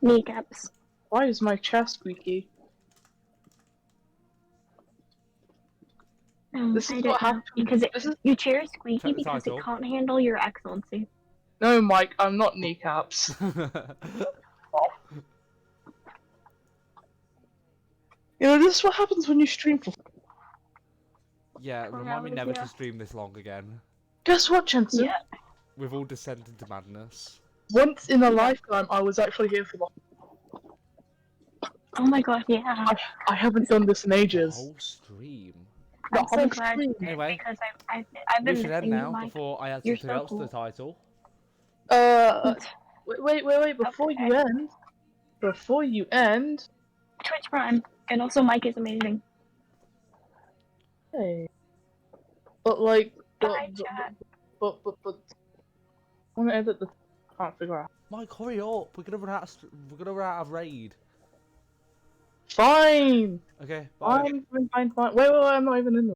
Kneecaps. Why is my chair squeaky? This I is don't what know. happens. Because your chair is squeaky Check the because title. it can't handle your excellency. No, Mike, I'm not kneecaps. You know, this is what happens when you stream for. Yeah, For remind me hours, never yeah. to stream this long again. Guess what, Jensen? Yeah. We've all descended into madness. Once in a lifetime, I was actually here for the. Oh my god, yeah. I haven't done this in The ages. whole stream. The I'm so whole glad stream. you did Anyway, because I've we been should end missing you, now Mike. before I add You're something so else to the cool. title. Wait, before you end. Before you end. Twitch Prime. And also Mike is amazing. Hey. But like. Bye, chat. But. I want to edit the. Can't figure out. Mike, hurry up! We're gonna run out of we're gonna run out of raid. Fine! Okay, bye. Fine. Wait, I'm not even in there.